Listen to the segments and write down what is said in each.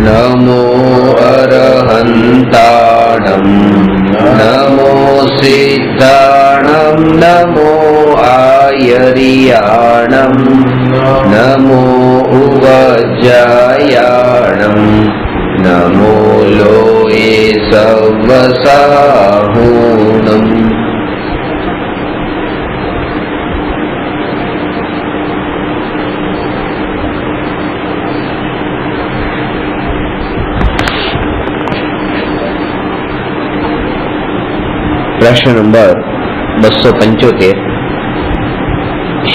नमो अरहन्ताणं नमो सिद्धाणं नमो आयर्याणं नमो उवज्जायाणं नमो लोये सवसाहूणम्। प्रश्न नंबर 275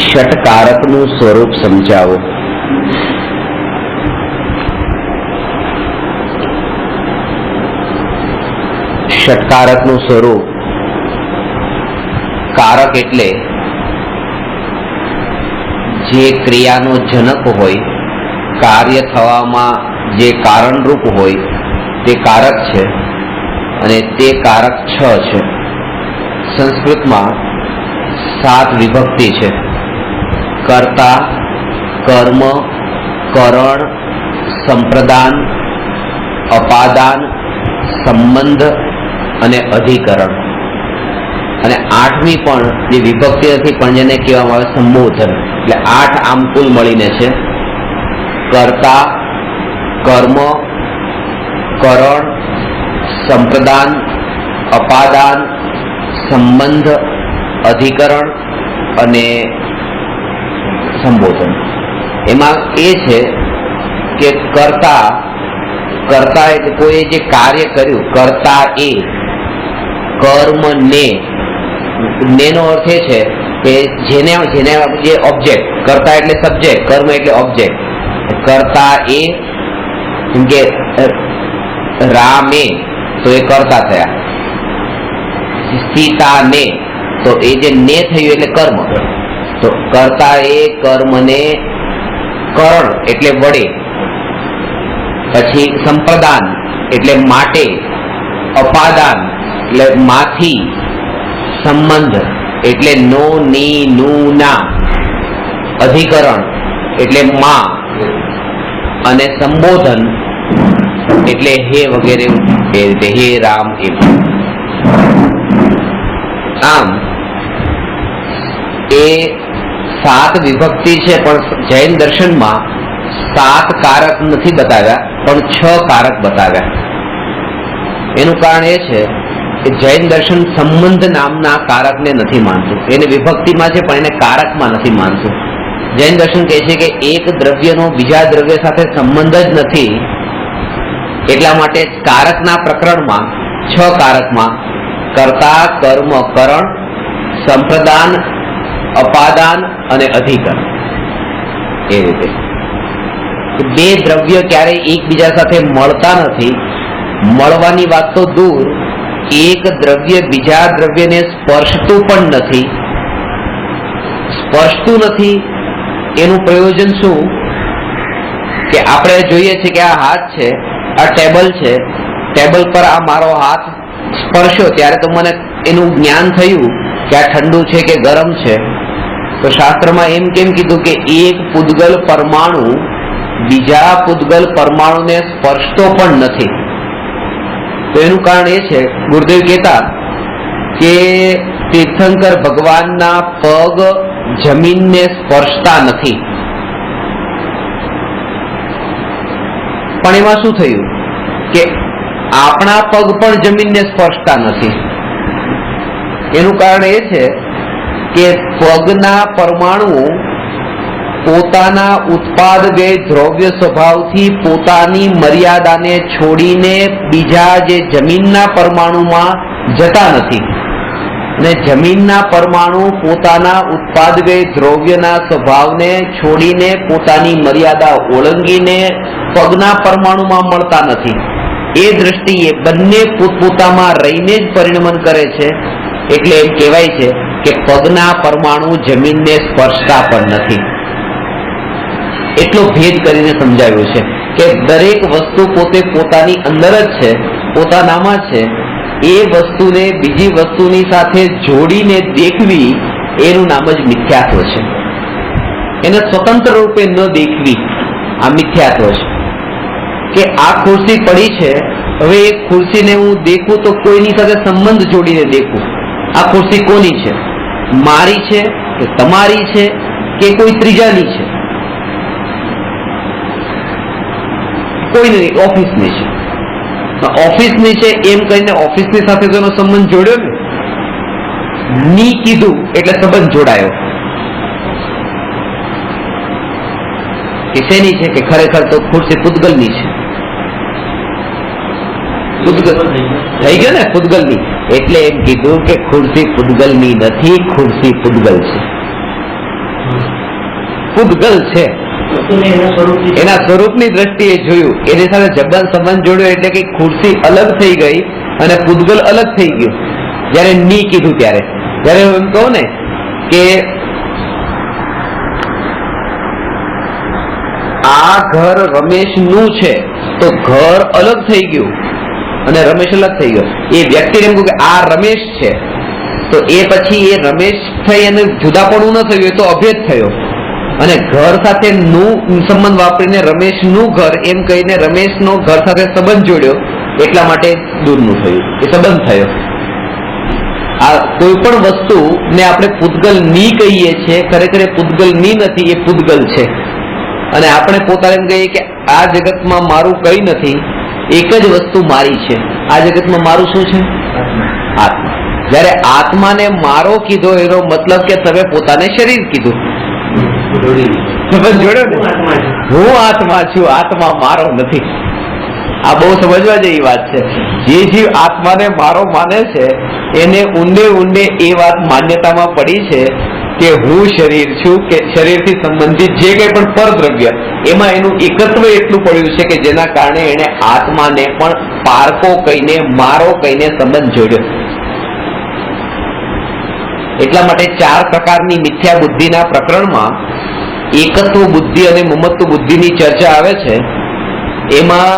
षटकारकનું સ્વરૂપ સમજાવો। ષટકારકનું સ્વરૂપ કારક એટલે જે ક્રિયાનો જનક હોય, કાર્ય થવામાં જે કારણરૂપ હોય તે કારક છે અને તે કારક 6 છે। સંસ્કૃતમાં 7 વિભક્તિ છે। કર્તા, કર્મ, કરણ, સંપ્રદાન, અપાદાન, સંબંધ અને અધિકરણ। અને 8મી પણ જે વિભક્તિ નથી પણ જેને કહેવામાં આવે સંબોધન। એટલે 8 આમ કુલ મળીને છે। કર્તા, કર્મ, કરણ, સંપ્રદાન, અપાદાન, સંબંધ, અધિકરણ અને સંબોધન। એમાં એ છે કે કર્તા એટલે કોઈ જે કાર્ય કર્યું, કર્તા એ, કર્મ ને નો અર્થ એ છે કે જેને જે ઓબ્જેક્ટ, કર્તા એટલે સબ્જેક્ટ, કર્મ એટલે ઓબ્જેક્ટ। કર્તા એ જેમ કે રામે તો એ કર્તા થયા, સીતા ને તો એ જે ને થયું એટલે કર્મ। તો કર્તા એ, કર્મ ને, કરણ એટલે વડે, પછી સંપ્રદાન એટલે માટે, અપાદાન એટલે માથી, સંબંધ એટલે નો, ની, નું, ના, અધિકરણ એટલે માં અને સંબોધન એટલે હે વગેરે, એ રીતે હે રામ એમ। આમ એ 7 વિભક્તિ છે પણ જૈન દર્શનમાં 7 કારક નથી બતાવ્યા પણ 6 કારક બતાવ્યા। એનું કારણ એ છે કે જૈન દર્શન સંબંધ નામના કારકને નથી માનતું, એને વિભક્તિમાં છે પણ એને કારકમાં નથી માનતું। જૈન દર્શન કહે છે કે એક દ્રવ્યનો બીજા દ્રવ્ય સાથે સંબંધ જ નથી, એટલા માટે કારકના પ્રકરણમાં 6 કારકમાં કર્તા, કર્મ, કરણ, સંપ્રદાન, અપાદાન અને અધિકરણ, એ રીતે બે દ્રવ્ય ક્યારેય એકબીજા સાથે મળતા નથી। મળવાની વાત તો દૂર, એક દ્રવ્ય બીજા દ્રવ્યને સ્પર્શતું પણ નથી। સ્પર્શતું નથી એનું પ્રયોજન શું કે આપણે જોઈએ છે કે આ હાથ છે, આ ટેબલ છે, ટેબલ પર આ મારો હાથ સ્પર્શ્યો ત્યારે તો મને એનું જ્ઞાન થયું કે આ ઠંડુ છે કે ગરમ છે। તો શાસ્ત્રમાં એમ કેમ કીધું કે એક પૂદગલ પરમાણુ બીજા પૂદગલ પરમાણુને સ્પર્શતો પણ નથી? તો એનું કારણ એ છે, ગુરુદેવ કહેતા કે તીર્થંકર ભગવાનના પગ જમીનને સ્પર્શતા નથી, પણ એમાં શું થયું કે આપણા પગ પણ જમીનને સ્પર્શતા નથી। એનું કારણ એ છે કે પગના પરમાણુ પોતાના ઉત્પાદ વ્યય દ્રવ્ય સ્વભાવથી પોતાની મર્યાદાને છોડીને બીજા જે જમીનના પરમાણુમાં જતા નથી, અને જમીનના પરમાણુ પોતાના ઉત્પાદ વ્યય દ્રવ્યના સ્વભાવને છોડીને પોતાની મર્યાદા ઓળંગીને પગના પરમાણુમાં મળતા નથી। એ દ્રષ્ટિએ બંને પોતપોતામાં રહીને જ પરિણમન કરે છે। એટલે એમ કહેવાય છે કે પગના પરમાણુ જમીનને સ્પર્શતા પણ નથી। એટલો ભેદ કરીને સમજાવ્યું છે કે દરેક વસ્તુ પોતે પોતાની અંદર જ છે, પોતાનામાં છે। એ વસ્તુને બીજી વસ્તુની સાથે જોડીને દેખવી એનું નામ જ મિથ્યાત્વ છે। એને સ્વતંત્ર રૂપે ન દેખવી આ મિથ્યાત્વ છે। કે આ ખુરશી પડી છે, હવે એ ખુરશીને હું દેખું તો કોઈની સાથે સંબંધ જોડીને દેખું. આ ખુરશી કોની છે? મારી છે કે તમારી છે કે કોઈ ત્રીજાની છે? કોઈ નહીં, ઓફિસની છે. ઓફિસની છે એમ કહીને ઓફિસની સાથે તેનો સંબંધ જોડ્યો ને. ની કીધું એટલે સંબંધ જોડાયો. કે શેની છે? કે ખરેખર તો ખુરશી પૂતગલની છે. પૂતગલ થઈ ગયો ને, પૂતગલની. એટલે એમ કીધું કે ખુરશી પૂતગલની નથી, ખુરશી પૂતગલ છે. પૂતગલ છે એના સ્વરૂપની દ્રષ્ટિએ જોયું, એની સાથે જબરન સંબંધ જોડ્યો એટલે કે ખુરશી અલગ થઈ ગઈ અને પૂતગલ અલગ થઈ ગયું. જયારે ની કીધું ત્યારે, જયારે એમ કહું ને કે આ ઘર રમેશ નું છે, તો ઘર અલગ થઈ ગયું અને રમેશ અલગ થઈ ગયો. એ વ્યક્તિને એમ કહ્યું કે આ રમેશ છે, તો એ પછી એ રમેશ થઈ અને જુદાપણું ન થયું, એ તો અભેદ થયો. અને ઘર સાથે નું સંબંધ વાપરીને રમેશ નું ઘર એમ કહીને રમેશ નો ઘર સાથે સંબંધ જોડ્યો, એટલા માટે દૂરનું થયું, એ સંબંધ થયો. આ કોઈ પણ વસ્તુ ને આપણે પૂતગલ ની કહીએ છીએ, ખરેખર પૂતગલ ની નથી, એ પૂતગલ છે. અને આપણે પોતાને એમ કહીએ કે આ જગતમાં મારું કઈ નથી, એક જ વસ્તુ મારી છે. આ જગતમાં મારું શું છે? આત્મા. જયારે આત્માને મારો કીધો એનો મતલબ કે તમે પોતાને શરીર કીધું. હું આત્મા છું, આત્મા મારો નથી. આ બહુ સમજવા જેવી વાત છે. જે જીવ આત્માને મારો માને છે એને ઊંડે ઊંડે એ વાત માન્યતામાં પડી છે કે હું શરીર છું, કે શરીરથી સંબંધિત જે કંઈ પણ પરદ્રવ્ય એમાં એનું એકત્વ એટલું પડ્યું છે કે જેના કારણે એને આત્માને પણ પારકો કહીને, મારો કહીને સંબંધ જોડ્યો. એટલા માટે 4 પ્રકારની મિથ્યા બુદ્ધિના પ્રકરણમાં એકત્વ બુદ્ધિ અને મમત્વ બુદ્ધિની ચર્ચા આવે છે. એમાં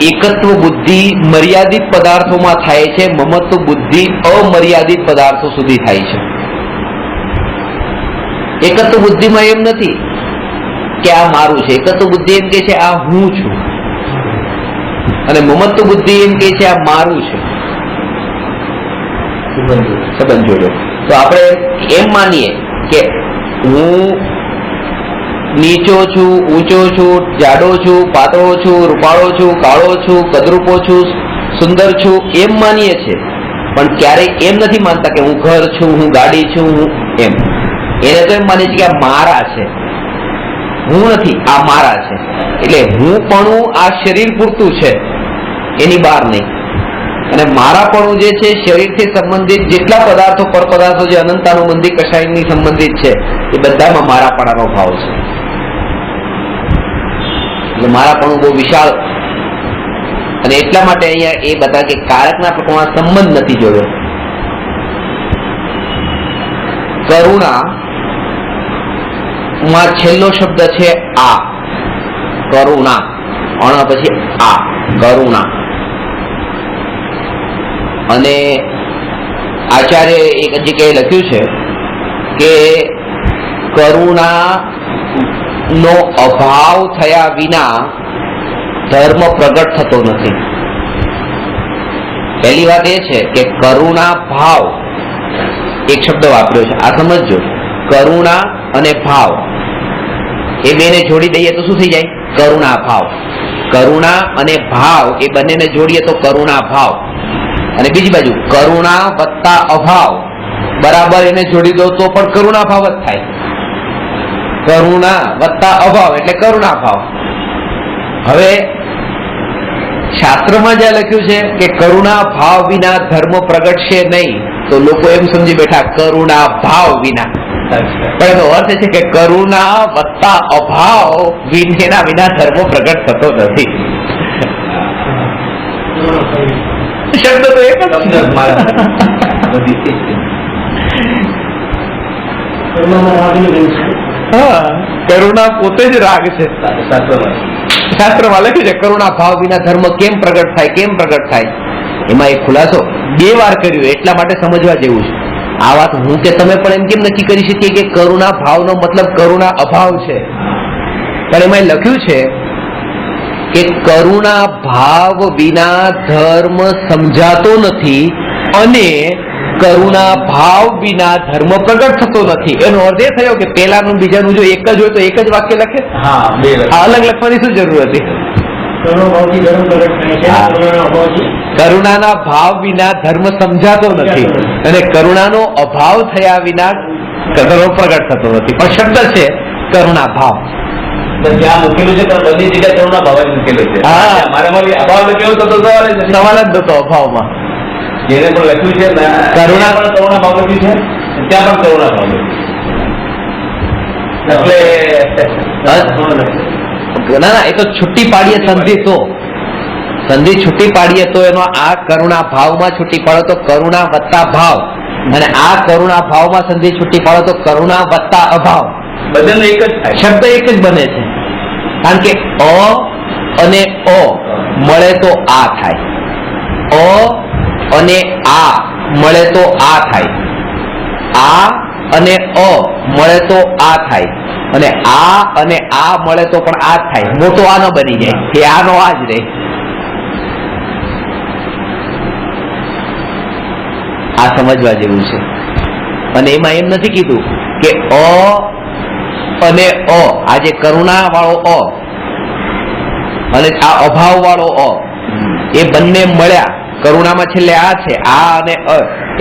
એકત્વ બુદ્ધિ મર્યાદિત પદાર્થોમાં થાય છે, મમત્વ બુદ્ધિ અમર્યાદિત પદાર્થો સુધી થાય છે. એકત્વ બુદ્ધિમાં એમ નથી કે આ મારું છે. એકત્વ બુદ્ધિ એમ કે છે આ હું છું, અને મમત્વ બુદ્ધિ એમ કે છે આ મારું છે. સંબંધ જોડ્યો. તો આપણે એમ માનીએ કે હું નીચો છું, ઊંચો છું, જાડો છું, પાતળો છું, રૂપાળો છું, કાળો છું, કદરૂપો છું, સુંદર છું, એમ માનીએ છીએ. પણ ક્યારેય એમ નથી માનતા કે હું ઘર છું, હું ગાડી છું, હું એમ. એને તો એમ માનીએ છીએ કે આ મારા છે, હું નથી, આ મારા છે. એટલે હું પણ આ શરીર પૂરતું છે, એની બહાર નહીં. અને મારાપણું જે છે શરીરથી સંબંધિત જેટલા પદાર્થો, પર પદાર્થો જે અનંતાનુબંધી કશાયની સંબંધિત છે, એ બધામાં મારાપણાનો ભાવ છે. એટલે મારાપણું બહુ વિશાળ. અને એટલા માટે અહીંયા એ બધા કે કારકના પ્રકરણમાં સંબંધ નથી જોયો. કરુણા માં છેલ્લો શબ્દ છે આ. કરુણા અણ પછી આ, કરુણા. અને આચાર્ય એક જગ્યાએ લખ્યું છે કે કરુણા નો અભાવ થયા વિના ધર્મ પ્રગટ થતો નથી. પહેલી વાત એ છે કે કરુણા ભાવ એક શબ્દ વાપર્યો છે, આ સમજજો. કરુણા અને ભાવ એ બેને જોડી દઈએ તો શું થઈ જાય? કરુણા ભાવ. કરુણા અને ભાવ એ બંનેને જોડીએ તો કરુણા ભાવ. અને બીજી બાજુ કરુણા વત્તા અભાવ બરાબર એને જોડી દો તો પણ કરુણા ભાવ જ થાય. કરુણા વત્તા અભાવ એટલે કરુણા ભાવ. હવે શાસ્ત્રમાં જ્યાં લખ્યું છે કે કરુણા ભાવ વિના ધર્મ પ્રગટશે નહીં, તો લોકો એમ સમજી બેઠા કરુણા ભાવ વિના. પણ એનો અર્થ છે કે કરુણા વત્તા અભાવ વિના ધર્મ પ્રગટ થતો નથી. શબ્દ તો એક જ કરુણા પોતે જ રાગ છે. શાસ્ત્રમાં લખ્યું છે કરુણા ભાવ વિના ધર્મ કેમ પ્રગટ થાય, કેમ પ્રગટ થાય. એમાં એક ખુલાસો 2 વાર કર્યો, એટલા માટે સમજવા જેવું છે. આ વાત હું કે તમે પણ એમ કેમ નક્કી કરી શકીએ કે કરુણા ભાવનો મતલબ કરુણા અભાવ છે? પણ એમાં લખ્યું છે કે કરુણા ભાવ વિના ધર્મ સમજાતો નથી અને કરુણા ભાવ વિના ધર્મ પ્રગટ થતો નથી. એનો અર્થ એ થયો કે પેલાનું બીજાનું જો એક જ હોય તો એક જ વાક્ય લખે. અલગ લખવાની શું જરૂર હતી? કરુણાના ભાવ વિના ધર્મ સમજાતો નથી અને કરુણાનો અભાવ થયા વિના ધર્મ પ્રગટ થતો નથી. પણ શબ્દ છે કરુણા ભાવ. ત્યાં મૂકેલું છે પણ બધી જગ્યાએ કરુણા ભાવ જ મૂકેલું છે. હા, મારે અભાવ લખ્યો તો સવાલ જ નતો અભાવમાં. જેને પણ લખ્યું છે કરુણા પણ કરુણા ભાવ લખ્યું છે, ત્યાં પણ કરુણા ભાવ લખ્યું. ના, એ તો છૂટી પાડીએ સંધિ તો છૂટી પાડીએ તો એનો આ કરુણા ભાવમાં છૂટી પાડો તો કરુણા વત્તા ભાવ, અને આ કરુણા ભાવમાં સંધિ છૂટી પાડો તો કરુણા વત્તા અભાવ. બધાને એક જ થાય, શબ્દ એક જ બને છે. કારણ કે અ અને અ મળે તો આ થાય, અ અને આ મળે તો આ થાય, આ અને અ મળે તો આ થાય, અને આ અને આ મળે તો પણ આ જ થાય. મોટો આ ન બની જાય કે આનો આ જ રહે. આ સમજવા જેવું છે. અને એમાં એમ નથી કીધું કે અ અને અ, આ જે કરુણા વાળો અ અને આ અભાવ વાળો અ, એ બંને મળ્યા, કરુણામાં છેલ્લે આ છે, આ અને અ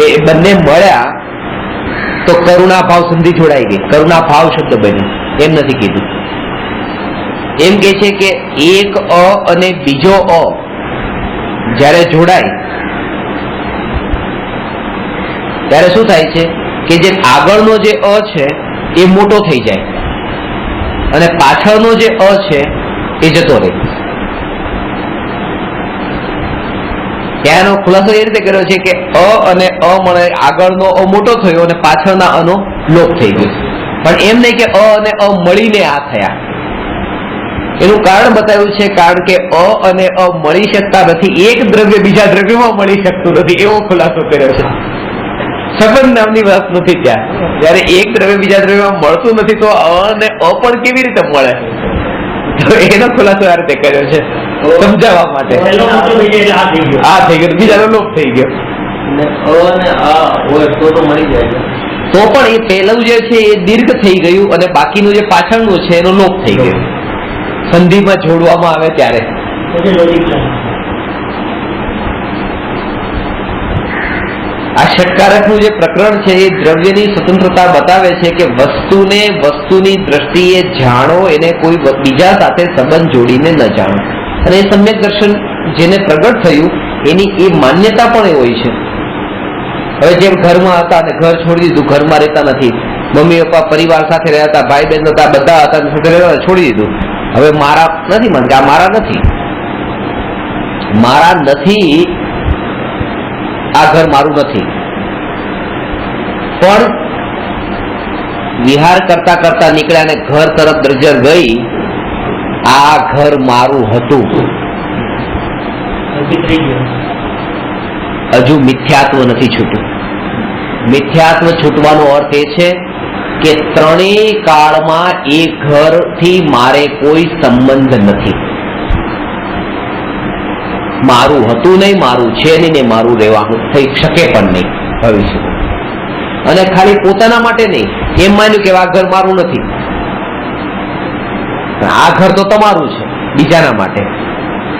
એ બંને મળ્યા તો કરુણા ભાવ સંધિ જોડાઈ ગઈ, કરુણા ભાવ શબ્દ બન્યો. એમ નથી કીધું. એમ કે છે કે એક અ અને બીજો અ જ્યારે જોડાય ત્યારે શું થાય છે કે જે આગળનો જે અ છે એ મોટો થઈ જાય અને પાછળનો જે અ છે એ જતો રહે. ત્યાંનો ખુલાસો એ રીતે કર્યો છે કે અ અને અ મળે, આગળનો અ મોટો થયો અને પાછળના અ નો લોપ થઈ ગયો. પણ એમ નહીં કે અ અને અ મળીને આ થયા. એનું કારણ બતાવ્યું છે, કારણ કે અ અને અ મળી શકતા નથી, એક દ્રવ્ય બીજા દ્રવ્યમાં મળી શકતું નથી, એવો ખુલાસો કર્યો છે. સંબંધ નામની વાત નથી ત્યાં. જયારે એક દ્રવ્ય બીજા દ્રવ્યમાં મળતું નથી તો અ અને અ પણ કેવી રીતે મળે? તો એનો ખુલાસો આ રીતે કર્યો છે સમજાવવા માટે. આ થઈ ગયો, બીજાનો લોપ થઈ ગયો. તો મળી જાય તો પણ એ પહેલું જે છે એ દીર્ઘ થઈ ગયું અને બાકીનું જે પાછળનું છે એનો લોપ થઈ ગયો. સંધિમાં જોડવામાં આવે ત્યારે. આ ષટકારકનું જે પ્રકરણ છે એ દ્રવ્યની સ્વતંત્રતા બતાવે છે કે વસ્તુને વસ્તુની દ્રષ્ટિએ જાણો, એને કોઈ બીજા સાથે સંબંધ જોડીને ન જાણો. અને એ સમ્યક દર્શન જેને પ્રગટ થયું એની એ માન્યતા પણ એ હોય છે. હવે જેમ ઘરમાં હતા અને ઘર છોડી દીધું, ઘરમાં રહેતા નથી, મમ્મી પપ્પા પરિવાર સાથે રહેતા, ભાઈ બહેન હતા, બધા હતા સાથે રહેતા, છોડી દીધું. હવે મારા નથી માનતા, આ મારા નથી, મારા નથી, આ ઘર મારું નથી. પણ વિહાર કરતા કરતા નીકળ્યા અને ઘર તરફ નજર ગઈ, આ ઘર મારું હતું. હજુ મિથ્યાત્વ નથી છૂટ્યું. મિથ્યાત્વ છૂટવાનો અર્થ એ છે કે ત્રણેય કાળમાં એ ઘરથી મારે કોઈ સંબંધ નથી. મારું હતું નહીં, મારું છે નહીં, ને મારું રહેવાનું થઈ શકે પણ નહીં ભવિષ્યમાં. અને ખાલી પોતાના માટે નહીં, એમ માન્યું કે આ ઘર મારું નથી, આ ઘર તો તમારું છે બીજાના માટે.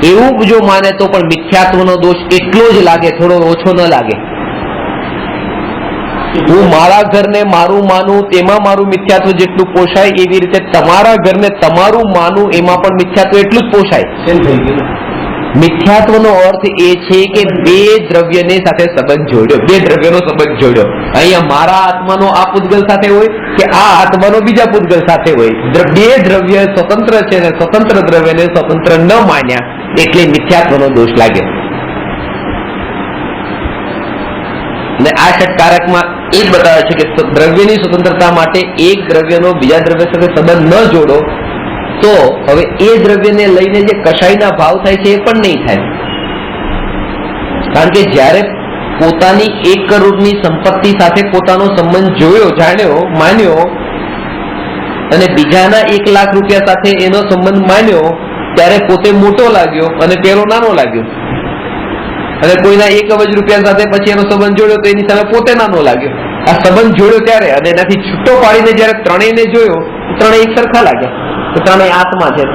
એવું જો માને તો પણ મિથ્યાત્વનો દોષ એટલો જ લાગે, થોડો ઓછો ન લાગે. હું મારા ઘરને મારું માનું તેમાં મારું મિથ્યાત્વ જેટલું પોષાય, એવી રીતે તમારા ઘરને તમારું માનું એમાં પણ મિથ્યાત્વ એટલું જ પોષાય. મિથ્યાત્વનો અર્થ એ છે કે બે દ્રવ્યને સાથે સંબંધ જોડ્યો, બે દ્રવ્યનો સંબંધ જોડ્યો. અહીંયા મારા આત્માનો આ પૂતગલ સાથે હોય કે આ આત્માનો બીજા પૂતગલ સાથે હોય. બે દ્રવ્ય સ્વતંત્ર છે ને સ્વતંત્ર દ્રવ્યને સ્વતંત્ર ન માન્યા એટલે મિથ્યાત્વનો દોષ લાગ્યો. અને આ ષટકારકમાં એ જ બતાવે છે કે દ્રવ્યની સ્વતંત્રતા માટે એક દ્રવ્યનો બીજા દ્રવ્ય સાથે સંબંધ ન જોડો તો હવે એ દ્રવ્યને લઈને જે કશાયના ભાવ થાય છે એ પણ નહીં થાય. કારણ કે જ્યારે પોતાની 1 કરોડની સંપત્તિ સાથે પોતાનો સંબંધ જોયો, જાણ્યો, માન્યો અને બીજાના 1 લાખ રૂપિયા સાથે એનો સંબંધ માન્યો ત્યારે પોતે મોટો લાગ્યો અને પેલો નાનો લાગ્યો, અને કોઈના 1 અબજ રૂપિયા સાથે પછી એનો સંબંધ જોડ્યો તો એની સામે પોતે નાનો લાગ્યો. આ સંબંધ જોડ્યો ત્યારે અને એનાથી છૂટો પાડીને જયારે ત્રણેયને જોયો, ત્રણેય એક સરખા લાગ્યા, તો ત્રણેય આત્મા છે.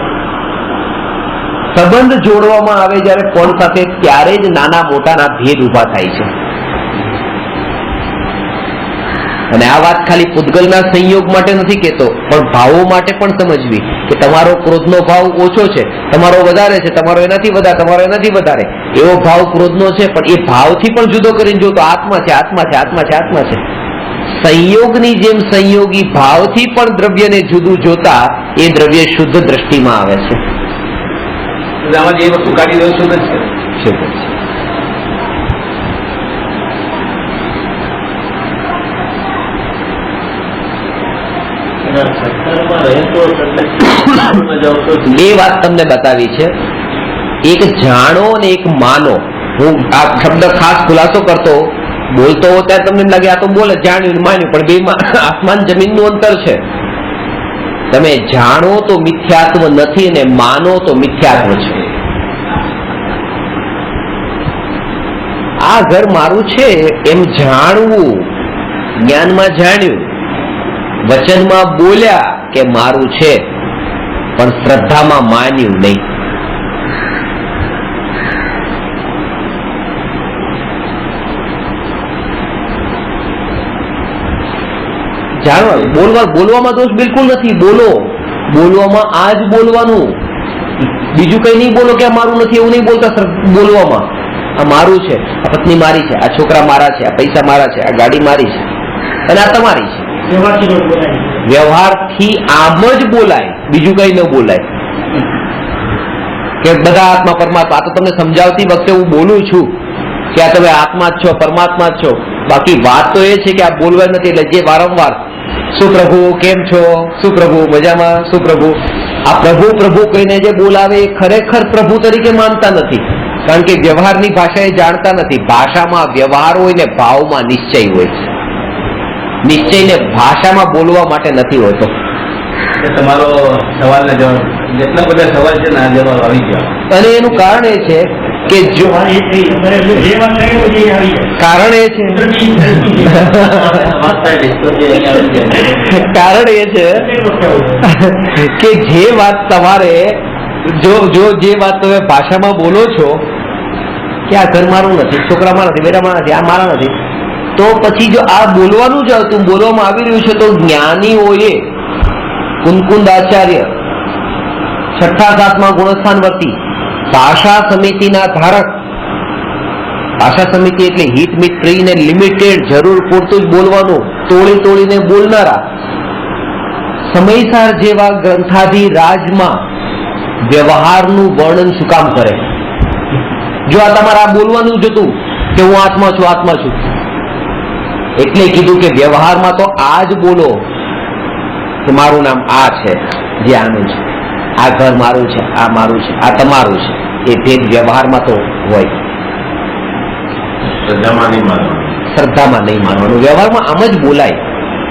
સંબંધ જોડવામાં આવે જયારે કોણ સાથે, ત્યારે જ નાના મોટાના ભેદ ઉભા થાય છે. અને આ વાત ખાલી પૂતગલના સંયોગ માટે નથી કહેતો, પણ ભાવો માટે પણ સમજવી કે તમારો ક્રોધનો ભાવ ઓછો છે, તમારો વધારે છે, તમારો એનાથી વધારે, તમારો એનાથી વધારે, એવો ભાવ ક્રોધનો છે, પણ એ ભાવથી પણ જુદો કરીને જો તો આત્મા છે, આત્મા છે, આત્મા છે, આત્મા છે. સંયોગની જેમ સંયોગી ભાવથી પણ દ્રવ્યને જુદું જોતા એ દ્રવ્ય શુદ્ધ દ્રષ્ટિમાં આવે છે. આમાં જે વસ્તુ કાઢી દો શુદ્ધ જ છે. બે વાત તમને બતાવી છે, એક જાણો અને એક માનો. હું આ શબ્દ ખાસ ખુલાસો કરતો બોલતો હો ત્યારે તમને એમ લાગે આ તો બોલે જાણ્યું માન્યું, પણ બેમાં આસમાન જમીનનું અંતર છે. તમે જાણો તો મિથ્યાત્વ નથી અને માનો તો મિથ્યાત્વ છે. આ ઘર મારું છે એમ જાણવું, જ્ઞાનમાં જાણ્યું, વચનમાં બોલ્યા કે મારું છે, પણ શ્રદ્ધામાં માન્યું નહીં. જાણવા બોલવામાં દોષ બિલકુલ નથી. બોલવામાં આ જ બોલવાનું, બીજું કઈ નહીં બોલો કે આ મારું નથી એવું નહીં બોલતા. બોલવામાં આ મારું છે, આ પત્ની મારી છે, આ છોકરા મારા છે, આ પૈસા મારા છે, આ ગાડી મારી છે અને આ તમારી છે. વ્યવહારથી આમ જ બોલાય, બીજું કઈ ન બોલાય કે બધા આત્મા પરમાત્મા. આ તો તમને સમજાવતી વખતે હું બોલું છું કે આ તમે આત્મા જ છો, પરમાત્મા જ છો. બાકી વાત તો એ છે કે આ બોલવા નથી. એટલે જે વારંવાર શું પ્રભુ કેમ છો, શું પ્રભુ મજામાં, શું પ્રભુ, આ પ્રભુ પ્રભુ કહીને જે બોલાવે એ ખરેખર પ્રભુ તરીકે માનતા નથી, કારણ કે વ્યવહારની ભાષા એ જાણતા નથી. ભાષામાં વ્યવહાર હોય ને ભાવમાં નિશ્ચય હોય છે. નિશ્ચયને ભાષામાં બોલવા માટે નથી હોતો. તમારો સવાલના જવાબ, જેટલા બધા સવાલ છે ને આ જવાબ આવી ગયા. અને એનું કારણ એ છે કે જો કારણ એ છે કે જે વાત તમારે જો જે વાત તમે ભાષામાં બોલો છો કે આ ઘર મારું નથી, છોકરામાં નથી, બેટામાં નથી, આ મારા નથી, તો પછી જો આ બોલવાનું જ આવતું, બોલવામાં આવી રહ્યું છે, તો જ્ઞાનીઓએ કુંકુંદ આચાર્ય, 6ઠ્ઠા 7મા ગુણસ્થાનવર્તી, ભાષા સમિતિના ધારક. ભાષા સમિતિ એટલે હિત મિત પ્રિયને લિમિટેડ, જરૂર પૂરતું જ બોલવાનું, તોડીને બોલનારા. સમયસાર જેવા ગ્રંથાધિ રાજમાં વ્યવહારનું વર્ણન શું કામ કરે? જો આ તમારા બોલવાનું જ હતું કે હું આત્મા છું, આત્મા છું, એટલે કીધું કે વ્યવહારમાં તો આ જ બોલો કે મારું નામ આ છે, જે આનું છે, આ ઘર મારું છે, આ મારું છે, આ તમારું છે. એ ભેદ વ્યવહારમાં તો હોય, શ્રદ્ધામાં નહીં માનવાનું. વ્યવહારમાં આમ જ બોલાય,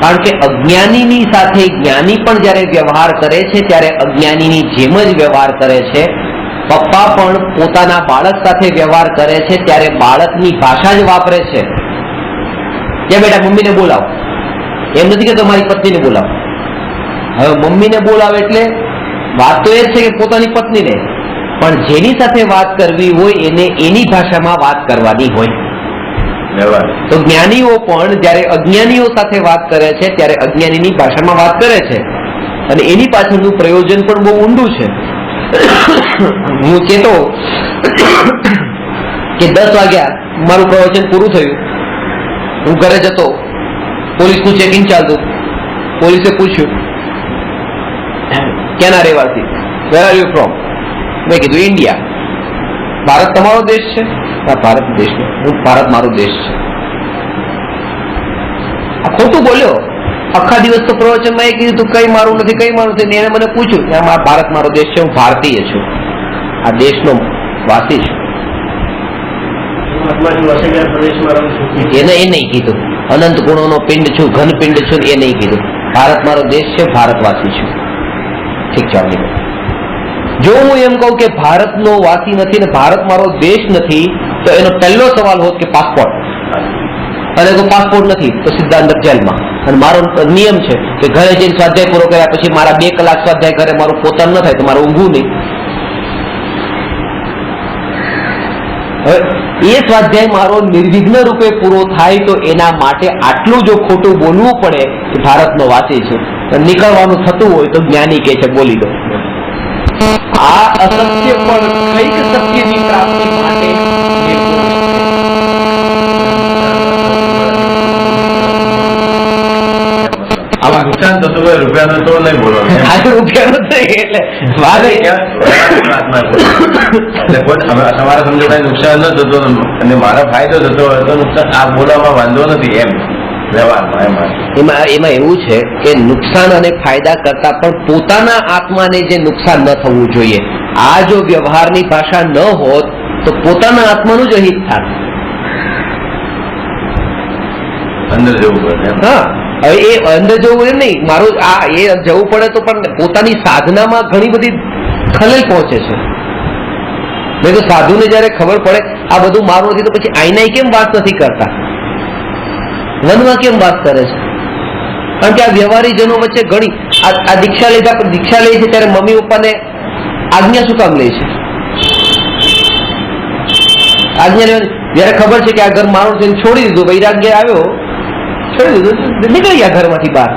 કારણ કે અજ્ઞાનીની સાથે જ્ઞાની પણ જયારે વ્યવહાર કરે છે ત્યારે અજ્ઞાનીની જેમ જ વ્યવહાર કરે છે. પપ્પા પણ પોતાના બાળક સાથે વ્યવહાર કરે છે ત્યારે બાળકની ભાષા જ વાપરે છે. ત્યાં બેટા મમ્મીને બોલાવો, એમ નથી કે તમારી પત્નીને બોલાવો. હવે મમ્મીને બોલાવે એટલે વાત તો એ જ છે કે પોતાની પત્નીને, પણ જેની સાથે વાત કરવી હોય એને એની ભાષામાં વાત કરવાની હોય. તો જ્ઞાનીઓ પણ જયારે અજ્ઞાનીઓ સાથે વાત કરે છે ત્યારે અજ્ઞાનીની ભાષામાં વાત કરે છે, અને એની પાછળનું પ્રયોજન પણ બહુ ઊંડું છે. હું કહેતો કે 10 વાગ્યા મારું પ્રવચન પૂરું થયું, હું ઘરે જતો, પોલીસનું ચેકિંગ ચાલતું. પોલીસે પૂછ્યું ક્યાંના રહેવાસી, વેર આર યુ ફ્રોમ? મેં કીધું ઇન્ડિયા. ભારત તમારો દેશ છે? હા, ભારત દેશ. હું ભારત મારો દેશ છે. આ ખોટું બોલ્યો. આખા દિવસ તો પ્રવચનમાં એ કીધું કઈ મારું નથી, કઈ મારું નથી. એને મને પૂછ્યું કે આ ભારત મારો દેશ છે, હું ભારતીય છું, આ દેશનો વાસી છું. એને એ નહીં કીધું અનંત ગુણોનો પિંડ છું, ઘન પિંડ છું, એ નહીં કીધું. ભારત મારો દેશ છે, ભારતવાસી છું. ઠીક છે, જો હું એમ કહું કે ભારતનો વાસી નથી ને ભારત મારો દેશ નથી, તો એનો પહેલો સવાલ હોત કે પાસપોર્ટ, અને જો પાસપોર્ટ નથી તો સીધા અંદર જેલમાં. અને મારો નિયમ છે કે ઘરે જઈને સ્વાધ્યાય પૂરો કર્યા પછી મારા 2 કલાક સ્વાધ્યાય ઘરે મારું પોતાનું ન થાય તો મારે ઊંઘવું નહીં. હવે એ સ્વાધ્યાય મારો નિર્વિઘ્ન રૂપે પૂરો થાય તો એના માટે આટલું જો ખોટું બોલવું પડે કે ભારતનો વાસી છે, નીકળવાનું થતું હોય તો જ્ઞાની કે છે બોલી દો. આ અસત્ય પણ કંઈક સત્યની પ્રાપ્તિ માટે આમાં નુકસાન થતું હોય રૂપિયાનો તો નહીં બોલવાનું. રૂપિયાનો એટલે તમારા સમજો કઈ નુકસાન ન થતું અને મારો ફાયદો થતો હોય તો નુકસાન આ બોલવામાં વાંધો નથી એમ વ્યવહારમાં. એમાં એવું છે કે નુકસાન અને ફાયદા કરતા પણ પોતાના આત્માને જે નુકસાન ન થવું જોઈએ. આ જો વ્યવહારની ભાષા ન હોત તો પોતાના આત્માનું જ અહિત થાત. અંદર જવું પડે. હા, હવે એ અંદર જવું એમ નહીં, મારું આ એ જવું પડે તો પણ પોતાની સાધનામાં ઘણી બધી ખલેલ પહોંચે છે. મેં તો સાધુને જયારે ખબર પડે આ બધું મારું નથી તો પછી આઈનાઈ કેમ વાત નથી કરતા, વનમાં કેમ વાત કરે છે? કારણ કે આ વ્યવહારીજનો વચ્ચે ઘણી આ દીક્ષા લીધા પણ દીક્ષા લે છે ત્યારે મમ્મી પપ્પાને આજ્ઞા શું કામ લે છે? આજ્ઞા લેવાની જયારે ખબર છે કે આ ઘર મારું છે છોડી દીધું, વૈરાગ્ય આવ્યો છોડી દીધું, નીકળી ગયા ઘરમાંથી બહાર.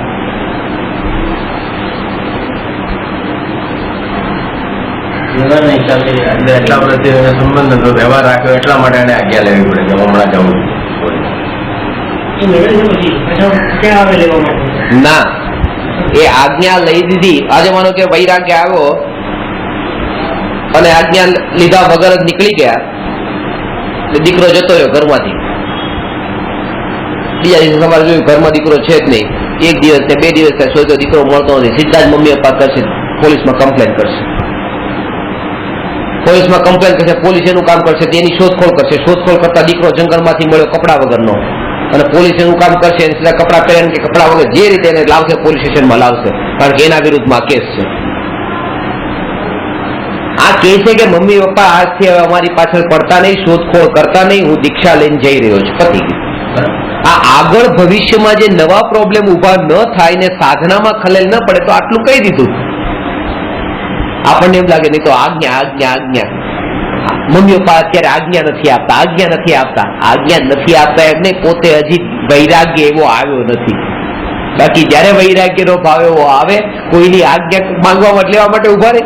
એટલા વર્ષથી સંબંધ હતો, વ્યવહાર રાખ્યો એટલા માટે એને આજ્ઞા લેવી પડે કે હમણાં જવું. ના, એ આજ્ઞા લઈ દીધી. આજે માનો કે વૈરાગ્ય આવ્યો અને આજ્ઞા લીધા વગર જ નીકળી ગયા, દીકરો જતો રહ્યો ઘરમાંથી. બીજા દિવસે સવારે જોયું ઘરમાં દીકરો છે જ નહીં. 1 દિવસ ને 2 દિવસ થાય શોધ્યો, દીકરો મળતો નથી. સીધા જ મમ્મી પપ્પા કરશે, પોલીસમાં કમ્પ્લેન કરશે. પોલીસમાં કમ્પ્લેન કરશે, પોલીસ એનું કામ કરશે, તેની શોધખોળ કરશે. શોધખોળ કરતા દીકરો જંગલમાંથી મળ્યો કપડા વગરનો, અને પોલીસ એનું કામ કરશે, સીધા કપડા પહેરીને કે કપડા વગર જે રીતે એને લાવશે પોલીસ સ્ટેશનમાં લાવશે, કારણ કે એના વિરુદ્ધમાં કેસ છે. આ કહે છે કે મમ્મી પપ્પા આજથી હવે અમારી પાછળ પડતા નહીં, શોધખોળ કરતા નહીં, હું દીક્ષા લઈને જઈ રહ્યો છું, પતી ગયું. આ આગળ ભવિષ્યમાં જે નવા પ્રોબ્લેમ ઉભા ન થાય ને સાધનામાં ખલેલ ન પડે તો આટલું કહી દીધું. આપણને એમ લાગે નહીં તો આજ્ઞા આજ્ઞા આજ્ઞા. મમ્મી પપ્પા અત્યારે આજ્ઞા નથી આપતા, આજ્ઞા નથી આપતા. આજ્ઞા નથી આપતા એમને પોતે હજી વૈરાગ્ય એવો આવ્યો નથી. બાકી જયારે વૈરાગ્યનો ભાવ એવો આવે, કોઈની આજ્ઞા માંગવા લેવા માટે ઉભા રહે.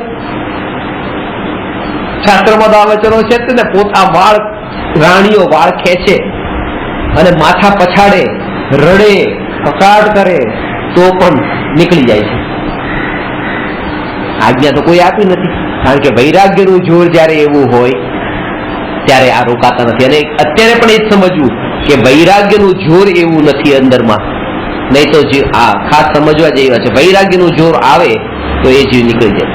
શાસ્ત્રમાં તો આ વચનો છે ને, પોતા વાળ રાણીઓ વાળ ખેંચે અને માથા પછાડે, રડે, કકળાટ કરે તો પણ નીકળી જાય છે. આજ્ઞા તો કોઈ આપી નથી, કારણ કે વૈરાગ્યનું જોર જયારે એવું હોય ત્યારે આ રોકાતા નથી. અને અત્યારે પણ એ જ સમજવું કે વૈરાગ્યનું જોર એવું નથી અંદરમાં, નહીં તો જીવ આ ખાસ સમજવા જેવી વાત છે. વૈરાગ્યનું જોર આવે તો એ જીવ નીકળી જાય.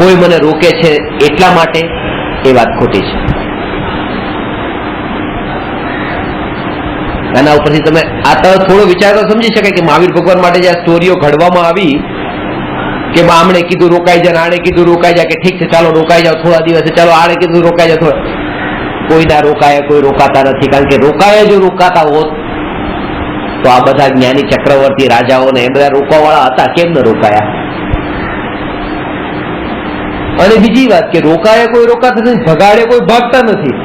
કોઈ મને રોકે છે એટલા માટે એ વાત ખોટી છે. આના ઉપરથી તમે આ થોડો વિચાર તો સમજી શકાય કે મહાવીર ભગવાન માટે જે સ્ટોરીઓ ઘડવામાં આવી કે આમણે કીધું રોકાઈ જાય, આણે કીધું રોકાઈ જાય, કે ઠીક છે ચાલો રોકાઈ જાઓ થોડા દિવસે, ચાલો આણે કીધું રોકાઈ જાઓ થોડા. કોઈ ના રોકાય, કોઈ રોકાતા નથી. કારણ કે રોકાય જો રોકાતા હોત તો આ બધા જ્ઞાની ચક્રવર્તી રાજાઓને એ બધા રોકવા વાળા હતા, કેમ ન રોકાયા? અને બીજી વાત કે રોકાય કોઈ રોકાતા નથી, ભગાડે કોઈ ભાગતા નથી.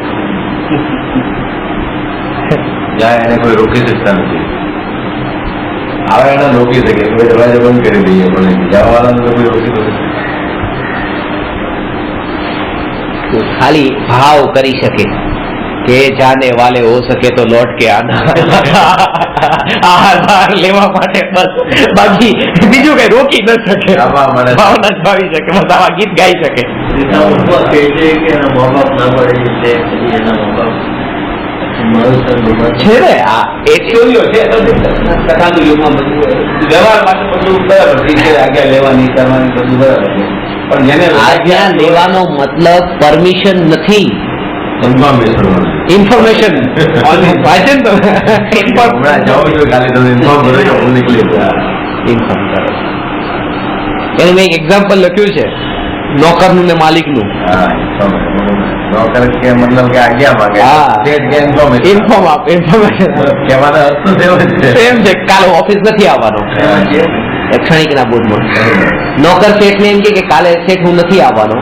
એને કોઈ રોકી શકતા નથી. આવે એને રોકી શકે, કોઈ દરવાજો બંધ કરી દઈએ, પણ જવા વાળાને કોઈ રોકી શકે. ખાલી ભાવ કરી શકે કે જાને વાલે હો શકે તો લौट के आना, આહાર લેવા માટે બસ, બાકી બીજું કઈ રોકી ન શકે. ભાવના જ ભાવી શકે, બસ આવા ગીત ગાઈ શકે. છે ને આ એકચુઅલીઓ છે સકાનું યુગમાં બધું વ્યવહાર માટે બધું બરાબર છે, આજ્ઞા લેવાની કરવાની બધું બરાબર છે, પણ જેને આજ્ઞા લેવાનો મતલબ પરમિશન નથી, ઇન્ફોર્મેશન. નીકળી ઇન્ફોર્મ કરે છે. એનું મેં એક એક્ઝામ્પલ લખ્યું છે નોકરનું ને માલિકનું. હા, નોકર કે મતલબ કે આજ્ઞા માંગે, હા. શેઠ કે information. ઇન્ફોર્મેશન કહેવાનો અર્થ તો એવો જ છે. એમ છે કાલે ઓફિસ નથી આવવાનો એમાં છે. ક્ષણિકના બોધમાં. નોકર શેઠને એમ કે કાલે શેઠ હું નથી આવવાનો,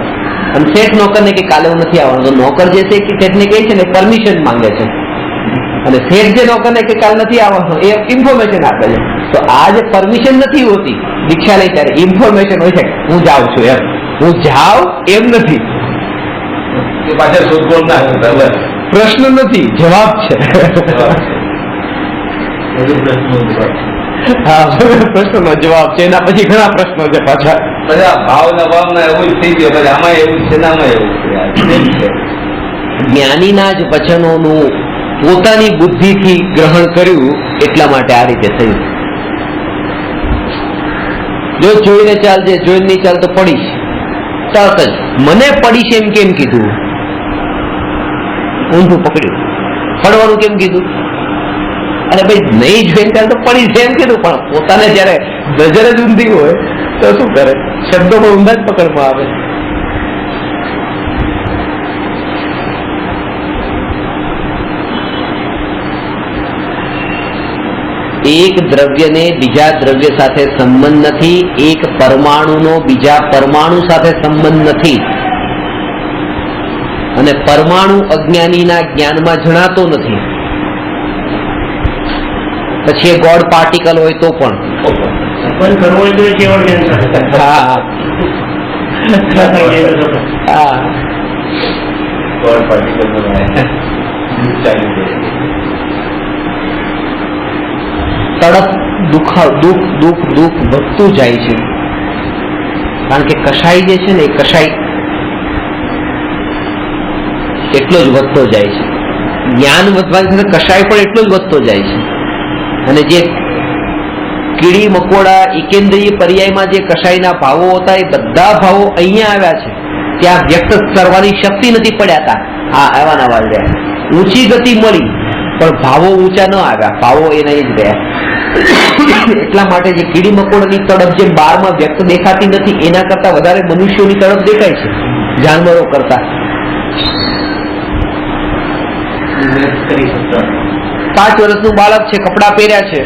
અને શેઠ નોકરને કે કાલે હું નથી આવવાનો. તો નોકર જે છે કે શેઠને કહે છે ને પરમિશન માંગે છે, અને શેઠ જે નોકરને કે કાલ નથી આવવાનો એ ઇન્ફોર્મેશન આપે છે. તો આ જે પરમિશન નથી હોતી દીક્ષા લઈ ત્યારે ઇન્ફોર્મેશન હોય છે હું જાઉં છું એમ. હું જાઉં એમ નથી, એ પાછળ શોધખોળ ના કરતા, બસ. પ્રશ્ન નથી જવાબ છે. હા, પ્રશ્નનો જવાબ છે. એના પછી ઘણા પ્રશ્નો છે પાછા. બધા ભાવના ભાવના એવું જ થઈ ગયું. પછી આમાં એવું છે ને આમાં એવું છે. જ્ઞાનીના જ વચનોનું પોતાની બુદ્ધિથી ગ્રહણ કર્યું એટલા માટે આ રીતે થયું. જો જોઈને ચાલજે, જોઈને નહીં ચાલ તો પડીશ. તરત જ મને પડીશ એમ કેમ કીધું? ઊંધું પકડ્યું. પડવાનું કેમ કીધું? અરે ભાઈ નહીં જોઈને ચાલ તો પડીશ એમ કીધું, પણ પોતાને જયારે નજર જ ઊંધી હોય તો શું કરે? શબ્દો પણ ઊંધા જ પકડમાં આવે. એક દ્રવ્યને બીજા દ્રવ્ય સાથે સંબંધ નથી, એક પરમાણુનો બીજા પરમાણુ સાથે સંબંધ નથી, અને પરમાણુ અજ્ઞાનીના જ્ઞાનમાં જણાતો નથી. પછી એ ગોડ પાર્ટિકલ હોય તો પણ. હા હા, ગોળ particle નો ચાલી જાય. તડપ દુઃખ દુઃખ દુઃખ વધતું જાય છે. કારણ કે કષાય જે છે ને એ કષાય એટલો જ વધતો જાય છે. જ્ઞાન વધવાની સાથે કષાય પણ એટલો જ વધતો જાય છે. અને જે કીડી મકોડા એકેન્દ્રીય પર્યાયમાં જે કષાયના ભાવો હતા એ બધા ભાવો અહીંયા આવ્યા છે. ત્યાં વ્યક્ત કરવાની શક્તિ નથી પડ્યા હતા. હા, આવા નવા રહ્યા. ઊંચી ગતિ મળી પણ ભાવો ઊંચા ન આવ્યા, ભાવો એના જ રહ્યા. એટલા માટે જે કીડી મકોડાની તડપ જે બહારમાં વ્યક્ત દેખાતી નથી એના કરતા વધારે મનુષ્યોની તડપ દેખાય છે જાનવરો કરતા. 5 વર્ષનું બાળક છે, કપડા પહેર્યા છે,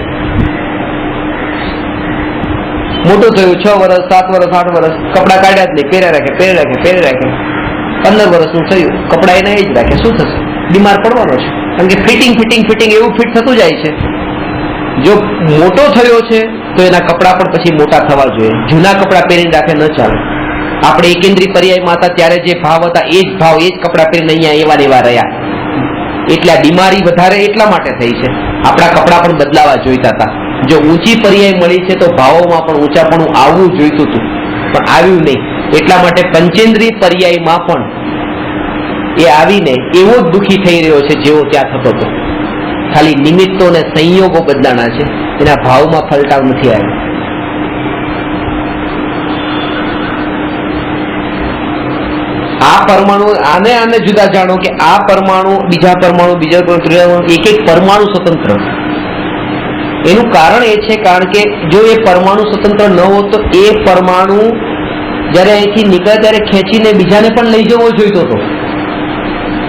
મોટું થયું 6 વર્ષ 7 વર્ષ 8 વર્ષ, કપડા કાઢ્યા જ નહીં, પહેર્યા રાખે 15 વર્ષનું થયું, કપડા એના એ જ રાખે. શું થશે? બીમાર પડવાનો છે. કારણ કે ફિટિંગ એવું ફિટ થતું જાય છે. જો મોટો થયો છે તો એના કપડા પણ પછી મોટા થવા જોઈએ. જૂના કપડા પહેરીને રાખે ન ચાલે. આપણે એકેન્દ્રી પર્યાયમાં હતા ત્યારે જે ભાવ હતા એ જ ભાવ એ જ કપડા પહેરીને અહીંયા એવા ને એવા રહ્યા. એટલે આ બીમારી વધારે એટલા માટે થઈ છે. આપણા કપડા પણ બદલાવા જોઈતા હતા. જો ઊંચી પર્યાય મળી છે તો ભાવોમાં પણ ઊંચાપણું આવવું જોઈતું હતું, પણ આવ્યું નહીં. એટલા માટે પંચેન્દ્રીય પર્યાયમાં પણ એ આવીને એવો જ દુઃખી થઈ રહ્યો છે જેવો ત્યાં થતો હતો. ખાલી નિમિત્તો અને સંયોગો બદલાના છે, એના ભાવમાં ફલટાવ નથી આવ્યો. આ પરમાણુ આને જુદા જાણો કે આ પરમાણુ બીજા પરમાણુ એક એક પરમાણુ સ્વતંત્ર. એનું કારણ એ છે કારણ કે જો એ પરમાણુ સ્વતંત્ર ન હોત તો એ પરમાણુ જયારે અહીંથી નીકળે ત્યારે ખેંચીને બીજાને પણ લઈ જવો જોઈતો હતો,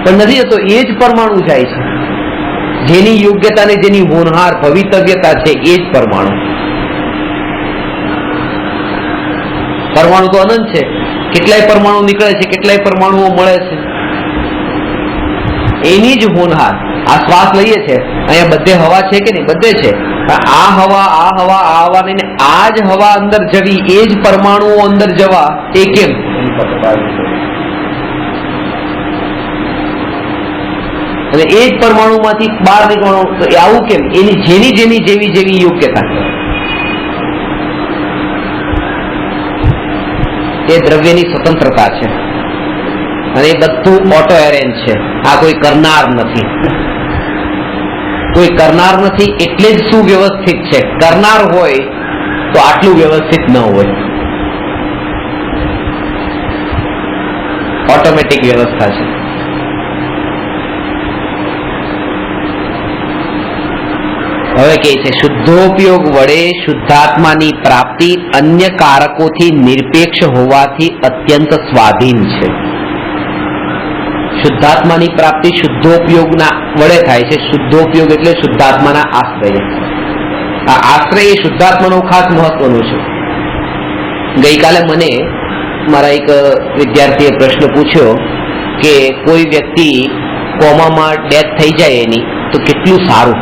પણ નથી જતો. એ જ પરમાણુ જાય છે. જેની યોગ્યતા ને જેની હોનહાર ભવિતવ્યતા છે એ જ પરમાણુ. પરમાણુ તો અનંત છે. કેટલાય પરમાણુ નીકળે છે, કેટલાય પરમાણુઓ મળે છે. એની જ હોનહાર. આ શ્વાસ લઈએ છે, અહીંયા બધે હવા છે કે નહીં? બધે છે. આ હવા નહીં, આ જ હવા અંદર જવી, એ જ પરમાણુઓ અંદર જવા, એ કેમ? અને એ જ પરમાણુમાંથી બહાર નીકળવાનું, તો આવું કેમ? એની જેની જેવી યોગ્યતા. એ દ્રવ્યની સ્વતંત્રતા છે, અને એ બધું ઓટો એરેન્જ છે. આ કોઈ કરનાર નથી. કોઈ કરનાર નથી એટલે જ સુવ્યવસ્થિત છે. કરનાર હોય તો આટલું વ્યવસ્થિત ન હોય. ઓટોમેટિક વ્યવસ્થા છે. હવે કે છે શુદ્ધોપયોગ વડે શુદ્ધાત્માની પ્રાપ્તિ અન્ય કારકોથી નિરપેક્ષ હોવાથી અત્યંત સ્વાધીન છે. શુદ્ધાત્માની પ્રાપ્તિ શુદ્ધોપયોગના વડે થાય છે. શુદ્ધોપયોગ એટલે શુદ્ધાત્માના આશ્રય. આ આશ્રય એ શુદ્ધાત્માનું ખાસ મહત્વનું છે. ગઈકાલે મને મારા એક વિદ્યાર્થીએ પ્રશ્ન પૂછ્યો કે કોઈ વ્યક્તિ કોમામાં ડેથ થઈ જાય એની તો કેટલું સારું.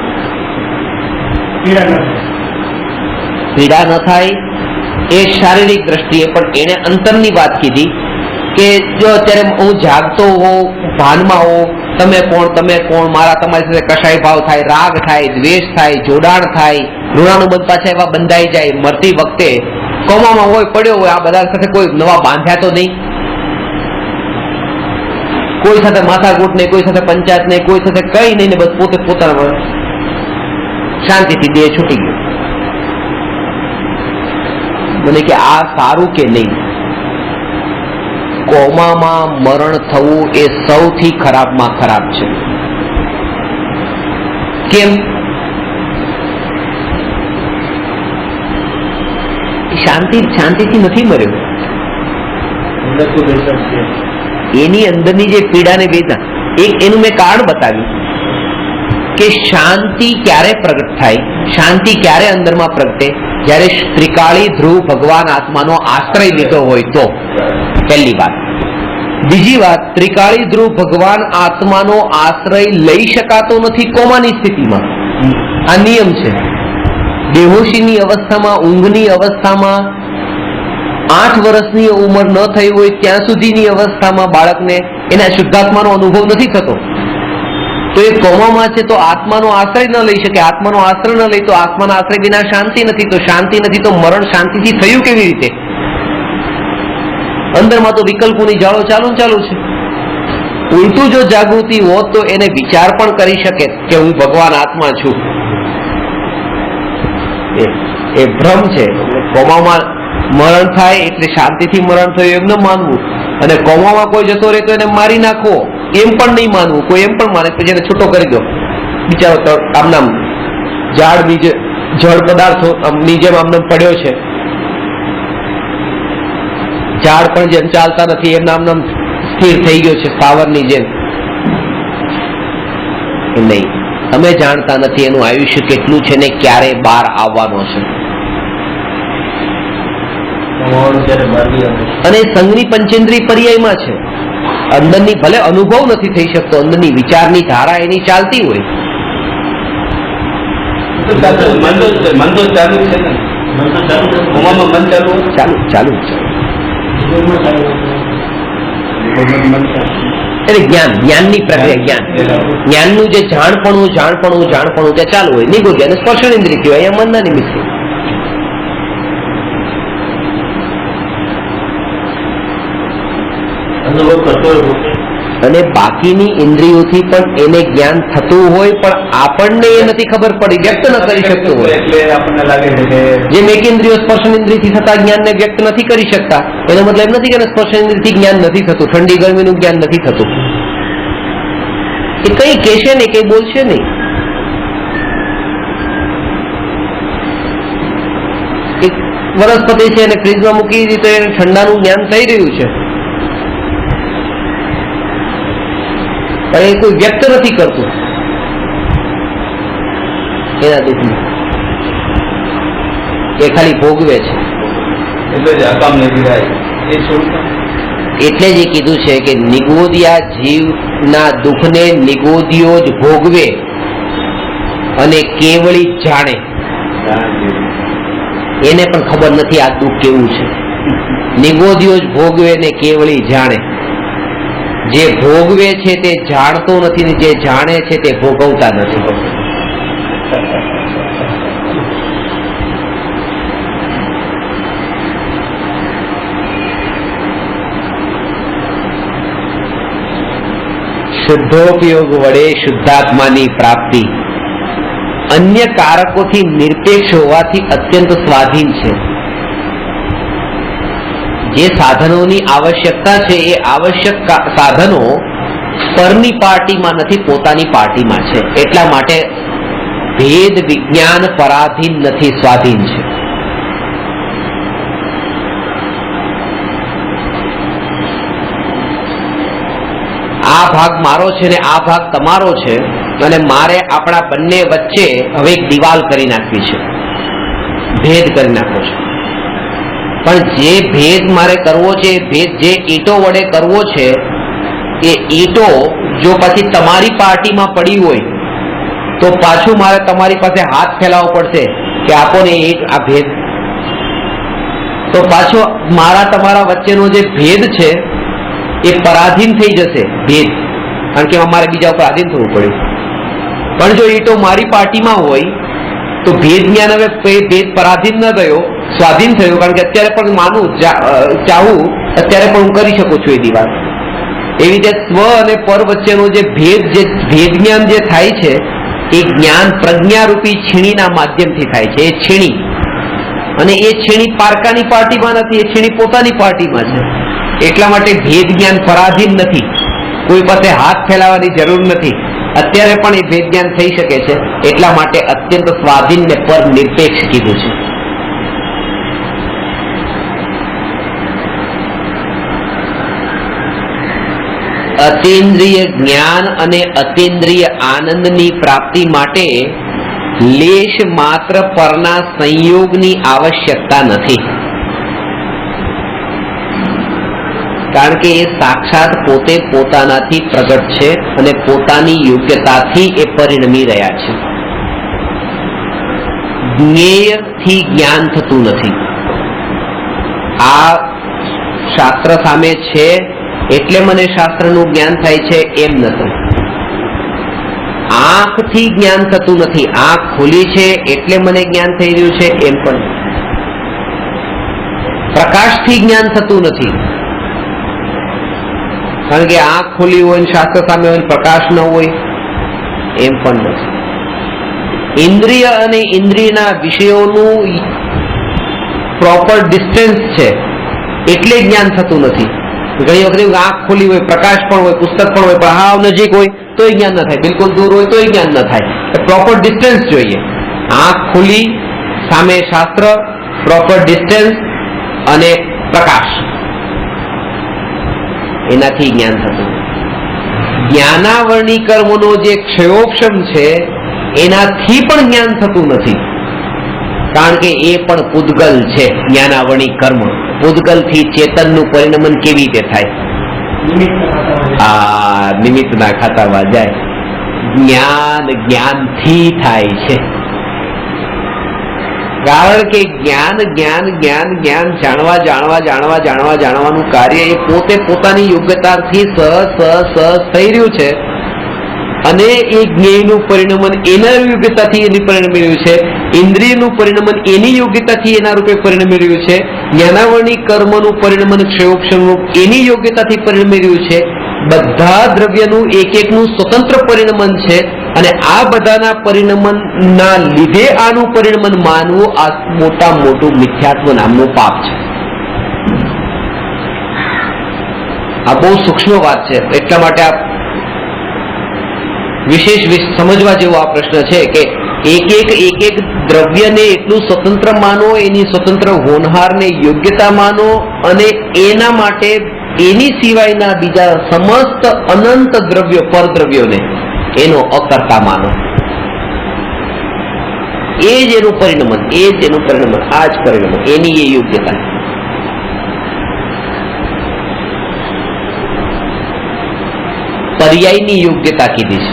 પીડા ન થાય એ શારીરિક દ્રષ્ટિએ, પણ એને અંતરની વાત કીધી કે જો અત્યારે હું જાગતો હોઉં, ભાનમાં હોઉં, તમે કોણ, મારા તમારી સાથે કશાય ભાવ થાય, રાગ થાય, દ્વેષ થાય, જોડાણ થાય, ઋણાનુબંધ પાછા એવા બંધાઈ જાય. મરતી વખતે કોમામાં હોય, પડ્યો હોય, આ બધા સાથે કોઈ નવા બાંધ્યા તો નહીં, કોઈ સાથે માથાકૂટ નહીં, કોઈ સાથે પંચાયત નહીં, કોઈ સાથે કઈ નહીં, ને બસ પોતે પોતાના શાંતિથી દેહ છૂટી ગયો. મને કે આ સારું કે નહીં? કોમામાં મરણ થવું એ સૌથી ખરાબમાં ખરાબ છે. કેમ? શાંતિથી નથી મર્યો. એની અંદરની જે પીડાને વેદના, એનું મેં કારણ બતાવ્યું કે શાંતિ ક્યારે પ્રગટ થાય, શાંતિ ક્યારે અંદરમાં પ્રગટે, જ્યારે ત્રિકાળી ધ્રુવ ભગવાન આત્માનો આશ્રય લીધો હોય તો. પહેલી વાત. બીજી વાત, ત્રિકાળી ધ્રુવ ભગવાન આત્માનો આશ્રય લઈ શકાતો નથી કોમાની સ્થિતિમાં. આ નિયમ છે. બેહોશીની અવસ્થામાં, ઊંઘની અવસ્થામાં, 8 વર્ષની ઉંમર ન થઈ હોય ત્યાં સુધીની અવસ્થામાં બાળકને એના શુદ્ધાત્માનો અનુભવ નથી થતો. તો એ કોમામાં છે તો આત્માનો આશ્રય ન લઈ શકે. આત્માનો આશ્રય ન લઈ તો આત્માના આશ્રય વિના શાંતિ નથી. તો શાંતિ નથી તો મરણ શાંતિથી થયું કેવી રીતે? અંદરમાં તો વિકલ્પોની જાળો ચાલુ છે. ઉલટું જો જાગૃતિ હોત તો એને વિચાર પણ કરી શકે કે હું ભગવાન આત્મા છું. એ ભ્રમ છે. કોમામાં મરણ થાય એટલે શાંતિથી મરણ થયું એમ ન માનવું, અને કોમામાં કોઈ જતો રહે તો એને મારી નાખવો એમ પણ નહીં માનવું. કોઈ એમ પણ માને પછી એને છૂટો કરી દો, બિચારો આમનામ જળ પદાર્થો ની જેમ આમનામ પડ્યો છે. ઝાડ પણ જેમ ચાલતા નથી એમ આમનામ સ્થિર થઈ ગયો છે, સ્થાવરની જેમ. નહીં, તમે જાણતા નથી એનું આયુષ્ય કેટલું છે ને ક્યારે બહાર આવવાનો છે. અને સંઘની પંચેન્દ્રિય પર્યાયમાં છે. અંદરની ભલે અનુભવ નથી થઈ શકતો, અંદરની વિચારની ધારા એની ચાલતી હોય. ચાલુ એટલે જ્ઞાનની પ્રક્રિયા, જ્ઞાનનું જે જાણપણું ત્યાં ચાલુ હોય. નિગોદ્ય અને સ્પર્શેન્દ્રિય કહેવાય, અહીંયા મનના નિમિત્તે. અને બાકીની ઇન્દ્રિયોથી પણ એને જ્ઞાન થતું હોય, પણ આપણને એ નથી ખબર પડી, વ્યક્ત ન કરી શકતું હોય. એટલે આપણને લાગે છે કે જેમ એક ઇન્દ્રિયો સ્પર્શેન્દ્રિયથી થતા જ્ઞાનને વ્યક્ત નથી કરી શકતા, એનો મતલબ નથી કે સ્પર્શેન્દ્રિયથી જ્ઞાન નથી થતું, ઠંડી ગરમીનું જ્ઞાન નથી થતું. એ કઈ કહેશે ને કઈ બોલશે નહીં. એક વનસ્પતિ છે અને ફ્રીજમાં મૂકી દીધી તો એને ઠંડાનું જ્ઞાન થઈ રહ્યું છે, પણ એ કોઈ વ્યક્ત નથી કરતું એના દુઃખને. એ ખાલી ભોગવે છે. એટલે જ એ કીધું છે કે નિગોદિયા જીવના દુઃખને નિગોદિયો જ ભોગવે અને કેવળી જાણે. એને પણ ખબર નથી આ દુઃખ કેવું છે. નિગોદિયો જ ભોગવે ને કેવળી જાણે. જે ભોગવે છે તે જાણતો નથી ને જે જાણે છે તે ભોગવતા નથી. શુદ્ધોપયોગ વડે શુદ્ધાત્માની પ્રાપ્તિ અન્ય કારકોથી નિરપેક્ષ હોવાથી અત્યંત સ્વાધીન છે. જે સાધનોની આવશ્યકતા છે એ આવશ્યક સાધનો પરની પાર્ટીમાં નથી, પોતાની પાર્ટીમાં છે. એટલા માટે ભેદ વિજ્ઞાન પરાધીન નથી, સ્વાધીન છે. આ ભાગ મારો છે ને આ ભાગ તમારો છે, અને મારે આપણા બંને વચ્ચે હવે એક દિવાલ કરી નાખવી છે, ભેદ કરી નાખવો છે. પણ જે ભેદ મારે કરવો છે, ભેદ જે ઈંટો વડે કરવો છે, એ ઈંટો જો પછી તમારી પાર્ટીમાં પડી હોય તો પાછું મારે તમારી પાસે હાથ ફેલાવવો પડશે કે આપો ને આ ભેદ. તો પાછો મારા તમારા વચ્ચેનો જે ભેદ છે એ પરાધીન થઈ જશે, ભેદ, કારણ કે અમારે બીજા ઉપર આધીન થવું પડ્યું. પણ જો ઈંટો મારી પાર્ટીમાં હોય તો ભેદ જ્ઞાન હવે ભેદ પરાધીન ન થયો, સ્વાધીન થયો, કારણ કે અત્યારે પણ માનું ચાહું અત્યારે પણ હું કરી શકું છું એ દિવાલ. એવી રીતે સ્વ અને પર વચ્ચેનો જે ભેદ જ્ઞાન જે થાય છે એ જ્ઞાન પ્રજ્ઞારૂપી છીણીના માધ્યમથી થાય છે. એ છીણી, અને એ છીણી પારકાની પાર્ટીમાં નથી, એ છીણી પોતાની પાર્ટીમાં છે. એટલા માટે ભેદ જ્ઞાન પરાધીન નથી, કોઈ પાસે હાથ ફેલાવવાની જરૂર નથી. અત્યારે પણ એ ભેદ જ્ઞાન થઈ શકે છે, એટલા માટે અત્યંત સ્વાધીન ને પર નિરપેક્ષ કીધું છે. અતિન્દ્રિય જ્ઞાન અને અતિન્દ્રિય આનંદની પ્રાપ્તિ માટે લેશ માત્ર પરના સંયોગની આવશ્યકતા નથી, કારણ કે એ સાક્ષાત પોતે પોતાનાથી પ્રગટ છે અને પોતાની યોગ્યતાથી એ પરિણમી રહ્યા છે. જ્ઞેયથી જ્ઞાન થતું નથી. આ શાસ્ત્ર સામે છે એટલે મને શાસ્ત્રનું જ્ઞાન થાય છે એમ નથી. આંખથી જ્ઞાન થતું નથી, આંખ ખુલી છે એટલે મને જ્ઞાન થઈ રહ્યું છે એમ પણ. પ્રકાશથી જ્ઞાન થતું નથી, કારણ કે આંખ ખુલી હોય, શાસ્ત્ર સામે હોય, પ્રકાશ ન હોય એમ પણ નથી. ઇન્દ્રિય અને ઇન્દ્રિયના વિષયોનું પ્રોપર ડિસ્ટન્સ છે એટલે જ્ઞાન થતું નથી. ઘણી વખત આંખ ખુલી હોય, પ્રકાશ પણ હોય, પુસ્તક પણ હોય, પણ હાવ નજીક હોય તોય જ્ઞાન ન થાય, બિલકુલ દૂર હોય તોય જ્ઞાન ન થાય. પ્રોપર ડિસ્ટન્સ જોઈએ. આંખ ખુલી, સામે શાસ્ત્ર, પ્રોપર ડિસ્ટન્સ અને પ્રકાશ, એનાથી જ્ઞાન થતું. જ્ઞાનાવરણી કર્મનો જે ક્ષયોક્ષમ છે એનાથી પણ જ્ઞાન થતું નથી, કારણ કે એ પણ પૂદગલ છે. જ્ઞાનાવરણી કર્મ પૂદગલથી ચેતનનું પરિણમન કેવી રીતે થાય? આ નિમિત્તના ખાતામાં જાય. જ્ઞાનથી થાય છે, કારણ કે જાણવાનું કાર્ય એ પોતે પોતાની યોગ્યતાથી સહજ થઈ રહ્યું છે, અને એ જ્ઞેયનું પરિણમન એના યોગ્યતાથી એની પરિણમી રહ્યું છે, ઇન્દ્રિયનું પરિણમન એની યોગ્યતાથી એના રૂપે પરિણમી રહ્યું છે, જ્ઞાનાવરણી કર્મનું પરિણમન ક્ષયોક્ષમનું એની યોગ્યતાથી પરિણમી રહ્યું છે. બધા દ્રવ્યનું એક એકનું સ્વતંત્ર પરિણમન છે, અને આ બધાના પરિણમનના લીધે આનું પરિણમન માનવું આ મોટું મિથ્યાત્વ નામનું પાપ છે. આ બહુ સૂક્ષ્મ વાત છે, એટલા માટે આ વિશેષ સમજવા જેવો આ પ્રશ્ન છે કે એક એક દ્રવ્યને એટલું સ્વતંત્ર માનો, એની સ્વતંત્ર હોનહારને યોગ્યતા માનો, અને એના માટે એની સિવાયના બીજા સમસ્ત અનંત દ્રવ્યો, પરદ્રવ્યોને એનો અકર્તા માનો. એ જ એનું પરિણમન, આ જ પરિણમન, એની એ યોગ્યતા. પર્યાયની યોગ્યતા કીધી છે.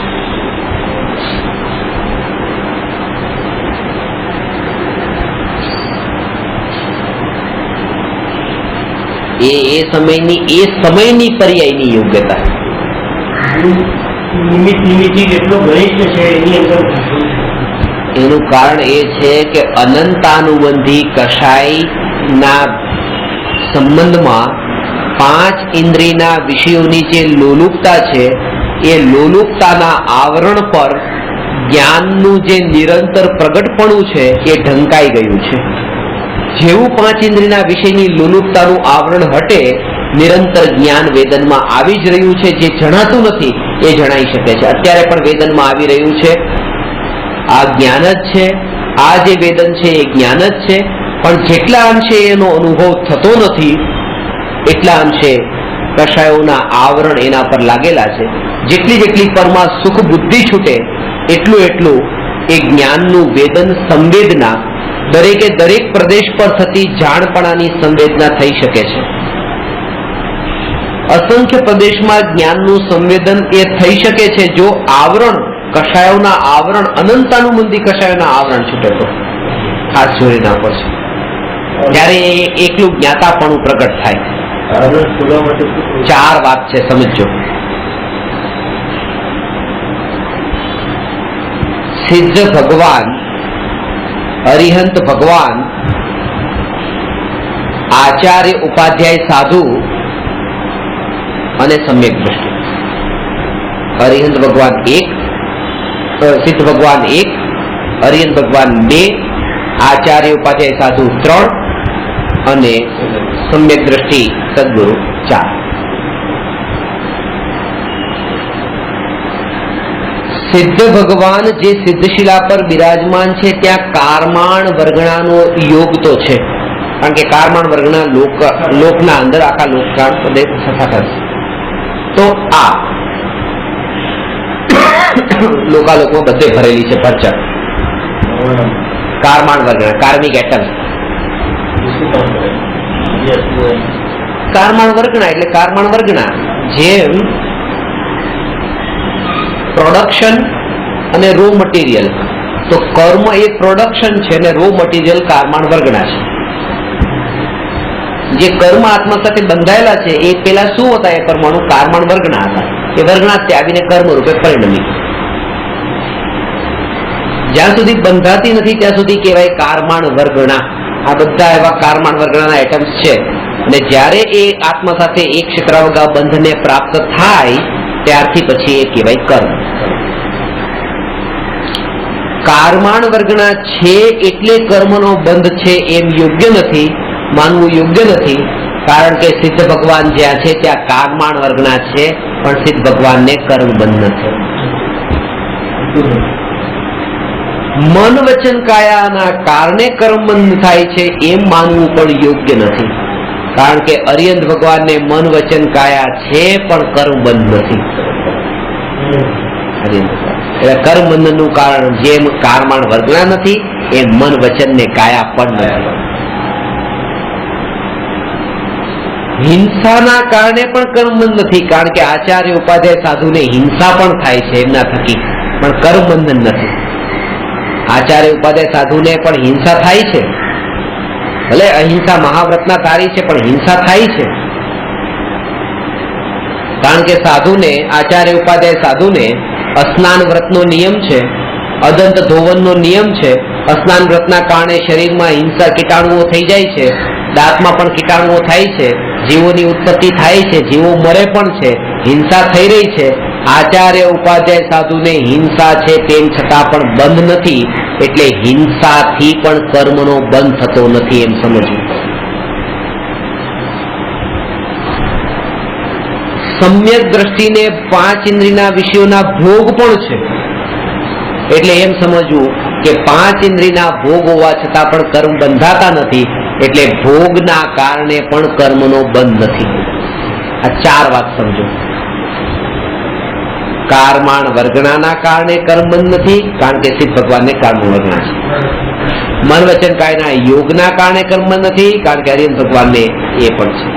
એ સમયની પર્યાયની યોગ્યતા. એનું કારણ એ છે કે અનંતાનુબંધી કષાયના સંબંધમાં પાંચ ઇન્દ્રિયના વિષયોની જે લોલુપતા છે એ લોલુપતાના આવરણ પર જ્ઞાનનું જે નિરંતર પ્રગટપણું છે એ ઢંકાઈ ગયું છે. જેવું પાંચ ઇન્દ્રિયના વિષયની લોલુપતાનું આવરણ હટે, નિરંતર જ્ઞાન વેદનમાં આવી જ રહ્યું છે. જે જણાતું નથી એ જણાઈ શકે છે. અત્યારે પણ વેદનમાં આવી રહ્યું છે. આ જ્ઞાન જ છે, આ જે વેદન છે એ જ્ઞાન જ છે, પણ જેટલા અંશે એનો અનુભવ થતો નથી એટલા અંશે કષાયોના આવરણ એના પર લાગેલા છે. જેટલી પરમાં સુખ બુદ્ધિ છૂટે એટલું એ જ્ઞાનનું વેદન સંવેદના દરેક પ્રદેશ પર થતી જાણપણાની સંવેદના થઈ શકે છે. અસંખ્ય પ્રદેશમાં જ્ઞાનનું સંવેદન એ થઈ શકે છે જો આવરણ કષાયોના આવરણ અનંતાનુબંધી કષાયોના આવરણ છૂટે તો. ખાસ જોઈ નાખો છે ત્યારે એકલું જ્ઞાતાપણું પ્રગટ થાય. 4 વાત છે, સમજો. સિદ્ધ ભગવાન, અરિહંત ભગવાન, આચાર્ય ઉપાધ્યાય સાધુ અને સમ્યક દ્રષ્ટિ. અરિહંત ભગવાન 1, સિદ્ધ ભગવાન 1, અરિહંત ભગવાન 2, આચાર્ય ઉપાધ્યાય સાધુ 3 અને સમ્યક દ્રષ્ટિ સદગુરુ 4. સિદ્ધ ભગવાન જે સિદ્ધશિલા પર બિરાજમાન છે ત્યાં કારમાણ વર્ગણાનો યોગ તો છે, કારણ કે કારમાણ વર્ગના લોકના અંદર આખા લોકકાળ પદે સફાતા છે. તો આ લોકાલોકમાં બધે ભરેલી છે પરચા. કારમાણ વર્ગના, કાર્મિક એટમ. કારમાણ વર્ગના એટલે કારમાણ વર્ગના, જેમ પ્રોડક્શન અને રો મટીરિયલ, તો કર્મ એ પ્રોડક્શન છે અને રો મટીરિયલ કારમાણ વર્ગના છે. જે કર્મ આત્મા સાથે બંધાયેલા છે એ પેલા શું હતા? એ પરમાણુ કારમાણ વર્ગના હતા. એ વર્ગના ત્યાગીને કર્મ રૂપે પરિણમી. જ્યાં સુધી બંધાતી નથી ત્યાં સુધી કહેવાય કારમાણ વર્ગના. આ બધા એવા કારમાણ વર્ગના એટમ્સ છે અને જ્યારે એ આત્મા સાથે એક ક્ષેત્રાવગા બંધને પ્રાપ્ત થાય ત્યારથી પછી એ કહેવાય કર્મ. કારમાણ વર્ગના છે એટલે કર્મનો બંધ છે એમ યોગ્ય નથી, માનવું યોગ્ય નથી, કારણ કે સિદ્ધ ભગવાન જ્યાં છે ત્યાં કારમાણ વર્ગના છે પણ સિદ્ધ ભગવાનને કર્મ બંધ નથી. મન વચન કાયાના કારણે કર્મ બંધ થાય છે એમ માનવું પણ યોગ્ય નથી, કારણ કે અરિહંત ભગવાનને મન વચન કાયા છે પણ કર્મ બંધ નથી. એટલે કર્મ બંધનનું કારણ જેમ કારમાણ વર્ગના નથી એમ મન વચન ને કાયા પણ નથી. હિંસાના કારણે પણ કર્મ બંધ નથી, કારણ કે આચાર્ય ઉપાધ્યાય સાધુને હિંસા પણ થાય છે એમના થકી, પણ કર્મ બંધન નથી. આચાર્ય ઉપાધ્યાય સાધુને પણ હિંસા થાય છે, ભલે અહિંસા મહાવ્રતના ધારી છે પણ હિંસા થાય છે, કારણ કે સાધુને, આચાર્ય ઉપાધ્યાય સાધુને અસ્નાન વ્રતનો નિયમ છે, અદંત ધોવનનો નિયમ છે. અસ્નાન વ્રતના કારણે શરીરમાં હિંસા કીટાણુઓ થઈ જાય છે, દાંતમાં પણ કીટાણુઓ થાય છે, જીવોની ઉત્પત્તિ થાય છે, જીવો મરે પણ છે, હિંસા થઈ રહી છે. આચાર્ય ઉપાધ્યાય સાધુને હિંસા છે તેમ છતાં પણ બંધ નથી, એટલે હિંસાથી પણ કર્મનો બંધ થતો નથી એમ સમજવું. સમ્યક દ્રષ્ટિને 5 ઇન્દ્રિયના વિષયોના ભોગ પણ છે, એટલે એમ સમજવું કે 5 ઇન્દ્રિયના ભોગ હોવા છતાં પણ કર્મ બંધાતા નથી, એટલે ભોગના કારણે પણ કર્મનો બંધ નથી. આ 4 વાત સમજો. કારમાણ વર્ગણાના કારણે કર્મ બંધ નથી, કારણ કે સિદ્ધ ભગવાનને કારમાણ વર્ગણા છે. મન વચન કાયના યોગના કારણે કર્મ બંધ નથી, કારણ કે અરિહંત ભગવાનને એ પણ છે.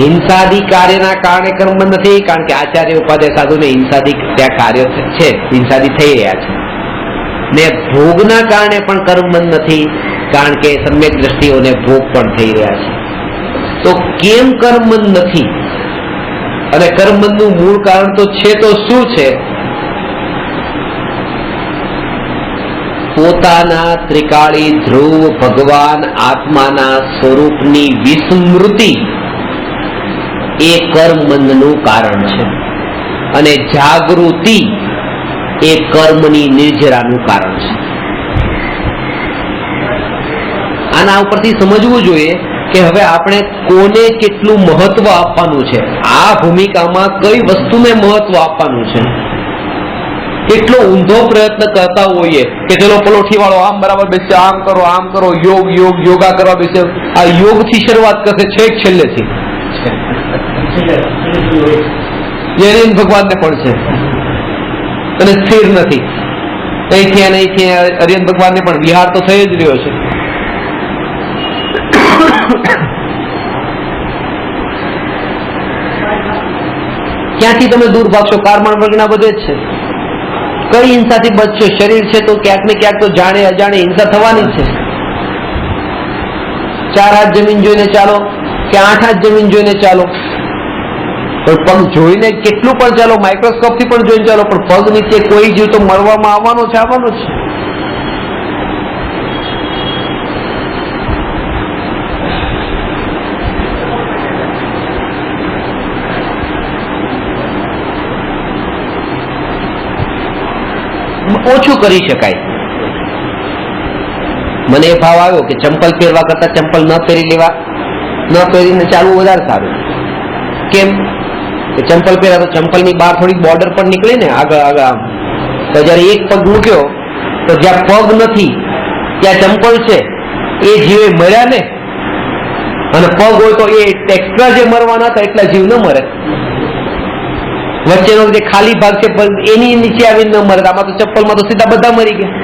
હિંસાદી કાર્યના કારણે કર્મ બંધ નથી, કારણ કે આચાર્ય ઉપાધ્યાય સાધુને હિંસાદી ત્યાં કાર્ય છે, હિંસાદી થઈ રહ્યા છે. ને ભોગના કારણે પણ કર્મ બંધ નથી, કારણ કે સમ્યક દ્રષ્ટિઓને ભોગ પણ થઈ રહ્યા છે. તો કેમ કર્મ બંધ નથી અને કર્મબંધનું મૂળ કારણ તો છે તો શું છે? પોતાના ત્રિકાળી ધ્રુવ ભગવાન આત્માના સ્વરૂપની વિસ્મૃતિ એ કર્મબંધનું કારણ છે, અને જાગૃતિ એ કર્મની નિર્જરાનું કારણ છે. આના ઉપરથી સમજવું જોઈએ કે હવે આપણે કોને કેટલું મહત્વ આપવાનું છે, આ ભૂમિકામાં કઈ વસ્તુને મહત્વ આપવાનું છે. એટલો ઊંધો પ્રયત્ન કરતા હોઈએ કે ચલો પલોઠી વાળો આમ બરાબર બેસે, આમ કરો, યોગા કરવા બેસે. આ યોગ થી શરૂઆત કરશે છેક છેલ્લેથી. જૈન ભગવાનને પણ છે અને સ્થિર નથી. અહીંથી અરિયન ભગવાનને પણ વિહાર તો થઈ જ રહ્યો છે. ક્યાંથી તમે દૂર ભાગશો? કારમણ વર્ગના બધે જ છે. કઈ હિંસાથી બચશો? શરીર છે તો ક્યાંક ને ક્યાંક તો જાણે અજાણે હિંસા થવાની છે. 4 હાથ જમીન જોઈને ચાલો કે 8 હાથ જમીન જોઈને ચાલો, પણ પગ જોઈને કેટલું પણ ચાલો, માઇક્રોસ્કોપ થી પણ જોઈને ચાલો, પણ પગ નીચે કોઈ જીવ તો મળવામાં આવવાનો છે. ઓછું કરી શકાય. મને એ ભાવ આવ્યો કે ચંપલ પહેરવા કરતા ચંપલ ન પહેરીને ચાલવું વધારે સારું. કેમ કે ચંપલ પહેર્યા તો ચંપલની બહાર થોડી બોર્ડર પણ નીકળે ને આગળ આમ. તો જયારે એક પગ મૂક્યો તો જ્યાં પગ નથી ત્યાં ચંપલ છે એ જીવે મર્યા ને, અને પગ હોય તો એ એક્સ્ટ્રા જે મરવાના હતા એટલા જીવ ન મરે. વચ્ચેનો જે ખાલી ભાગ છે એની નીચે આવીને ન મરે. આમાં તો ચપ્પલમાં તો સીધા બધા મરી ગયા.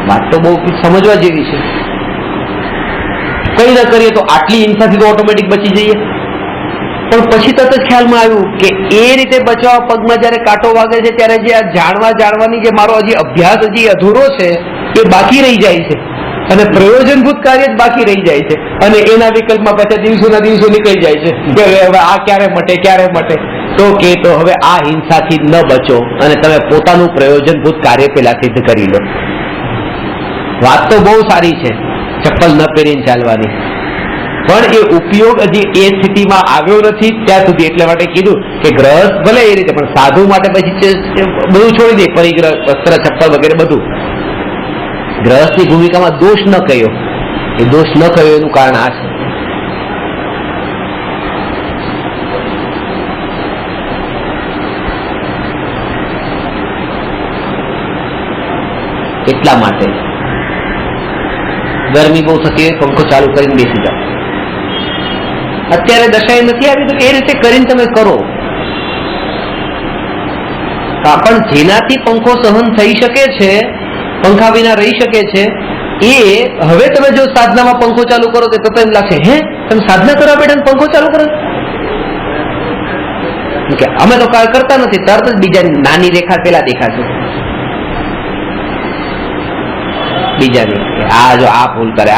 વાત તો બહુ સમજવા જેવી છે. કઈ ન કરીએ તો આટલી હિંસાથી તો ઓટોમેટિક બચી જઈએ. પણ પછી તરત જ ખ્યાલમાં આવ્યું કે એ રીતે બચવા પગમાં જયારે કાંટો વાગે છે ત્યારે જે આ જાણવાની જે મારો હજી અભ્યાસ હજી અધૂરો છે એ બાકી રહી જાય છે, અને પ્રયોજનભૂત કાર્ય જ બાકી રહી જાય છે. અને એના વિકલ્પમાં પછી દિવસોના દિવસો નીકળી જાય છે કે હવે આ ક્યારે મટે. તો કે તો હવે આ હિંસાથી ન બચો અને તમે પોતાનું પ્રયોજનભૂત કાર્ય પેલા સિદ્ધ કરી લો. વાત તો બહુ સારી છે ચપ્પલ ન પહેરીને ચાલવાની, પણ એ ઉપયોગ હજી એ સ્થિતિમાં આવ્યો નથી ત્યાં સુધી. એટલે માટે કીધું કે ગ્રહસ્થ ભલે એ રીતે, પણ સાધુ માટે પછી બધું છોડી દે, પરિગ્રહ, વસ્ત્ર, ચપ્પલ વગેરે બધું. ગ્રહસ્થની ભૂમિકામાં દોષ ન કહ્યો. એ દોષ ન કહ્યો એનું કારણ આ છે. એટલા માટે ગરમી બહુ થતી હોય પંખો ચાલુ કરીને બેસી જાઓ. અત્યારે દશાએ નથી આવી તો એ રીતે કરીને તમે કરો. પણ જેનાથી પંખો સહન થઈ શકે છે, પંખા વિના રહી શકે છે, એ હવે તમે જો સાધનામાં પંખો ચાલુ કરો તો એમ લાગશે હે તમે સાધના કરવા બેઠા પંખો ચાલુ કરો. અમે તો કરતા નથી. તરત જ બીજાની નાની રેખા પેલા દેખાશે. બીજાની આ જો આ ભૂલ કરે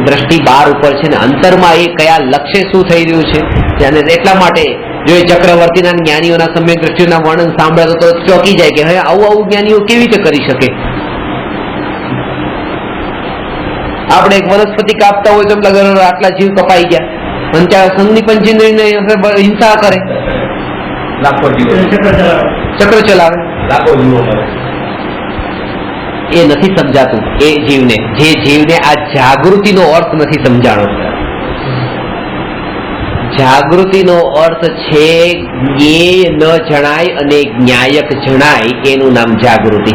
દ્રષ્ટિ બાર ઉપર છે ને અંતરમાં એ કયા લક્ષ્ય શું થઈ રહ્યું છે. અને એટલા માટે જો એ ચક્રવર્તીના જ્ઞાનીઓના સમ્યક દ્રષ્ટિના વર્ણન સાંભળે તો ચોંકી જાય કે હવે આવું જ્ઞાનીઓ કેવી રીતે કરી શકે. આપણે એક વનસ્પતિ કાપતા હોય તો એમ લાગે આટલા જીવ કપાઈ ગયા, અને ત્યાં સંદીપનજીને હિંસા કરે, લાખો જીવો ચક્ર ચલાવે, લાખો જીવો મરે. એ નથી સમજાતું એ જીવને. જે જીવને આ જાગૃતિનો અર્થ નથી સમજાણો. જાગૃતિનો અર્થ છે જ્ઞેય ન જણાય અને જ્ઞાયક જણાય, એનું નામ જાગૃતિ.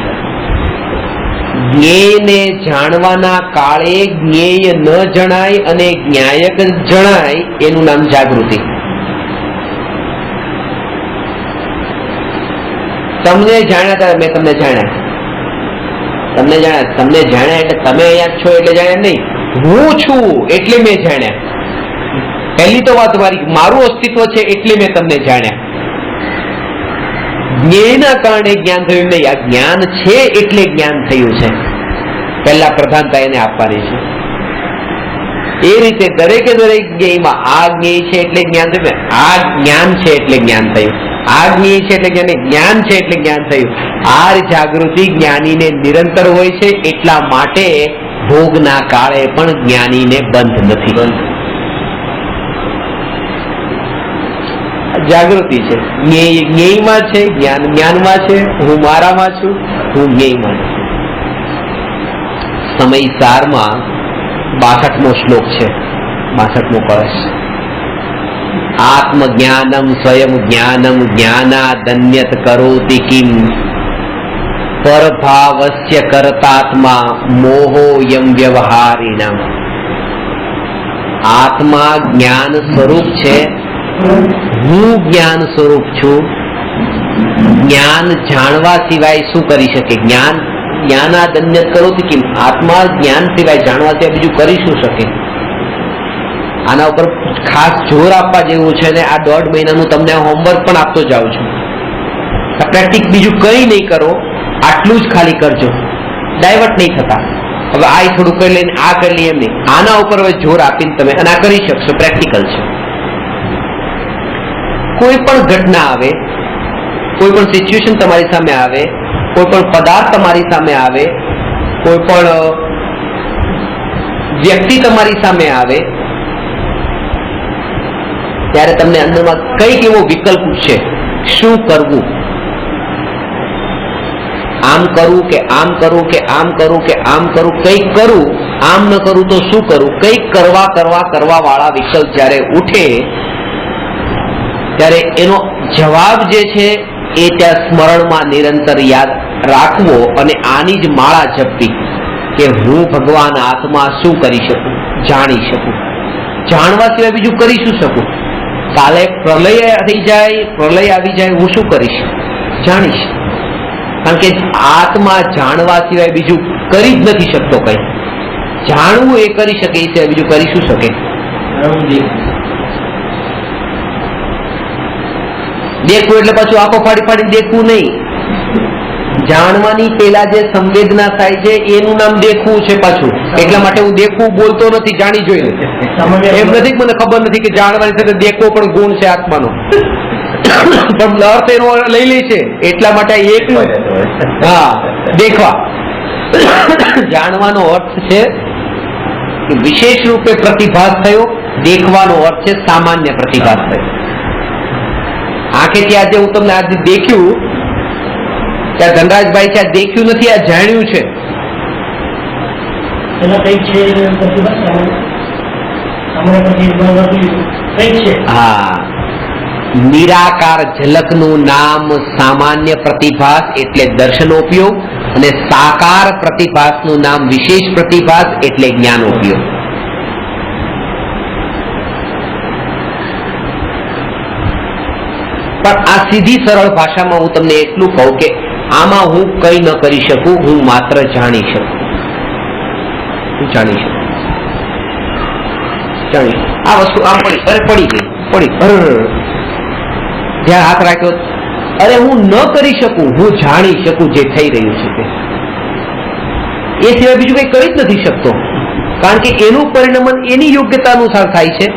જ્ઞેયને જાણવાના કાળે જ્ઞેય ન જણાય અને જ્ઞાયક જણાય, એનું નામ જાગૃતિ. તમને જાણ્યા ત્યારે મેં તમને જાણ્યા એટલે તમે અહીંયા છો એટલે જાણ્યા નહીં. હું છું એટલે મેં જાણ્યા. પહેલી તો વાત મારું અસ્તિત્વ છે એટલે મેં તમને જાણ્યા. જ્ઞેયના કારણે જ્ઞાન થયું નહીં, આ જ્ઞાન છે એટલે જ્ઞાન થયું છે. પહેલા પ્રધાનતા એને આપવાની છે. એ રીતે દરેકે દરેક જ્ઞેયમાં આ જ્ઞેય છે એટલે જ્ઞાન થયું, આ જ્ઞાન છે એટલે જ્ઞાન થયું, આ જ્ઞેય છે એટલે જ્ઞાન છે એટલે જ્ઞાન થયું. આ જાગૃતિ જ્ઞાનીને નિરંતર હોય છે, એટલા માટે ભોગના કાળે પણ જ્ઞાનીને બંધ નથી. જાગૃતિ છે, જ્ઞેયમાં છે, જ્ઞાનમાં છે. હું મારામાં છું, હું જ્ઞેયમાં છું. સમય સારમાં 62મો શ્લોક છે. 62મો કળશ. આત્મજ્ઞાનમ સ્વયં જ્ઞાનમ જ્ઞાનાદન્યત કરોતિ કિમ પરભાવસ્ય કરતાત્મા મોહોયમ વ્યવહારિણામ. આત્મા જ્ઞાન સ્વરૂપ છે, હું જ્ઞાન સ્વરૂપ છું. જ્ઞાન જાણવા સિવાય શું કરી શકે? જ્ઞાનાદન્યત કરોતિ કિમ. આત્મા જ્ઞાન સિવાય જાણવા સિવાય બીજું કરી શું શકે? આના ઉપર ખાસ જોર આપવા જેવું છે ને આ 1.5 મહિનાનું તમને હોમવર્ક પણ આપતો જાઉં છું. પ્રેક્ટિસ બીજું કઈ નહીં કરો, આટલું જ ખાલી કરજો, ડાયવર્ટ નહીં થતા. હવે આ થોડું કરી લઈને આ કરી લઈએ એમ નહીં, આના ઉપર હવે જોર આપીને તમે અને આ કરી શકશો. પ્રેક્ટિકલ છે. કોઈ પણ ઘટના આવે, કોઈ પણ સિચ્યુએશન તમારી સામે આવે, કોઈ પણ પદાર્થ તમારી સામે આવે, કોઈ પણ વ્યક્તિ તમારી સામે આવે, ત્યારે તમને અંદરમાં કઈક એવો વિકલ્પ છે, શું કરવું? આમ કરું કે આમ કરું કે આમ કરું કે આમ કરું, કંઈક કરું, આમ ન કરું તો શું કરું? કંઈક કરવા વાળા વિકલ્પ જ્યારે ઉઠે ત્યારે એનો જવાબ જે છે એ ત્યાં સ્મરણમાં નિરંતર યાદ રાખવો અને આની જ માળા જપવી કે હું ભગવાન આત્મા શું કરી શકું, જાણી શકું. જાણવા સિવાય બીજું કરી શું શકું? કાલે પ્રલય થઈ જાય, પ્રલય આવી જાય, હું શું કરીશ? જાણીશ. કારણ કે આત્મા જાણવા સિવાય બીજું કરી જ નથી શકતો. કઈ જાણવું એ કરી શકે, એ સિવાય બીજું કરી શું શકે? દેખવું એટલે પાછું આંખો ફાડી દેખવું નહીં. જાણવાની પેલા જે સંવેદના થાય છે એનું નામ દેખવું છે પાછું. એટલા માટે હું દેખવું બોલતો નથી, જાણી જોઈને. એમ નથી મને ખબર નથી કે જાણવાની સાથે દેખવો પણ ગુણ છે આત્માનો, પણ અર્થ એનો લઈ લે છે. એટલા માટે એકલું હા દેખવા. જાણવાનો અર્થ છે કે વિશેષ રૂપે પ્રતિભાસ થયો, દેખવાનો અર્થ છે સામાન્ય પ્રતિભાસ થયો. આંખેથી આજે હું તમને આજે દેખ્યું, ત્યાં ધનરાજભાઈ છે, આ દેખ્યું નથી, આ જાણ્યું છે. હા, નિરાકાર ઝલકનું નામ સામાન્ય પ્રતિભાસ એટલે દર્શનોપયોગ, અને સાકાર પ્રતિભાસનું નામ વિશેષ પ્રતિભાસ એટલે જ્ઞાનોપયોગ. પણ આ સીધી સરળ ભાષામાં હું તમને એટલું કહું કે આમાં હું કઈ ન કરી શકું, હું માત્ર જાણી શકું. હું જાણી શકું. આ વસ્તુ આમ પડી ગઈ, જ્યાં હાથ રાખ્યો, અરે હું ન કરી શકું, હું જાણી શકું જે થઈ રહ્યું છે તે. એ સિવાય બીજું કઈ કરી જ નથી શકતો. કારણ કે એનું પરિણમન એની યોગ્યતા અનુસાર થાય છે,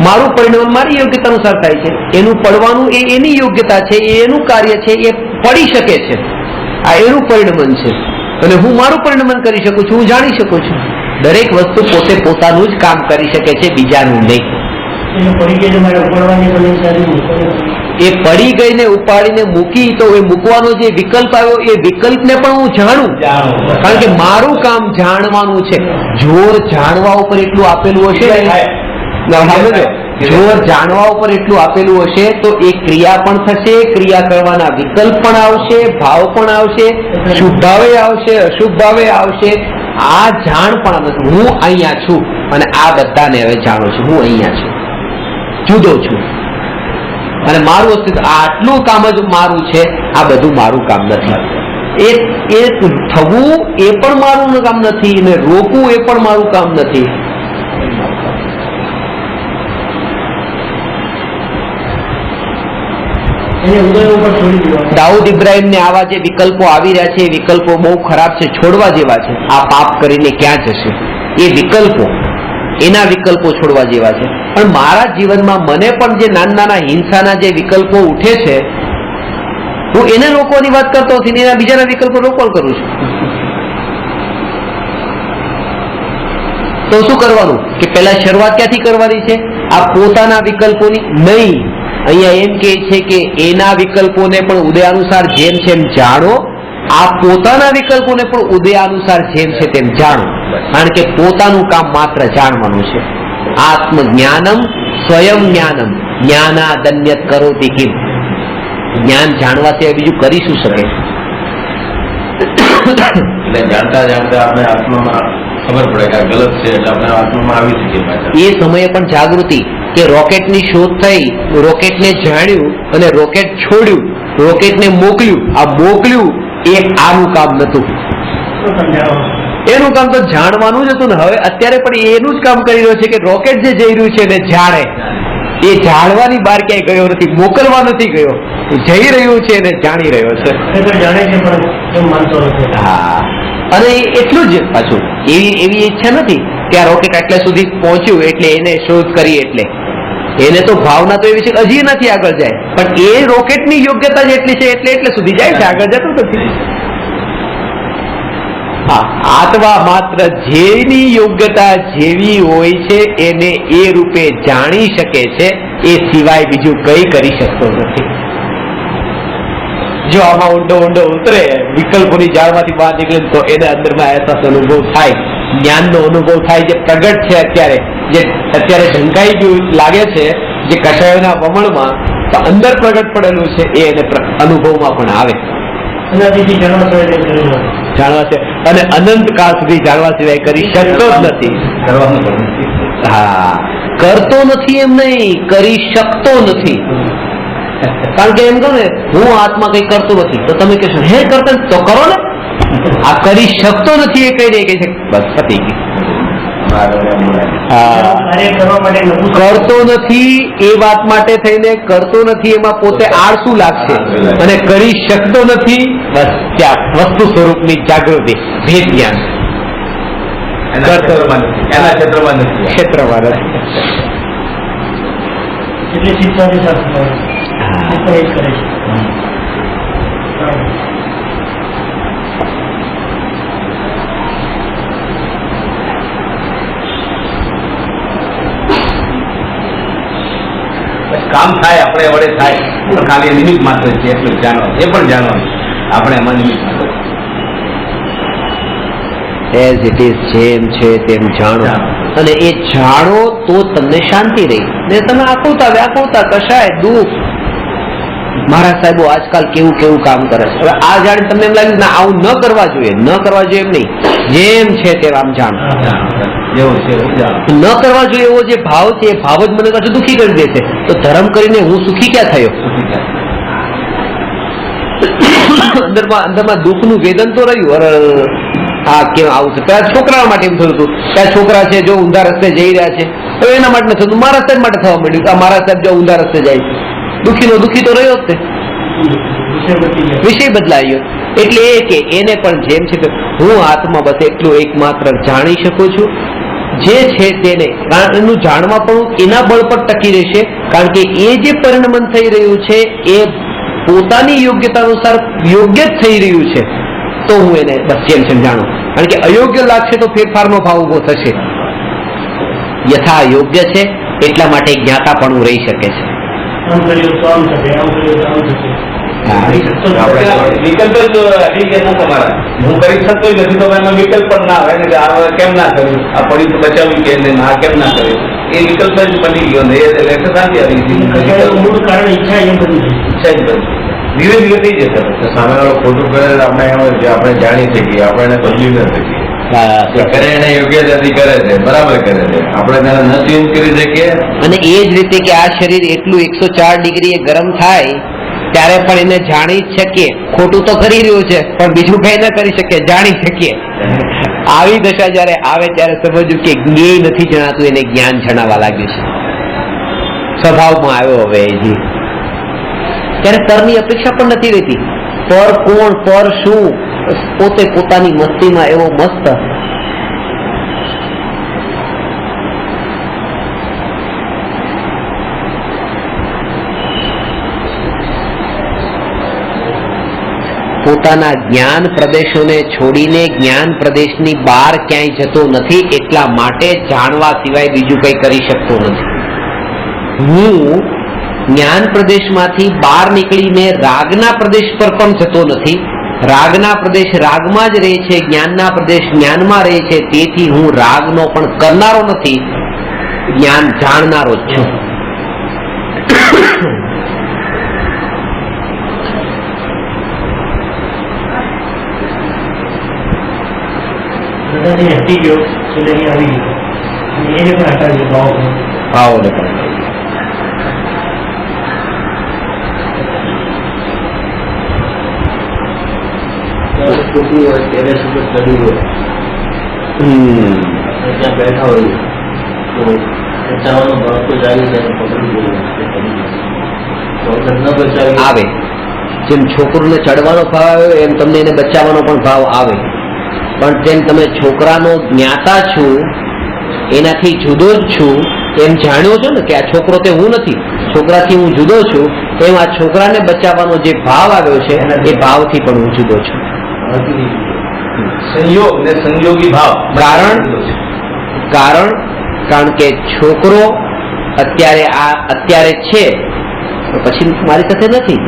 મારું પરિણમન મારી યોગ્યતા અનુસાર થાય છે. એનું પડવાનું એ એની યોગ્યતા છે, એ એનું કાર્ય છે, એ પડી શકે છે. આ એનું પરિણમન છે અને હું મારું પરિણમન કરી શકું છું, હું જાણી શકું છું. દરેક વસ્તુ પોતે પોતાનું જ કામ કરી શકે છે, બીજાનું નહીં. એ પડી ગઈને ઉપાડીને મૂકી તો એ મૂકવાનો જે વિકલ્પ આવ્યો એ વિકલ્પને પણ હું જાણું, કારણ કે મારું કામ જાણવાનું છે. જોર જાણવા ઉપર એટલું આપેલું હશે, જોર જાણવા ઉપર એટલું આપેલું હશે તો એ ક્રિયા પણ થશે, ક્રિયા કરવાના વિકલ્પ પણ આવશે, ભાવ પણ આવશે, શુભ ભાવે આવશે, અશુભ ભાવે આવશે. આ જાણ પણ હું અહીંયા છું અને આ બધાને હવે જાણું છું, હું અહીંયા છું, જુદો છું અને મારું અસ્તિત્વ આટલું કામ જ મારું છે. આ બધું મારું કામ નથી. એ થવું એ પણ મારું કામ નથી અને રોકવું એ પણ મારું કામ નથી. દાઉદ ઇબ્રાહિમને આવા જે વિકલ્પો આવી રહ્યા છે એ વિકલ્પો બહુ ખરાબ છે, છોડવા જેવા છે. આ પાપ કરીને ક્યાં જશે? એ વિકલ્પો, એના વિકલ્પો છોડવા જેવા છે. પણ મારા જીવનમાં મને પણ જે નાના હિંસાના જે વિકલ્પો ઉઠે છે, હું એને રોકવાની વાત કરતો નથી, એના બીજાના વિકલ્પો રોકવાનું કરું છું. તો શું કરવાનું કે પહેલા શરૂઆત ક્યાંથી કરવાની છે? આ પોતાના વિકલ્પોની નહીં. અહીંયા એમ કે છે કે એના વિકલ્પોને પણ ઉદયાનુસાર જેમ છે એમ જાણો, આ પોતાના વિકલ્પોને પણ ઉદયાનુસાર જેમ છે તેમ જાણો. કારણ કે પોતાનું કામ માત્ર જાણવાનું છે. આત્મજ્ઞાનમ સ્વયં જ્ઞાનમ જ્ઞાનાદન્યત કરોતિ કિમ. જ્ઞાન જાણવા સિવાય બીજું કરી શું શકે? એટલે જાણતા જાણતા આપણે આત્મામાં ખબર પડે કે આ ગલત છે, એટલે આપણે આત્મામાં આવી શકીએ પાછા. એ સમયે પણ જાગૃતિ કે રોકેટની શોધ થઈ, રોકેટને જાણ્યું અને રોકેટ છોડ્યું, રોકેટને મોકલ્યું. આ મોકલ્યું એ આનું કામ નતું, એનું કામ તો જાણવાનું જ હતું ને. હવે અત્યારે પણ એનું જ કામ કરી રહ્યો છે કે રોકેટ જે જઈ રહ્યું છે એને જાણે. એ જાણવાની બહાર ક્યાંય ગયો નથી, મોકલવા નથી ગયો, જઈ રહ્યું છે એને જાણી રહ્યો છે. હા, અને એટલું જ પાછું એવી ઈચ્છા નથી કે આ રોકેટ આટલા સુધી પહોંચ્યું એટલે એને શોધ કરી, એટલે એને તો ભાવના તો એવી છે કે હજી નથી આગળ જાય, પણ એ રોકેટની યોગ્યતા જ એટલી છે એટલે સુધી જાય છે, આગળ જતું નથી. હા, આત્મા માત્ર જેની યોગ્યતા જેવી હોય છે એને એ રૂપે જાણી શકે છે, એ સિવાય બીજું કઈ કરી શકતો નથી. જો આમાં ઊંડો ઉતરે, વિકલ્પોની જાળમાંથી બહાર નીકળે તો એને અંદરમાં અહેસાસ અનુભવ થાય, જ્ઞાનનો અનુભવ થાય. જે પ્રગટ છે અત્યારે, જે અત્યારે ઢંકાઈ ગયું લાગે છે, જે કષાયોના વમણમાં તો અંદર પ્રગટ પડેલું છે, એ એને અનુભવમાં પણ આવે. જાણવા છે અને અનંત કાળ સુધી જાણવા સિવાય કરી શકતો જ નથી. હા, કરતો નથી એમ નહીં, કરી શકતો નથી. કારણ કે એમ કહો ને હું આત્મા કઈ કરતો નથી તો તમે કહેશો હે કરતા તો કરો ને. આ કરી શકતો નથી એ કઈ દે કે બસ પતી ગઈ. કરતો નથી એ વાત માટે થઈને કરતો નથી એમાં પોતે આળસુ લાગશે, અને કરી શકતો નથી બસ ત્યાં વસ્તુ સ્વરૂપની જાગૃતિ, ભેદ જ્ઞાન ક્ષેત્રમાં કામ થાય આપણે વડે થાય, પણ ખાલી નિમિત્ત માત્ર છે એટલું જાણવાનું, એ પણ જાણવાનું આપણે એમાં નિમિત્ત માત્ર. એઝ ઇટ ઇઝ, જેમ છે તેમ જાણો, અને એ જાણો તો તમને શાંતિ રહી. ને તમે આકુલતા વ્યાકુલતા કશાય દુઃખ, મારા સાહેબો આજકાલ કેવું કામ કરે છે. હવે આ જાણી તમને એમ લાગ્યું ના આવું ન કરવા જોઈએ, ન કરવા જોઈએ એમ નહીં, જેમ છે તેમ આમ જાણો. જેવું છે ન કરવા જોઈએ એવો જે ભાવ છે એ ભાવ જ મને પાછું દુઃખી કરી દે છે. તો ધર્મ કરીને હું સુખી ક્યાં થયો? અંદરમાં દુઃખનું વેદન તો રહ્યું. અરે આ કેમ આવું છે? પેલા છોકરા માટે એમ થયું હતું કે આ છોકરા છે જો ઊંધા રસ્તે જઈ રહ્યા છે, હવે એના માટે નથી થતું, મારા સાહેબ માટે થવા માંડ્યું કે મારા સાહેબ જો ઊંધા રસ્તે જાય છે. દુઃખી તો રહ્યો જ તે, વિષય બદલાયો. એટલે એ કે એને પણ જેમ છે હું આત્મા બસ એટલું એકમાત્ર જાણી શકું છું જે છે તેને. કારણ એનું જાણવા પણ એના બળ પર ટકી રહેશે, કારણ કે એ જે પરિણમન થઈ રહ્યું છે એ પોતાની યોગ્યતા અનુસાર યોગ્ય જ થઈ રહ્યું છે. તો હું એને બસ જેમ છે જાણું. કારણ કે અયોગ્ય લાગશે તો ફેરફારનો ભાવ ઉભો થશે. યથા યોગ્ય છે એટલા માટે જ્ઞાતા પણ રહી શકે છે. વિકલ્પ જ એપ્લિકેશન તમારા, હું કરી શકતો નથી તો એમાં વિકલ્પ પણ ના આવે ને આ કેમ ના કર્યું, આ પડી તો બચાવ્યું કે આ કેમ ના કર્યું, એ વિકલ્પ જ બની ગયો ને એટલે શાંતિ આવી. મૂળ કારણ ઈચ્છા જ બની, ધીરે ધીરે થઈ જશે. સામે વાળો ખોટું કરે આપણે આપણે જાણી શકીએ, આપણે એને બદલી ન શકીએ. કરે એને યોગ્યતાથી કરે છે, બરાબર કરે છે, આપણે તેને ન ચેન્જ કરી શકીએ. અને એ જ રીતે કે આ શરીર એટલું 104 ડિગ્રી ગરમ થાય ત્યારે પણ એને જાણી જ શકીએ, ખોટું તો કરી રહ્યું છે પણ બીજું કઈ ન કરી શકીએ, જાણી શકીએ. આવી દશા જયારે આવે ત્યારે સમજવું કે જ્ઞેય નથી જણાતું, એને જ્ઞાન જણાવવા લાગ્યું છે, સ્વભાવમાં આવ્યો. હવે જી ત્યારે પરની અપેક્ષા પણ નથી રહેતી. પર કોણ, પર શું, પોતે પોતાની મસ્તીમાં એવો મસ્ત. પોતાના જ્ઞાન પ્રદેશોને છોડીને જ્ઞાન પ્રદેશની બહાર ક્યાંય જતો નથી, એટલા માટે જાણવા સિવાય બીજું કંઈ કરી શકતો નથી. હું જ્ઞાન પ્રદેશમાંથી બહાર નીકળીને રાગના પ્રદેશ પર પણ જતો નથી. રાગના પ્રદેશ રાગમાં જ રહે છે, જ્ઞાનના પ્રદેશ જ્ઞાનમાં રહે છે. તેથી હું રાગનો પણ કરનારો નથી, જ્ઞાન જાણનારો જ છું. હટી ગયો એટલે અહીં આવી ગયો એને પણ હટાવી ભાવ ભાવોને પણ છોકરી હોય ત્યારે સુધી ચડી હોય ત્યાં બેઠા હોય તો બચાવવાનો ભાવ તો જાગી જાય પકડી ગયો આવે. જેમ છોકરોને ચડવાનો ભાવ આવ્યો એમ તમને એને બચાવવાનો પણ ભાવ આવે. પણ જેમ તમે છોકરાનો જ્ઞાતા છું, એનાથી જુદો જ છું એમ જાણ્યો છો ને કે આ છોકરો તે હું નથી, છોકરાથી હું જુદો છું, એમ આ છોકરાને બચાવવાનો જે ભાવ આવ્યો છે એ ભાવથી પણ હું જુદો છું. સંયોગ ને સંયોગી ભાવ. કારણ કે છોકરો અત્યારે છે પછી મારી સાથે નથી.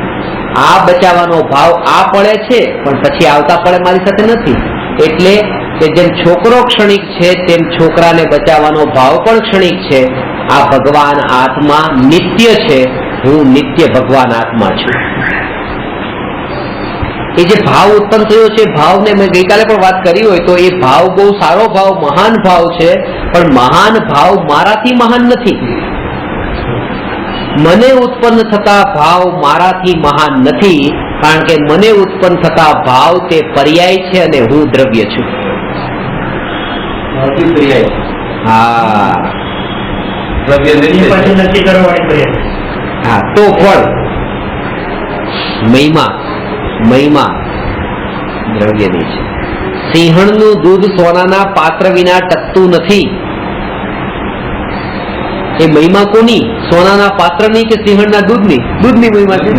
આ બચાવવાનો ભાવ આ પડે છે પણ પછી આવતા પડે મારી સાથે નથી. એટલે કે જેમ છોકરો ક્ષણિક છે તેમ છોકરાને બચાવવાનો ભાવ પણ ક્ષણિક છે. આ ભગવાન આત્મા નિત્ય છે, હું નિત્ય ભગવાન આત્મા છું. એ જે ભાવ ઉત્પન્ન થયો છે, ભાવને મેં ગઈકાલે પણ વાત કરી હોય તો એ ભાવ બહુ સારો ભાવ, મહાન ભાવ છે, પણ મહાન ભાવ મારાથી મહાન નથી. મને ઉત્પન્ન થતા ભાવ મારાથી મહાન નથી, કારણ કે મને ઉત્પન્ન થતા ભાવ તે પર્યાય છે અને હું દ્રવ્ય છું. હા, દ્રવ્ય નક્કી કરવાની પર્યાય. હા, તો પણ મહિમા દ્રવ્યની છે. સિંહણનું દૂધ સોનાના પાત્ર વિના ટકતું નથી. એ મહિમા કોની? સોનાના પાત્રની કે સિંહણના દૂધની? દૂધની મહિમા છે.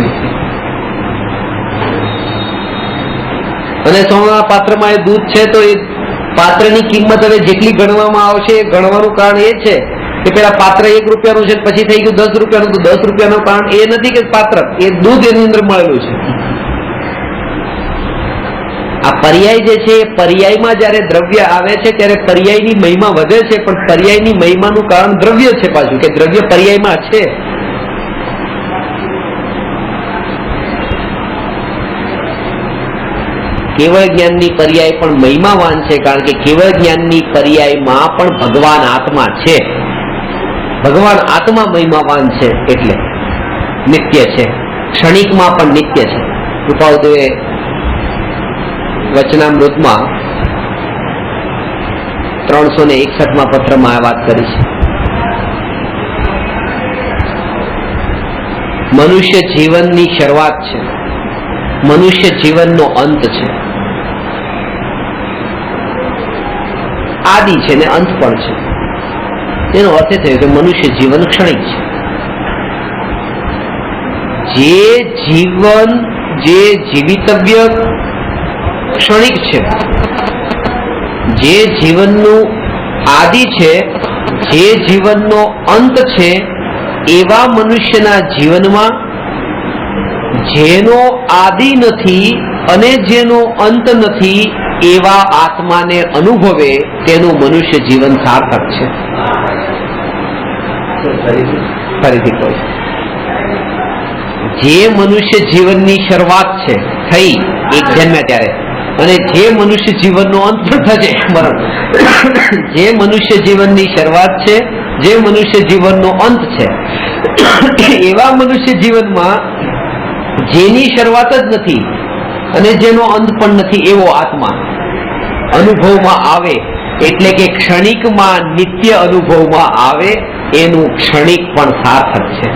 અને સોનાના પાત્રમાં એ દૂધ છે તો એ પાત્રની કિંમત હવે જેટલી ગણવામાં આવશે એ ગણવાનું કારણ એ છે કે પેલા પાત્ર 1 રૂપિયાનું છે પછી થઈ ગયું 10 રૂપિયાનું, તો 10 રૂપિયાનું કારણ એ નથી કે પાત્ર, એ દૂધ એની અંદર મળેલું છે. આ પર્યાય જે છે એ પર્યાયમાં જયારે દ્રવ્ય આવે છે ત્યારે પર્યાયની મહિમા વધે છે, પણ પર્યાયની મહિમાનું કારણ દ્રવ્ય છે પાછું, કે દ્રવ્ય પર્યાયમાં છે. કેવળ જ્ઞાનની પર્યાય પણ મહિમાવાન છે, કારણ કે કેવળ જ્ઞાનની પર્યાયમાં પણ ભગવાન આત્મા છે. ભગવાન આત્મા મહિમાવાન છે એટલે નિત્ય છે, ક્ષણિકમાં પણ નિત્ય છે. કૃપાળુએ વચનામૃતમાં 361માં પત્રમાં આ વાત કરી છે. મનુષ્ય જીવનની શરૂઆત છે, મનુષ્ય જીવનનો અંત છે. આદિ છે ને અંત પણ છે. તેનો અર્થ એ થયો કે મનુષ્ય જીવન ક્ષણિક છે. જે જીવિતવ્ય ક્ષણિક છે, જે જીવનનું આદિ છે, જે જીવનનો અંત છે, એવા મનુષ્યના જીવનમાં જેનો આદિ નથી અને જેનો અંત નથી એવા આત્માને અનુભવે તેનું મનુષ્ય જીવન સાર્થક છે. ફરીથી કહું, જે મનુષ્ય જીવનની શરૂઆત છે થઈ એક જન્મ્યા ત્યારે, અને જે મનુષ્ય જીવનનો અંત થશે મરણ, જે મનુષ્ય જીવનની શરૂઆત છે, જે મનુષ્ય જીવનનો અંત છે, એવા મનુષ્ય જીવનમાં જેની શરૂઆત જ નથી અને જેનો અંત પણ નથી એવો આત્મા અનુભવમાં આવે, એટલે કે ક્ષણિકમાં નિત્ય અનુભવમાં આવે, એનું ક્ષણિક પણ સાર્થક છે.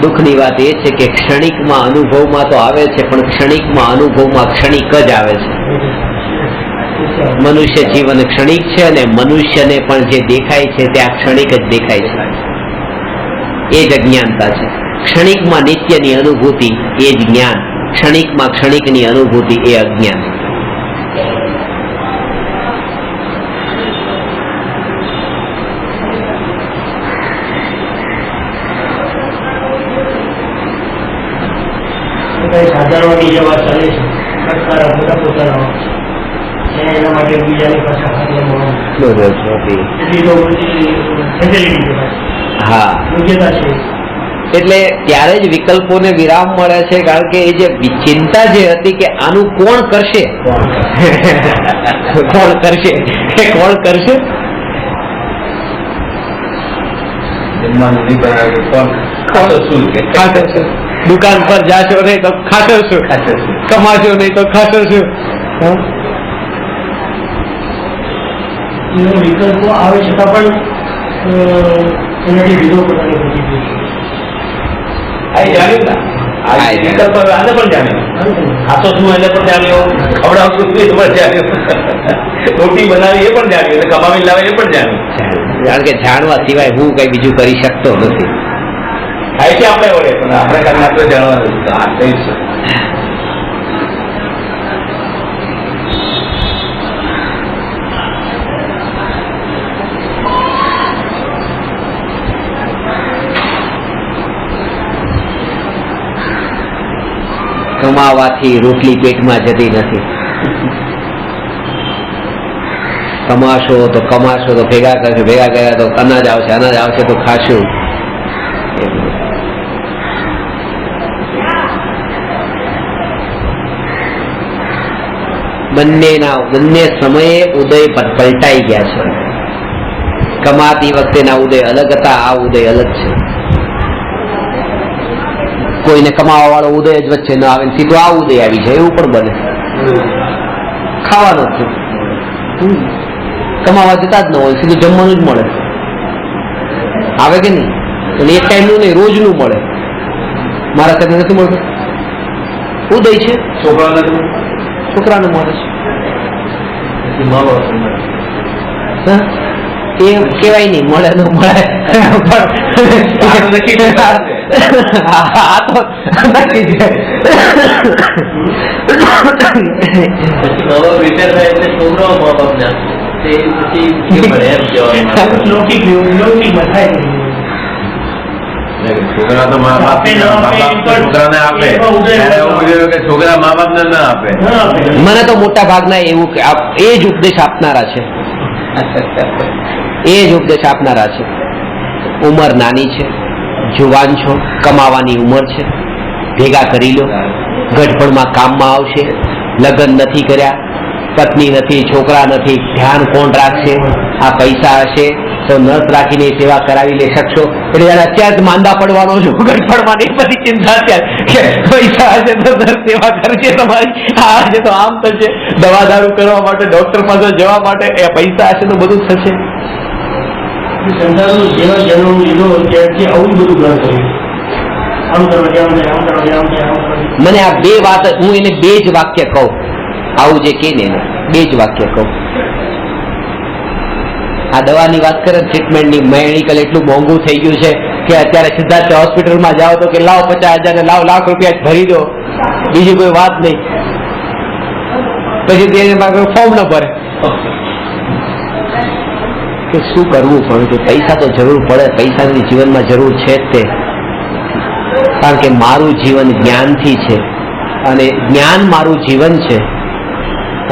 દુઃખની વાત એ છે કે ક્ષણિકમાં અનુભવમાં તો આવે છે, પણ ક્ષણિકમાં અનુભવમાં ક્ષણિક જ આવે છે. મનુષ્ય જીવન ક્ષણિક છે અને મનુષ્યને પણ જે દેખાય છે તે આ ક્ષણિક જ દેખાય છે. એ જ અજ્ઞાનતા છે. ક્ષણિકમાં નિત્યની અનુભૂતિ એ જ જ્ઞાન, ક્ષણિકમાં ક્ષણિકની અનુભૂતિ એ અજ્ઞાન. સાધારણની જે વાત ચાલે છે મારા બધા પોતાનો એના માટે બીજાની પાછા હાથમાં એટલી તો ફેસિલિટી છે, હા, યોગ્યતા છે. એટલે ત્યારે જ વિકલ્પોને વિરામ મળે છે, કારણ કે એ જે ચિંતા જે હતી કે આનું કોણ કરશે કોણ કરશે કોણ કરશે, જમવાનું નહીં બનાવે કોણ ખાતો શું કે ખાશો શું, દુકાન પર જાશો નહીં તો ખાશો શું, ખાતો શું. કમાશો નહીં તો ખાશો શું. એનો વિકલ્પો આવે છતાં પણ એનાથી વિરોધ પોતાની બધી છે. આ જાણ્યું ને આ વિકલ્પ હવે આને પણ જાણ્યું, ખાતો શું એને પણ જાણ્યું, ખવડાવતું શું એ પણ જાણ્યું, રોટી બનાવી એ પણ જાણ્યું, અને કમાવી લાવે એ પણ જાણ્યું. કારણ કે જાણવા સિવાય હું કઈ બીજું કરી શકતો નથી. થાય છે આપણે વડે, પણ આપણે કારણે આપણે જાણવાનું છે. આ થઈ છે. કમાવાથી રોટલી પેટમાં જતી નથી. કમાશો તો ભેગા કરશો, ભેગા કર્યા તો અનાજ આવશે તો ખાશું. બંને સમયે ઉદય પલટાઈ ગયા છે. કમાતી વખતેના ઉદય અલગ હતા, આ ઉદય અલગ છે. કોઈને કમાવા વાળો ઉદય જ વચ્ચે ન આવે, સીધો આ ઉદય આવી જાય એવું પણ બને. ખાવાનો જ કમાવા જતા જ ન હોય, સીધું જમવાનું જ મળે, આવે કે નહીં? અને એક ટાઈમનું નહીં, રોજનું મળે. મારા સાથે નથી મળતું, ઉદય છે, છોકરાનું મળે છે. એ કેવાય નહીં મળે ન મળે, આ તો નક્કી છે. રિપેર થાય એટલે છોકરાઓ મા બાપને આપે. તે પછી કેમ મળે એમ કહેવાય. લૌકિકમાં થાય છોકરા તો મા બાપ છોકરાને આપે, છોકરા મા બાપ ને ના આપે. મને તો મોટા ભાગના એવું એ જ ઉપદેશ આપનારા છે, એ જ ઉપદેશ આપનારા છે. ઉંમર નાની છે, જુવાન છો, કમાવાની ઉંમર છે, ભેગા કરી લો, ગઢપણમાં કામમાં આવશે. લગ્ન નથી કર્યા, પત્ની નથી, છોકરા નથી, ધ્યાન કોણ રાખશે? આ પૈસા હશે તો નર્સ રાખીને સેવા કરાવી લે શકશો. એટલે અત્યારે માંદા પડવાનો છું, ગઢપણમાં એ બધી ચિંતા છે કે પૈસા હશે તો નર્સ સેવા કરશે તમારી, આ હશે તો આમ થશે, દવા દારૂ કરવા માટે ડોક્ટર પાસે જવા માટે એ પૈસા હશે તો બધું થશે. સંસારનું જેવા જન્મ લીધો ત્યારથી આવું બધું ગ્રહણ કર્યું. આમ કરવા આમ થાય, આમ કરવા આમ થાય, આમ કરવા. મને આ બે વાત, હું એને બે જ વાક્ય કહું, આવું જે કે ને બે જ વાક્ય કહું. આ દવાની વાત કરે, ટ્રીટમેન્ટની, મેડિકલ એટલું મોંઘું થઈ ગયું છે કે અત્યારે સિદ્ધાર્થ હોસ્પિટલમાં જાઓ તો કે લાવ 50,000 ને લાવ લાખ રૂપિયા ભરી દો, બીજી કોઈ વાત નહીં. પછી તેને ફોર્મ ન ભરે કે શું કરવું પણ કે પૈસા તો જરૂર પડે, પૈસાની જીવનમાં જરૂર છે જ તે. કારણ કે મારું જીવન જ્ઞાનથી છે અને જ્ઞાન મારું જીવન છે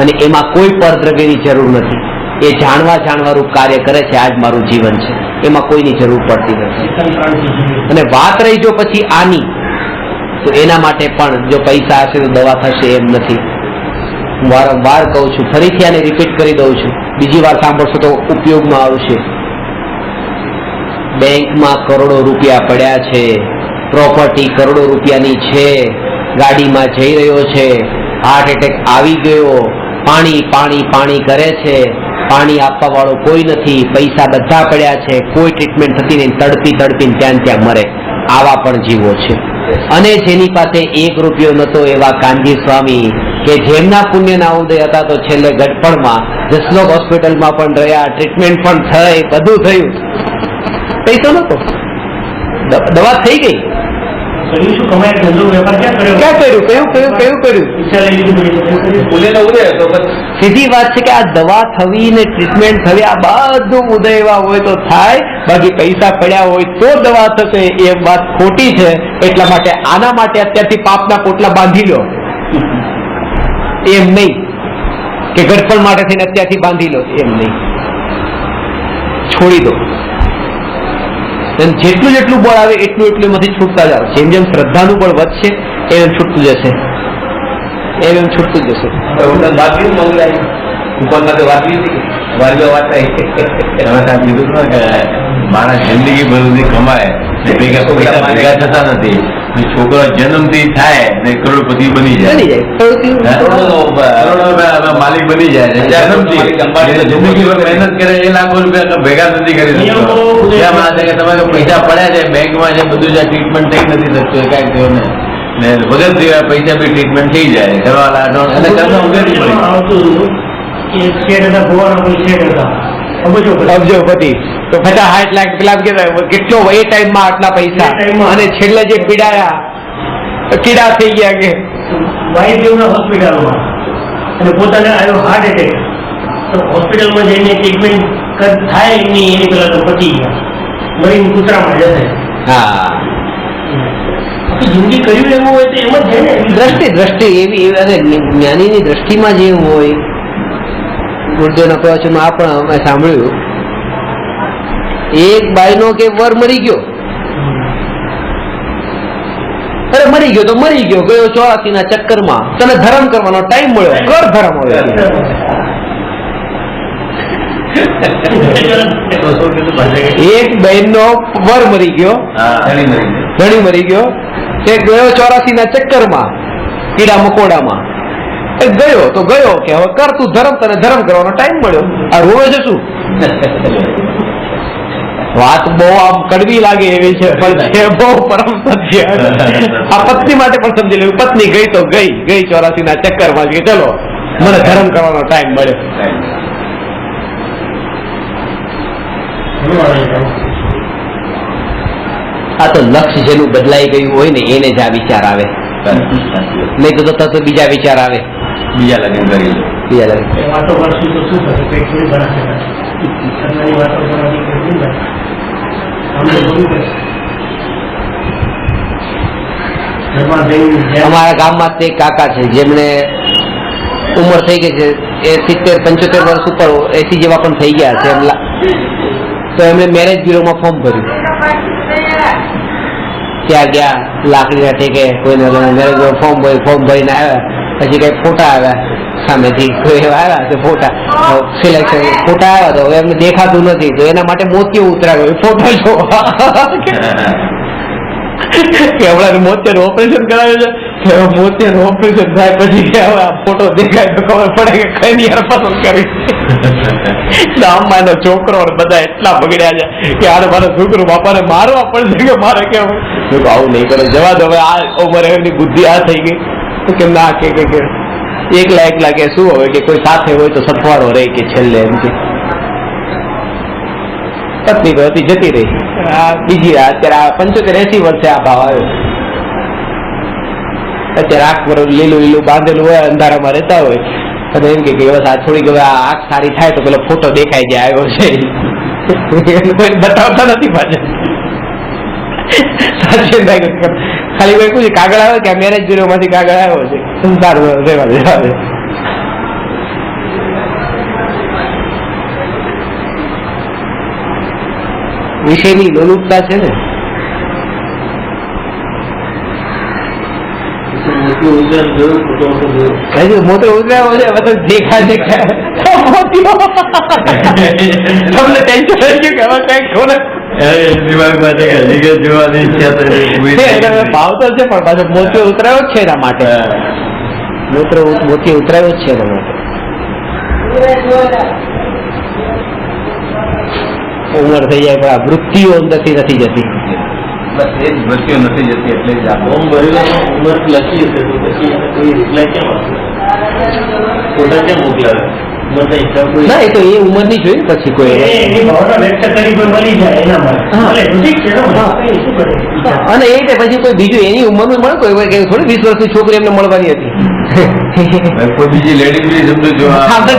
અને એમાં કોઈ પરદ્રવ્યની જરૂર નથી. એ જાણવારૂપ કાર્ય કરે છે, આજ મારું જીવન છે, એમાં કોઈની જરૂર પડતી નથી. અને વાત રહી જો પછી આની, તો એના માટે પણ જો પૈસા હશે તો દવા થશે એમ નથી. હું વારંવાર કહું છું, ફરીથી આને રિપીટ કરી દઉં છું, બીજી વાર સાંભળશો તો ઉપયોગમાં આવશે. બેંકમાં કરોડો રૂપિયા પડ્યા છે, પ્રોપર્ટી કરોડો રૂપિયાની છે, ગાડીમાં જઈ રહ્યો છે, હાર્ટ એટેક આવી ગયો, પાણી પાણી પાણી કરે છે, પાણી આપવા વાળો કોઈ નથી, પૈસા બધા પડ્યા છે, કોઈ ટ્રીટમેન્ટ થતી નહીં, તડપી ત્યાં મરે. આવા પણ જીવો છે. અને જેની પાસે 1 રૂપિયો નતો એવા કાનજી સ્વામી કે જેમના પુણ્યના ઉદય હતા તો છેલ્લે ગઢપણમાં જસલોક હોસ્પિટલમાં પણ રહ્યા, ટ્રીટમેન્ટ પણ થઈ, બધું થયું, પૈસો નતો, દવા થઈ ગઈ. શું કમાય, ધંધો વેપાર ક્યાં કર્યું? કયું કર્યું? પુણ્યનો ઉદય હતો. સીધી વાત છે કે આ દવા થવી ને ટ્રીટમેન્ટ થવી, આ બધું ઉદય એવા હોય તો થાય, બાકી પૈસા પડ્યા હોય તો દવા થશે, એ વાત ખોટી છે. એટલા માટે આના માટે અત્યારથી પાપના પોટલા બાંધી લો. એમ નહીં કે ગઢપણ માટે થઈને અત્યારથી બાંધી લો, એમ નહીં, છોડી દો. જેટલું જેટલું બળ આવે એટલું એટલું એમાંથી છૂટતા જાવ. જેમ જેમ શ્રદ્ધાનું બળ વધશે એમ છૂટતું જશે, એમ છૂટતું જશે. માણસ જિંદગી બધું કમાય ભેગા થતા નથી. છોકરો જન્મથી થાય ને કરોડપતિ બની જાય, માલિક બની જાય જન્મથી. જિંદગી મહેનત કરે એ લાખો રૂપિયા ભેગા નથી કરી શકતો. તમારે પૈસા પડ્યા છે બેંકમાં છે, બધું જ ટ્રીટમેન્ટ થઈ નથી શકતું એકાએક થયોને વગર જેવા પૈસા બી ટ્રીટમેન્ટ થઈ જાય ઘરવાળા અને ઘરના ઉગેરી અબજોપતિ તો 50-60 લાખ પેલા કેટલો એ ટાઈમમાં આટલા પૈસા, અને છેલ્લે જે પીડાયા કીડા થઈ ગયા કે વાઈદેવના હોસ્પિટલમાં અને પોતાને આવ્યો હાર્ટ એટેક, તો હોસ્પિટલમાં જઈને ટ્રીટમેન્ટ થાય એની એની પેલા તો પતી ગયા, મરીને કૂતરામાં જશે. હા, જિંદગી કર્યું એવું હોય તો એમ જ છે ને. દ્રષ્ટિ એવી અને જ્ઞાનીની દ્રષ્ટિમાં જે એવું હોય. ગુરુદેવના પ્રવચનમાં આ પણ અમે સાંભળ્યું, એક બાઈનો કે વર મરી ગયો, અરે મરી ગયો તો મરી ગયો, ગયો 84 ના ચક્કરમાં, તને ધર્મ કરવાનો ટાઈમ મળ્યો, કર ધર્મ. એક બહેનનો વર મરી ગયો, ધણી મરી ગયો, તે ગયો 84 ના ચક્કરમાં, કીડા મકોડામાં ગયો તો ગયો કે હવે કર તું ધર્મ, તને ધર્મ કરવાનો ટાઈમ મળ્યો. આ રોવે છે શું? વાત બહુ આમ કડવી લાગે એવી છે, પણ છે બહુ પરમ સત્ય. આ પત્ની માટે પણ સમજી લેવું, પત્ની ગઈ તો ગઈ 84 ના ચક્કરમાં કે ચલો મને ધર્મ કરવાનો ટાઈમ મળ્યો. આ તો લક્ષ્ય જેનું બદલાઈ ગયું હોય ને એને જ આ વિચાર આવે, નહીં તો બીજા વિચાર આવે, બીજા લગ્ન કરી બીજા લગ્ન. વાતો કરશું તો શું કરે, પેટ થોડી ભરાશે. વાતો કરવાથી પેટ નહીં ભરાશે. અમારા ગામમાં તે કાકા છે જેમને ઉંમર થઈ ગઈ છે, એ 70-75 વર્ષ ઉપર 80 જેવા પણ થઈ ગયા છે. તો એમણે મેરેજ બ્યુરોમાં ફોર્મ ભર્યું, ત્યાં ગયા લાકડીના ટેકે કોઈને મેરેજ બ્યુરો ફોર્મ ભરીને આવ્યા. પછી કઈ ફોટા આવ્યા સામેથી, કોઈ એવા આવ્યા તો ફોટા સિલેક્શન ફોટા આવ્યા તો હવે એમને દેખાતું નથી, તો એના માટે મોતિયો ઉતરાવ્યો ફોટો જોવા કે હમણાં મોતિયાનું ઓપરેશન કરાવ્યું છે, મોતિયાનું ઓપરેશન થાય પછી હવે આ ફોટો દેખાય તો ખબર પડે કે કઈ યાર પસંદ કરી. ગામમાં છોકરો બધા એટલા બગડ્યા છે કે આને મારો છોકરો બાપાને મારવા પડશે કે મારે કેવું. આવું નહીં કરે, જવા દો હવે, આ ઉંમરે એમની બુદ્ધિ આ થઈ ગઈ તો કેમ ના કે એકલા કે શું હવે કે કોઈ સાથે હોય તો સથવારો રહે કે છેલ્લે એમ કે પત્ની તો હતી જતી રહી. આ બીજી અત્યારે 75-80 વર્ષે આ ભાવ આવ્યો. અત્યારે આંખ પર લીલું બાંધેલું હોય, અંધારામાં રહેતા હોય, અને એમ કે બસ આ થોડીક હવે આ આંખ સારી થાય તો પેલો ફોટો દેખાઈ જાય આવ્યો છે, કોઈ બતાવતા નથી પાછળ. ખાલી કોઈ પૂછે કાગળ આવે કે મેરેજ બ્યુરો માંથી કાગળ આવ્યો છે, સંસાર રહેવા દે. વિષયની લોલુપતા છે ને. મોટો ઉતરાયો છે, બધું દેખા તમને ટેન્શન થઈ ગયું કે હવે કઈક ખોલે ભાવ તો છે, પણ પાછો મોતિયો ઉતરાયો જ છે એના માટે, મોતિયો ઉતરાયો જ છે એના માટે. ઉંમર થઈ જાય પણ આ વૃત્તિઓ અંદરથી નથી જતી. બસ એ જ વૃત્તિઓ નથી જતી, એટલે જ આ ફોર્મ ભરેલો ઉંમર લખી હશે તો પછી કોઈ રિપ્લાય કેમ આવશે, ફોટા કેમ મોકલાવે? ના, એ તો એ ઉંમર ની જોઈ પછી કોઈ એની ભાવના વ્યક્ત કરી કોઈ મળી જાય એના માટે ઠીક છે. અને એ પછી કોઈ બીજું એની ઉંમર નું મળે, કોઈ થોડી 20 વર્ષની છોકરી એમને મળવાની હતી, કોઈ બીજી લેડી બી સમજો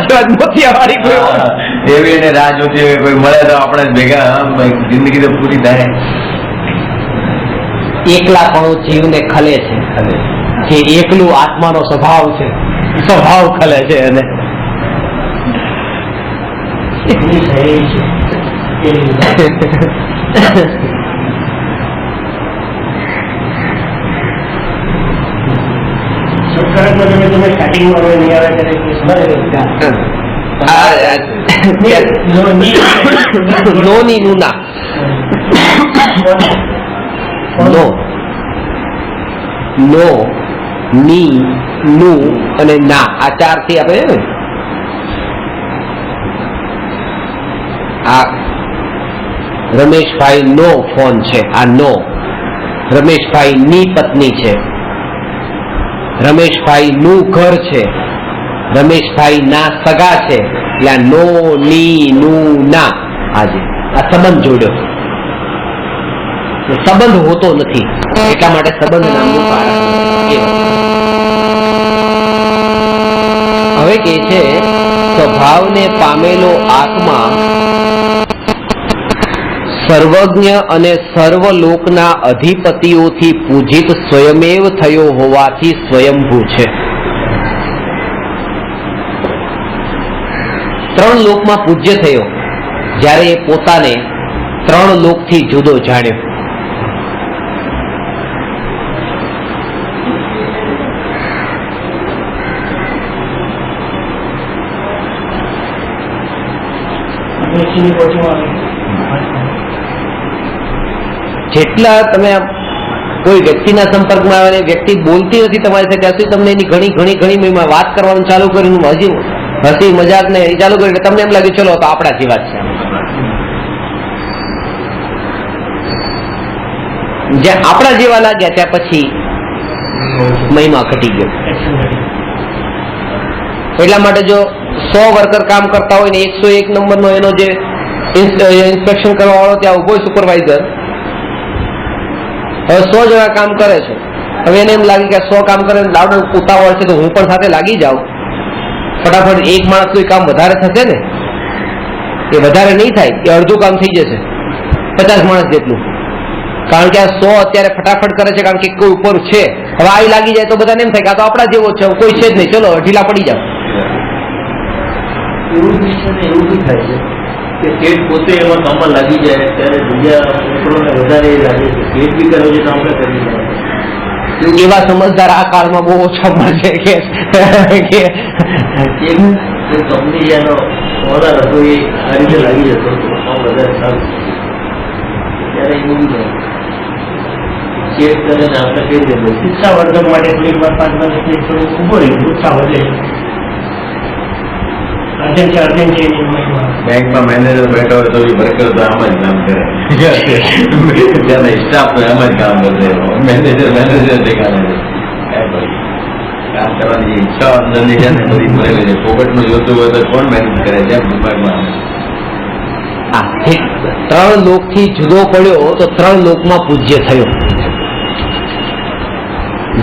જો મોતિયાવાળી કોઈ એવી એને રાહ જોતી હોય, કોઈ મળે તો આપણે ભેગા જિંદગી તો પૂરી થાય. એકલાપણું જીવને ખલે છે, જે એકલું આત્માનો સ્વભાવ છે સ્વભાવ ખલે છે એને. એની સહેલી છે સત્કારકમાં તમે સ્ટાર્ટિંગમાં હવે નહીં આવે ત્યારે નો ની નું ના નો નો ની નું અને ના આ ચાર થી આપણે ને આ રમેશભાઈ નો ફોન છે, આ નો રમેશભાઈ ની પત્ની છે, રમેશભાઈ નું ઘર છે, રમેશભાઈ ના સગા છે, એટલે આ નો ની નું ના આજે આ સંબંધ જોડ્યો. સંબંધ હોતો નથી એટલા માટે સંબંધ નામનું કારણ. હવે કે છે સ્વભાવને પામેલો આત્મા સર્વજ્ઞ અને સર્વલોકના અધિપતિઓથી પૂજિત સ્વયમેવ થયો હોવાથી સ્વયંભૂ છે. ત્રણ લોકમાં પૂજ્ય થયો જ્યારે એ પોતાને ત્રણ લોકથી જુદો જાણ્યો. જેટલા તમે કોઈ વ્યક્તિના સંપર્કમાં આવે વ્યક્તિ બોલતી નથી તમારી સાથે ત્યાં સુધી તમને એની ઘણી ઘણી ઘણી મહિમા વાત કરવાનું ચાલુ કર્યું, હસી મજાક ને ચાલુ કર્યું એટલે તમને એમ લાગે ચલો તો આપણા જેવા જ છે. જ્યાં આપણા જેવા લાગ્યા ત્યાં પછી મહિમા ઘટી ગયો. એટલા માટે જો 100 વર્કર કામ કરતા હોય ને 101 નંબરનો એનો જે ઇન્સ્પેક્શન કરવા વાળો ત્યાં ઉભો સુપરવાઇઝર, હવે 100 જણા કામ કરે છે, હવે એને એમ લાગે કે 100 કામ કરે દાવડ ઉતાવળ છે તો હું પણ સાથે લાગી જાઉં, ફટાફટ એક માણસ કોઈ કામ વધારે થશે ને એ વધારે નહીં થાય, એ અડધું કામ થઈ જશે 50 માણસ જેટલું. કારણ કે આ 100 અત્યારે ફટાફટ કરે છે કારણ કે કોઈ ઉપર છે, હવે આવી લાગી જાય તો બધાને એમ થાય કે આ તો આપણા જેવો છે, કોઈ છે જ નહીં, ચલો ઢીલા પડી જાવ. એવું બી થાય છે કે પેટ પોતે એમાં કામમાં લાગી જાય ત્યારે બીજા લોકોને વધારે એ લાગે છે પેટ બી કરે છે તો આપણે કરી જાય. એવા સમજદાર આ કાળમાં બહુ ઓછા મળશે કે કંપની એનો ઓર્ડર હતો એ આ રીતે લાગી જતો વધારે સારું ત્યારે એવું બી થાય ચેક કરે ને આપણે કહી દે શિક્ષા વર્ગ માટે થોડીક વાર 5 મિનિટ થોડું ઉભો રહી ઉત્સાહ વધે. બેંકમાં મેનેજર બેઠો હોય તો વર્કર તો આમ જ કામ કરે, ત્યાંના સ્ટાફ તો એમ જ કામ કરશે, મેનેજર દેખાડે છે. કામ કરવાની જે ઈચ્છા અંદરની છે ને બધી ભરેલી છે, પોપટનું જોતું હોય તો કોણ મહેનત કરે છે દિમાગમાં. 3 લોકથી જુદો પડ્યો તો 3 લોકમાં પૂજ્ય થયો.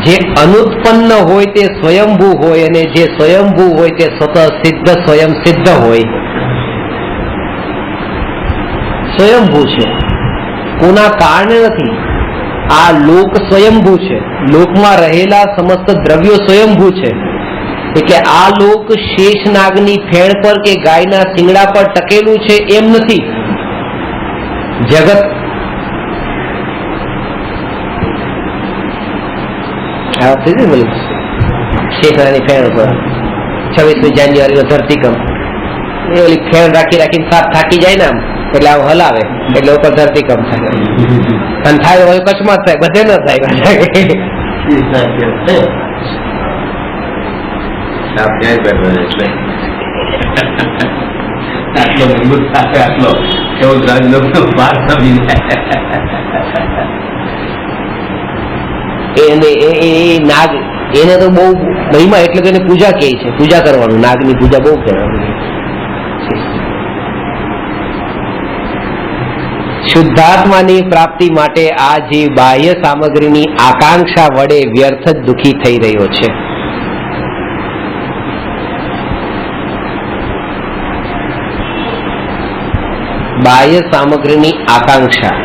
જે અનુત્પન્ન હોય તે સ્વયંભૂ હોય અને જે સ્વયંભૂ હોય તે સ્વતઃ સિદ્ધ સ્વયં સિદ્ધ હોય. સ્વયંભૂ છે, કોના કારણે નથી. આ લોક સ્વયંભૂ છે, લોકમાં રહેલા સમસ્ત દ્રવ્યો સ્વયંભૂ છે. એટલે આ લોક શેષ નાગની ફેણ પર કે ગાયના શિંગડા પર ટકેલું છે એમ નથી. જગત શેષનાની ફેણ પર 26મી જાન્યુઆરી નો ધરતીકંપ એ ઓલી ફેણ રાખી રાખીને સાપ થાકી જાય ને આમ એટલે આમ હલાવે એટલે ઉપર ધરતીકંપ થાય અને થાય તો કચ્છમાં જ થાય, બધે ન થાય. આટલો મજબૂત સાથે આટલો 14 રાજનો ભાગ નમી જાય. નાગ એને તો બહુ મહિમા એટલે કે એને પૂજા કહે છે, પૂજા કરવાનું, નાગની પૂજા બહુ કરવાની. શુદ્ધાત્માની પ્રાપ્તિ માટે આ જીવ બાહ્ય સામગ્રીની આકાંક્ષા વડે વ્યર્થ જ દુઃખી થઈ રહ્યો છે. બાહ્ય સામગ્રીની આકાંક્ષા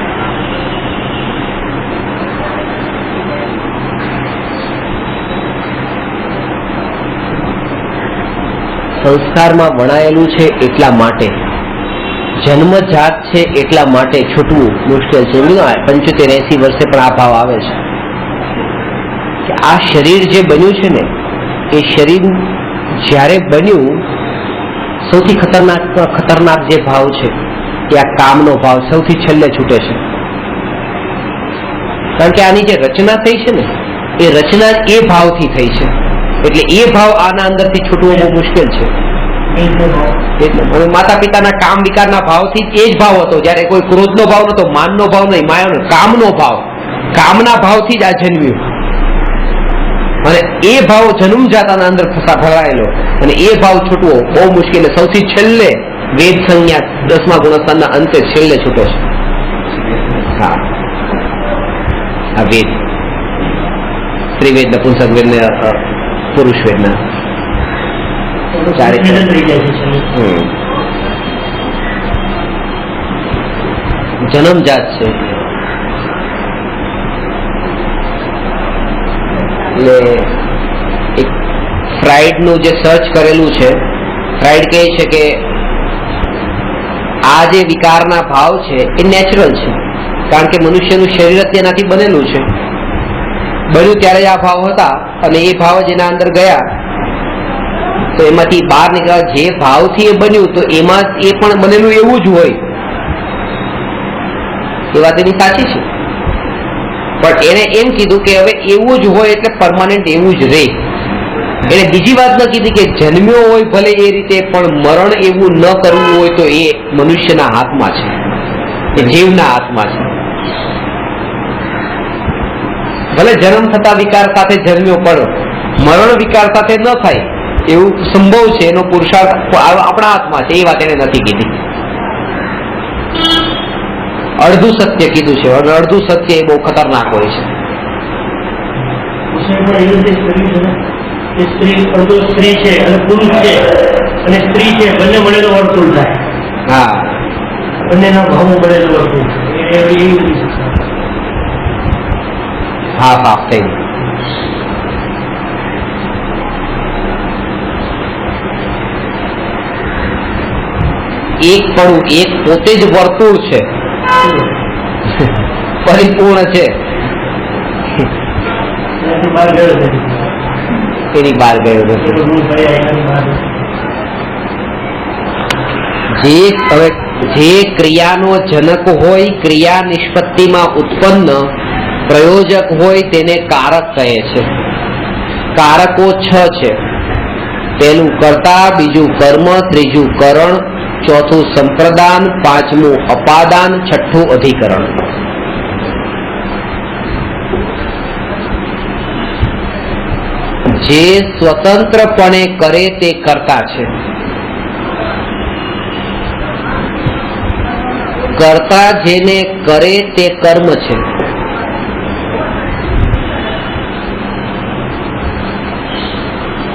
સંસ્કારમાં વણાયેલું છે એટલા માટે, જન્મજાત છે એટલા માટે છૂટવું મુશ્કેલ છે. 75-80 વર્ષે પણ આ ભાવ આવે છે કે આ શરીર જે બન્યું છે ને, એ શરીર જ્યારે બન્યું, સૌથી ખતરનાક જે ભાવ છે એ આ કામનો ભાવ સૌથી છેલ્લે છૂટે છે. કારણ કે આની જે રચના થઈ છે ને, એ રચના એ ભાવથી થઈ છે, એટલે એ ભાવ આના અંદરથી છૂટવો બહુ મુશ્કેલ છે. માતા પિતાના કામ વિકારના ભાવથી એ જ ભાવ હતો, જયારે કોઈ ક્રોધનો ભાવ નતો, માનનો ભાવ નહીં, માયાનો, કામનો ભાવ, કામના ભાવથી જ આ જન્મ્યું. અને એ ભાવ જન્મજાતાના અંદર ભરાયેલો, અને એ ભાવ છૂટવો બહુ મુશ્કેલ. સૌથી છેલ્લે વેદ સંજ્ઞા 10મા ગુણસ્થાનના અંતે છેલ્લે છૂટે છે. હા, આ વેદ, ત્રિવેદ, નપુંસક વેદ ને પુરુષ વેદના જન્મજાત છે. એટલે એક ફ્રાઇડનું જે સર્ચ કરેલું છે, ફ્રાઇડ કહે છે કે આ જે વિકારના ભાવ છે એ નેચરલ છે, કારણ કે મનુષ્યનું શરીર જ તેનાથી બનેલું છે. બન્યું ત્યારે આ ભાવ હતા, અને એ ભાવ જેના અંદર ગયા તો એમાંથી બહાર નીકળ્યા. જે ભાવથી એ બન્યું તો એમાં એ પણ બનેલું એવું જ હોય, એ વાત એની સાચી છે. પણ એને એમ કીધું કે હવે એવું જ હોય એટલે પરમાનન્ટ એવું જ રહે. એને બીજી વાત ન કીધી કે જન્મ્યો હોય ભલે એ રીતે, પણ મરણ એવું ન કરવું હોય તો એ મનુષ્યના હાથમાં છે, એ જીવના હાથમાં છે. ભલે જન્મ થતા વિકાર સાથે જન્મ્યો, પણ મરણ વિકાર સાથે ન થાય એવું સંભવ છે, એનો પુરુષાર્થ આપણા હાથમાં છે. એ વાત એને નથી કીધી. અડધું સત્ય કીધું છે, અને અડધું સત્ય એ બહુ ખતરનાક હોય છે. સ્ત્રી છે અને પુરુષ છે અને સ્ત્રી છે, બંને મળેલો વર્તુળ થાય. હા, બંનેના ભાવો મળેલો વર્તુળ. હા, પાપ થઈ ગયું. એક પણ એક પોતે જ વર્તુળ છે, પરિપૂર્ણ છે, એની બહાર ગયો નથી. જે ક્રિયાનો જનક હોય, ક્રિયા નિષ્પત્તિમાં ઉત્પન્ન પ્રયોજક હોય, તેને કારક કહે છે. કારકો 6 છે. પહેલું કર્તા, બીજું કર્મ, ત્રીજું કરણ, ચોથું સંપ્રદાન, પાંચમું અપાદાન, છઠ્ઠું અધિકરણ. જે સ્વતંત્રપણે કરે તે કર્તા છે. કર્તા જેને કરે તે કર્મ છે.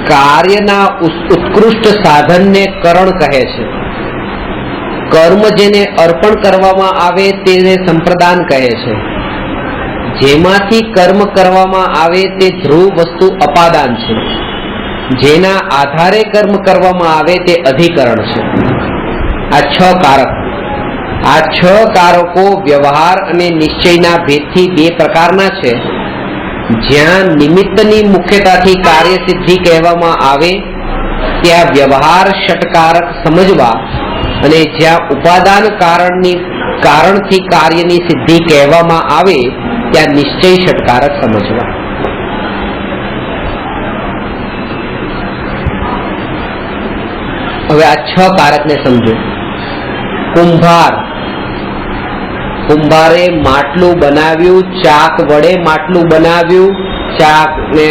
કાર્યના ઉત્કૃષ્ટ સાધનને કરણ કહે છે. કર્મ જેને અર્પણ કરવામાં આવે તેને સંપ્રદાન કહે છે. જેમાંથી કર્મ કરવામાં આવે તે ધ્રુવ વસ્તુ અપાદાન છે. જેના આધારે કર્મ કરવામાં આવે તે અધિકરણ છે. આ 6 કારક. આ 6 કારકો વ્યવહાર અને નિશ્ચયના ભેદથી 2 પ્રકારના છે. જ્યાં નિમિત્તની મુખ્યતાથી કાર્ય સિદ્ધિ કહેવામાં આવે ત્યાં વ્યવહાર ષટકારક સમજવા, અને જ્યાં ઉપાદાન કારણથી કાર્યની સિદ્ધિ કહેવામાં આવે ત્યાં નિશ્ચય ષટકારક સમજવા. હવે આ 6 કારકને સમજો. કુંભારે માટલું બનાવ્યું, ચાક વડે માટલું બનાવ્યું, ચાક ને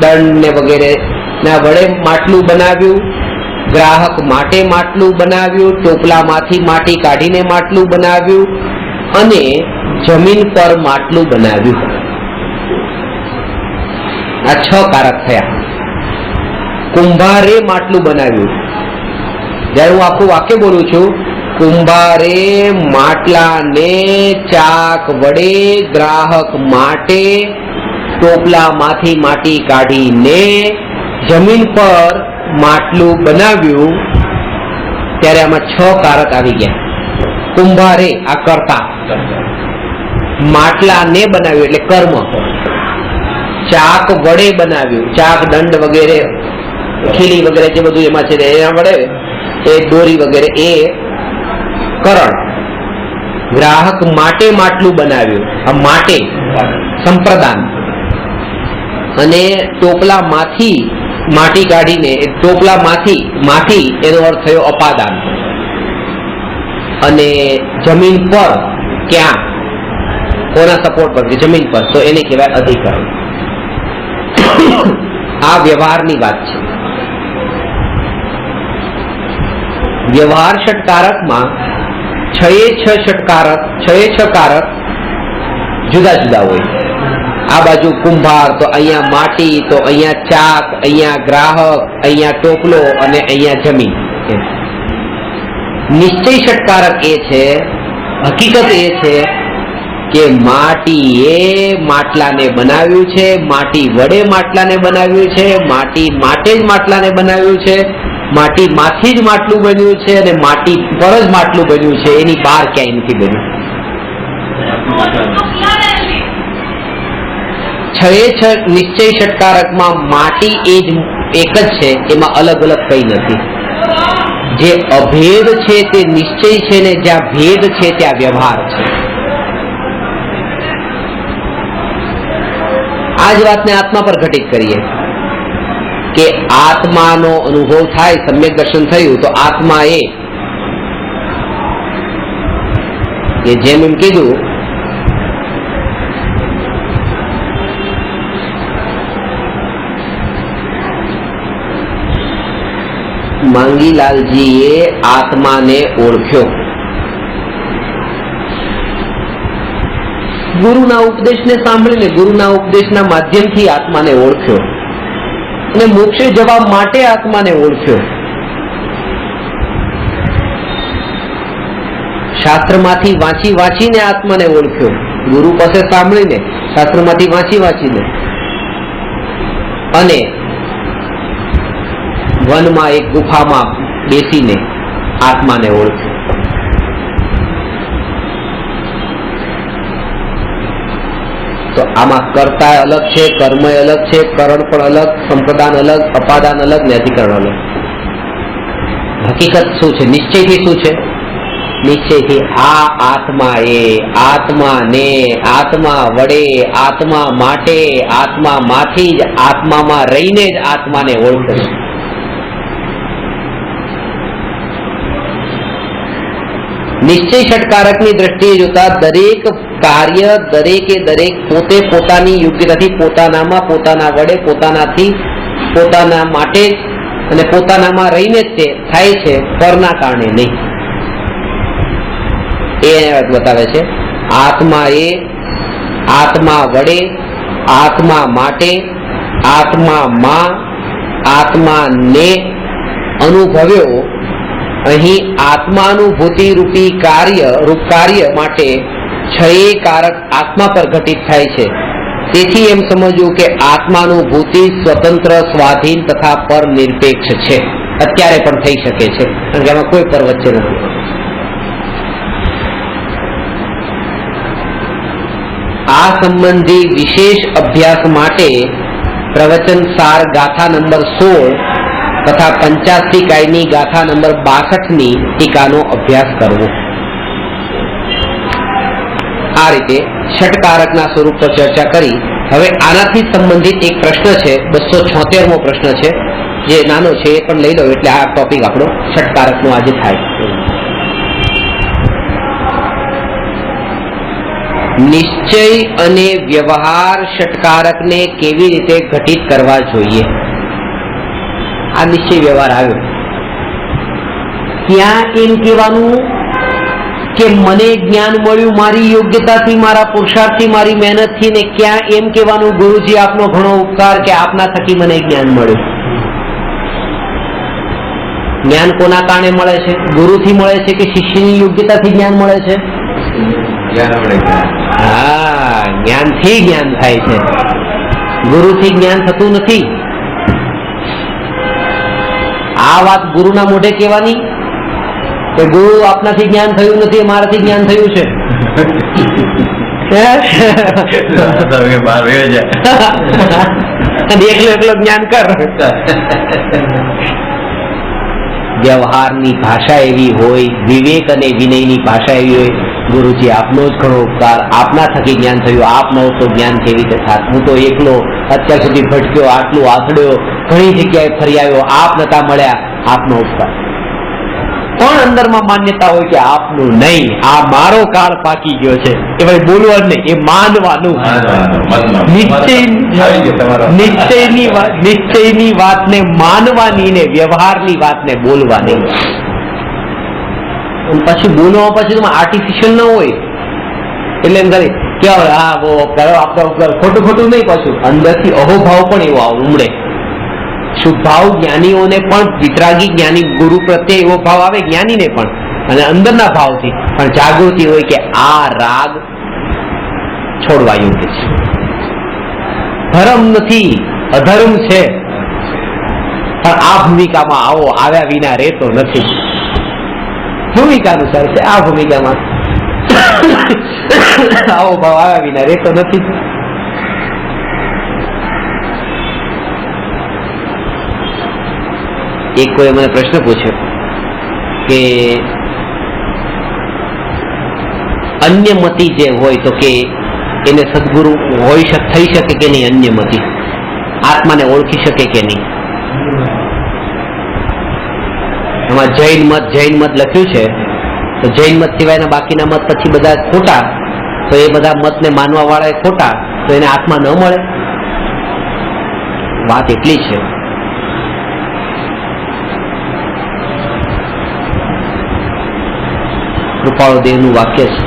દંડ ને વગેરે ના વડે માટલું બનાવ્યું. ગ્રાહક માટે માટલું બનાવ્યું, ટોપલામાંથી માટી કાઢીને માટલું બનાવ્યું, અને જમીન પર માટલું બનાવ્યું. આ 6 કારક થયા. કુંભારે માટલું બનાવ્યું. જ્યારે હું આખું વાક્ય બોલું છું, કુંભારે માટલાને ચાક વડે ગ્રાહક માટે ટોપલામાંથી માટી કાઢીને જમીન પર માટલું બનાવ્યું ત્યારે આમાં 6 કારક આવી ગયા. કુંભારે આ કર્તા, માટલાને બનાવ્યું એટલે કર્મ, ચાક વડે બનાવ્યું, ચાક દંડ વગેરે ખીલી વગેરે જે બધું એમાં છે એના વડે એ દોરી વગેરે એ કરણ. ગ્રાહક માટે માટલું બનાવ્યું, આ માટે સંપ્રદાન, અને ટોપલામાંથી માટી કાઢીને ટોપલામાંથી એનો અર્થ થયો અપાદાન. અને જમીન પર ક્યાં, કોના સપોર્ટ પર, જમીન પર, તો એને કહેવાય અધિકરણ. આ વ્યવહારની વાત છે. વ્યવહાર ષટકારકમાં 6 કારક જુદા જુદા હોય. આ બાજુ કુંભાર, તો અહીંયા માટી, તો અહીંયા ચાક, અહીંયા ગ્રાહક, અહીંયા ટોપલો અને અહીંયા જમીન. નિશ્ચય ષટકારક એ છે, હકીકત એ છે કે માટીએ માટલાને બનાવ્યું છે, માટી વડે માટલાને બનાવ્યું છે, માટી માટે જ માટલાને બનાવ્યું છે, માટીમાંથી જ માટલું બન્યું છે, અને માટી પર જ માટલું બન્યું છે, એની બહાર ક્યાંય નથી બન્યું. 6 નિશ્ચય ષટકારકમાં માટી એ જ એક જ છે, એમાં અલગ અલગ કઈ નથી. જે અભેદ છે તે નિશ્ચય છે, ને જ્યાં ભેદ છે ત્યાં વ્યવહાર છે. આ જ વાતને આત્મા પર ઘટિત કરીએ કે આત્માનો અનુભવ થાય, સમ્યક દર્શન થયું, તો આત્મા એ જેમ એમ કીધું માંગીલાલજીએ આત્માને ઓળખ્યો. ગુરુના ઉપદેશને સાંભળીને, ગુરુના ઉપદેશના માધ્યમથી આત્માને ઓળખ્યો, અને મોક્ષે જવા માટે આત્માને ઓળખ્યો. શાસ્ત્રમાંથી વાંચીને આત્માને ઓળખ્યો, ગુરુ પાસે સાંભળીને, શાસ્ત્રમાંથી વાંચીને, અને વનમાં એક ગુફામાં બેસીને આત્માને ઓળખ્યો. તો આમાં કર્તા અલગ છે, કર્મ અલગ છે, કરણ પણ અલગ, સંપ્રદાન અલગ, અપાદાન અલગ ને અધિકરણ અલગ. હકીકત શું છે? નિશ્ચયથી શું છે? નિશ્ચયથી આ આત્માએ આત્માને, આત્મા વડે, આત્મા માટે, આત્મામાંથી જ, આત્મામાં રહીને જ આત્માને ઓળખે છે. નિશ્ચય ષટકારકની દ્રષ્ટિએ જોતા દરેક કાર્ય દરેક પોતે પોતાની યોગ્યતાથી, પોતાનામાં, પોતાના વડે, પોતાનાથી, પોતાના માટે અને પોતાનામાં રહીને જ તે થાય છે, પરના કારણે નહીં. એ બતાવે છે. આત્મા એ આત્મા વડે, આત્મા માટે, આત્મામાં, આત્માને અનુભવ્યો. અહીં આત્માનુભૂતિ રૂપી કાર્ય માટે 6 કારક આત્મા પર ઘટિત થાય છે. તેથી એમ સમજવું કે આત્માનુભૂતિ સ્વતંત્ર, સ્વાધીન તથા પર નિરપેક્ષ છે. અત્યારે પણ થઈ શકે છે, કારણ કે એમાં કોઈ પર વચ્ચે નથી. આ સંબંધી વિશેષ અભ્યાસ માટે પ્રવચન સાર ગાથા નંબર 16 તથા પંચાસ્તિકાયની ગાથા નંબર 62ની ટીકાનો અભ્યાસ કરવો. આ રીતે ષટકારકના સ્વરૂપ પર ચર્ચા કરી. હવે આનાથી સંબંધિત એક પ્રશ્ન છે, 276મો પ્રશ્ન છે, જે નાનો છે એ પણ લઈ લો, એટલે આ ટોપિક આપણો ષટકારકનો આજે થાય. નિશ્ચય અને વ્યવહાર ષટકારકને કેવી રીતે ઘટિત કરવા જોઈએ? આ નિશ્ચય વ્યવહાર આવ્યો, ત્યાં એમ કહેવાનું કે મને જ્ઞાન મળ્યું મારી યોગ્યતાથી, મારા પુરુષાર્થથી, મારી મહેનતથી, ને ક્યાં એમ કહેવાનું ગુરુજી આપનો ઘણો ઉપકાર કે આપના થકી મને જ્ઞાન મળ્યું. જ્ઞાન કોના કારણે મળે છે? ગુરુથી મળે છે કે શિષ્યની યોગ્યતાથી જ્ઞાન મળે છે? હા, જ્ઞાનથી જ્ઞાન થાય છે, ગુરુથી જ્ઞાન થતું નથી. આ વાત ગુરુના મોઢે કહેવાની કે ગુરુ આપનાથી જ્ઞાન થયું નથી, મારાથી જ્ઞાન થયું છે. બહાર વયો જાય. એકલો જ્ઞાન કર. વ્યવહારની ભાષા એવી હોય, વિવેક અને વિનયની ભાષા એવી હોય, ગુરુજી આપનો જ ઘણો ઉપકાર, આપના થકી જ્ઞાન થયું, આપ ન તો જ્ઞાન કેવી રીતે થાત? હું તો એકલો અત્યાર સુધી ભટક્યો, આટલું આથડ્યો, ઘણી જગ્યાએ ફરી આવ્યો, આપ નતા મળ્યા, આપનો ઉપકાર. પણ અંદરમાં માન્યતા હોય કે આપનું નહીં, આ મારો કાળ પાકી ગયો છે, એ ભાઈ બોલવાનું નહીં, એ માનવાનું. નિશ્ચયની વાતને માનવાની ને વ્યવહારની વાતને બોલવાની. પછી બોલવા પછી તમે આર્ટિફિશિયલ ન હોય એટલે એમ કરે કે હા વો કરો આપતા ખોટું ખોટું નહીં, પાછું અંદરથી અહોભાવ પણ એવો ઉમડે. શુભ ભાવ જ્ઞાનીઓને પણ, વિતરાગી જ્ઞાની ગુરુ પ્રત્યે એવો ભાવ આવે જ્ઞાનીને પણ, અને અંદરના ભાવથી પણ જાગૃતિ હોય કે આ રાગ છોડવા યોગ્ય છે, ધર્મ નથી, અધર્મ છે, પણ આ ભૂમિકામાં આવો, આવ્યા વિના રહેતો નથી. ભૂમિકા અનુસાર છે, આ ભૂમિકામાં આવો ભાવ આવ્યા વિના રહેતો નથી. એક કોઈ મને પ્રશ્ન પૂછ્યો કે અન્યમતી જે હોય તો કે એને સદગુરુ થઈ શકે કે નહીં? અન્યમતી આત્માને ઓળખી શકે કે નહીં? એમાં જૈન મત લખ્યું છે, તો જૈન મત સિવાયના બાકીના મત પછી બધા ખોટા, તો એ બધા મતને માનવા વાળા ખોટા, તો એને આત્મા ન મળે? વાત એટલી છે. કૃપાળુ દેવનું વાક્ય છે,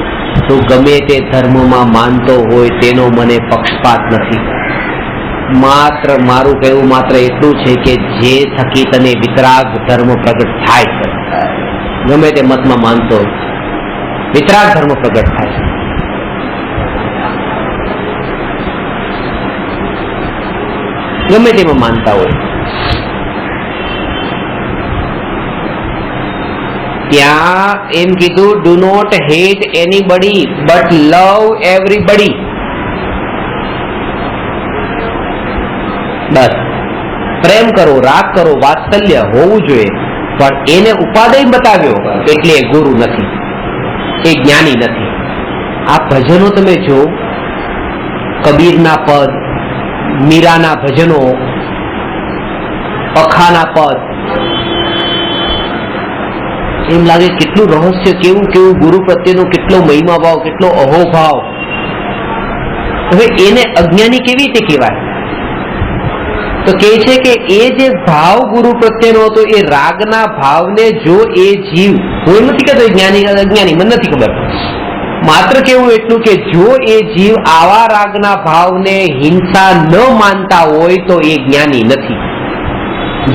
તું ગમે તે ધર્મમાં માનતો હોય તેનો મને પક્ષપાત નથી. માત્ર મારું કહેવું માત્ર એટલું છે કે જે થકી તને વિતરાગ ધર્મ પ્રગટ થાય છે, ગમે તે મતમાં માનતો હોય, વિતરાગ ધર્મ પ્રગટ થાય છે. ગમે તેમાં માનતા હોય, ત્યાં એમ કીધું, do not hate anybody but love everybody. બસ પ્રેમ કરો, રાગ કરો, વાત્સલ્ય હોવું જોઈએ, પણ એને ઉપાદેય બતાવ્યો એટલે એ ગુરુ નથી, એ જ્ઞાની નથી. આ ભજનો તમે જો, કબીરના પદ, મીરાના ભજનો, અખાના પદ, એમ લાગે કેટલું રહસ્ય, કેવું કેવું ગુરુ પ્રત્યેનો કેટલો મહિમા ભાવ, કેટલો અહોભાવ. હવે એને અજ્ઞાની કેવી રીતે કહેવાય? તો કહે છે કે એ જે ભાવ ગુરુ પ્રત્યેનો હતો, એ રાગના ભાવને જો એ જીવ, હું નથી કહેતો જ્ઞાની અજ્ઞાની, મને નથી ખબર, માત્ર કેવું એટલું કે જો એ જીવ આવા રાગના ભાવને હિંસા ન માનતા હોય તો એ જ્ઞાની નથી.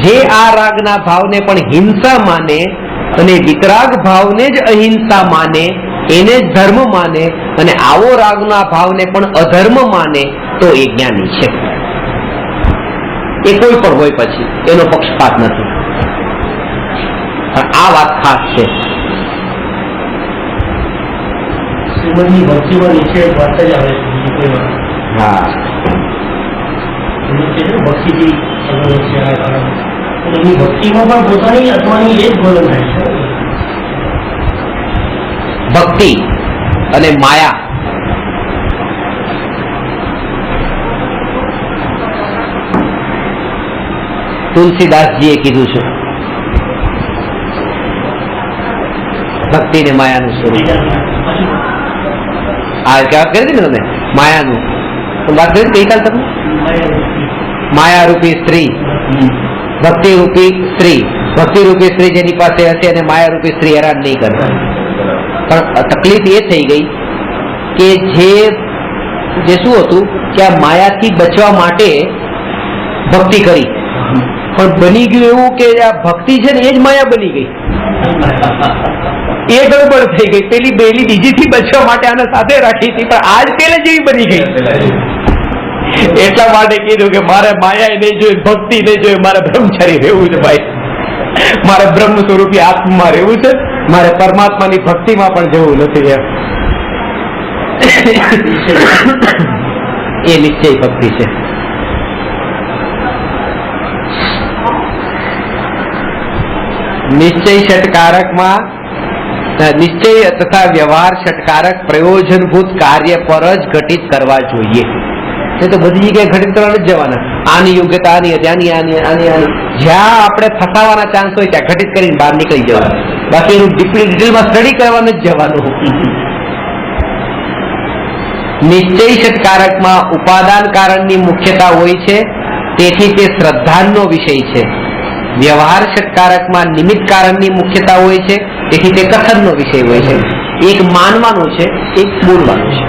જે આ રાગના ભાવને પણ હિંસા માને અને વિતરાગ ભાવને જ અહિંસા માને, એને જ ધર્મ માને, અને આવો રાગના ભાવને પણ અધર્મ માને, તો એ જ્ઞાની છે. એ કોઈ પણ હોય, પછી એનો પક્ષપાત નથી. પણ આ વાત ખાસ છે. શ્રીમદની ભક્તિમાં નીચે વાત જ આવે છે, બીજી કોઈ વાત. હા, ભક્તિથી એની ભક્તિમાં પણ પોતાની આત્માની એ જ બોલન થાય છે. ભક્તિ અને માયા, તુલસીદાસજીએ કીધું છે, ભક્તિ ને માયાનું સ્વરૂપ. આ વાત કરી હતી ને તમે માયાનું, વાત કરી ગઈકાલ તમે, માયા રૂપી સ્ત્રી, ભક્તિ રૂપી સ્ત્રી. ભક્તિ રૂપી સ્ત્રી જેની પાસે હશે અને માયા રૂપી સ્ત્રી હેરાન નહીં કરે. પણ તકલીફ એ થઈ ગઈ કે જે શું હતું કે આ માયાથી બચવા માટે ભક્તિ કરી, પણ બની ગયું એવું કે આ ભક્તિ છે ને એ જ માયા બની ગઈ. એ ગડબડ થઈ ગઈ. પેલી બીજીથી બચવા માટે આને સાથે રાખી હતી, પણ આજ પેલે જેવી બની ગઈ. એટલા માટે કીધું કે મારે માયા નહીં જોઈએ, ભક્તિ નહીં જોઈએ, મારે બ્રહ્મચારી રહેવું છે ભાઈ. મારે બ્રહ્મ સ્વરૂપી આત્મામાં રહેવું છે, મારે પરમાત્માની ભક્તિમાં પણ જવું નથી એમ. એ નિશ્ચય ભક્તિ છે. નિશ્ચય ષટકારકમાં નિશ્ચય તથા વ્યવહાર ષટકારક પ્રયોજનભૂત કાર્ય પર જ ઘટિત કરવા જોઈએ. એ તો બધી જગ્યાએ ઘટિત કરવા નથી જવાના. આની યોગ્યતા આની હતી, આની જ્યાં આપણે ફસાવાના ચાન્સ હોય ત્યાં ઘટિત કરીને બહાર નીકળી જવાનું. બાકી એનું ડિટેલમાં સ્ટડી કરવાનું જ જવાનું. નિશ્ચય ષટકારકમાં ઉપાદાન કારણની મુખ્યતા હોય છે, તેથી તે શ્રદ્ધાનો વિષય છે. વ્યવહાર ષટકારકમાં નિમિત્ત કારણની મુખ્યતા હોય છે, તેથી તે કથનનો વિષય હોય છે. એક માનવાનું છે, એક બોલવાનું છે.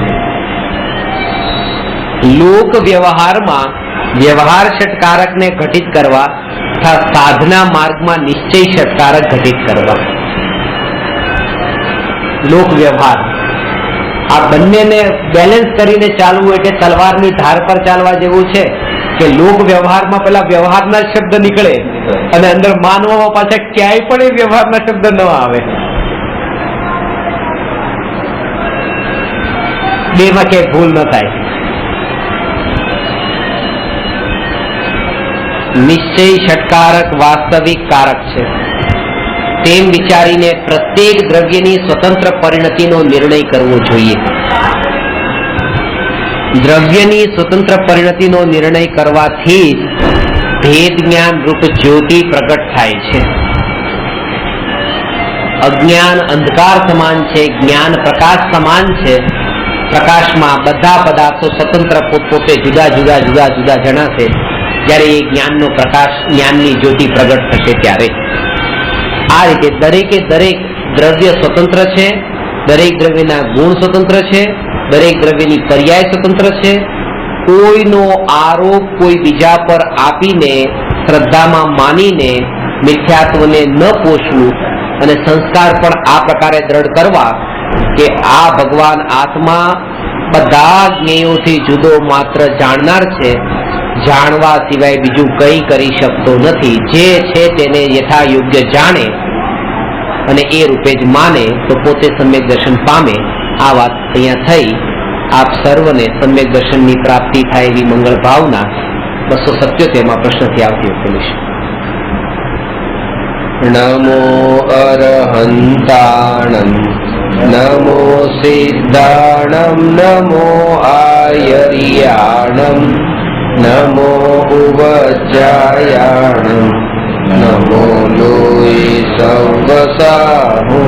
લોક વ્યવહારમાં વ્યવહાર ષટકારકને ઘટિત કરવા તથા સાધના માર્ગમાં નિશ્ચય ષટકારક ઘટિત કરવા. લોક વ્યવહાર આ બંનેને બેલેન્સ કરીને ચાલવું એટલે તલવારની ધાર પર ચાલવા જેવું છે કે લોક વ્યવહારમાં પેલા વ્યવહારના શબ્દ નીકળે અને અંદર માનવામાં પાછા ક્યાંય પણ એ વ્યવહારના શબ્દ ન આવે. બેમાં ક્યાંય ભૂલ ન થાય. નિશ્ચય ષટકારક વાસ્તવિક કારક છે તેમ વિચારીને પ્રત્યેક દ્રવ્યની સ્વતંત્ર પરિણતિનો નિર્ણય કરવો જોઈએ. દ્રવ્યની સ્વતંત્ર પરિણતિનો નિર્ણય કરવાથી જ ભેદ જ્ઞાન રૂપ જ્યોતિ પ્રગટ થાય છે. અજ્ઞાન અંધકાર સમાન છે, જ્ઞાન પ્રકાશ સમાન છે. પ્રકાશમાં બધા પદાર્થો સ્વતંત્ર પોતપોતે જુદા જુદા જુદા જુદા જણાશે. જ્યારે એ જ્ઞાનનો પ્રકાશ, જ્ઞાનની જ્યોતિ પ્રગટ થશે ત્યારે આ રીતે દરેકે દરેક દ્રવ્ય સ્વતંત્ર છે, દરેક દ્રવ્યના ગુણ સ્વતંત્ર છે, દરેક દ્રવ્યની પર્યાય સ્વતંત્ર છે. કોઈનો આરોપ કોઈ બીજા પર આપીને શ્રદ્ધામાં માનીને મિથ્યાત્વને ન પોષવું અને સંસ્કાર પણ આ પ્રકારે દ્રઢ કરવા કે આ ભગવાન આત્મા બધા જ્ઞેયોથી જુદો માત્ર જાણનાર છે, જાણવા સિવાય બીજું કંઈ કરી શકતો નથી. જે છે તેને યથા યોગ્ય જાણે અને એ રૂપે જ માને તો પોતે સમ્યક દર્શન પામે. આ વાત અહીંયા થઈ. આપ સર્વને સમ્યક દર્શનની પ્રાપ્તિ થાય એવી મંગળ ભાવના 277 પ્રશ્નથી આવતી વખતે લઈશું. નમો અરહંતાણમ નમો સિદ્ધાણમ નમો આયર્યાણમ નમો ઉવજ્જાયાણમ નમો લોય સવસાહુ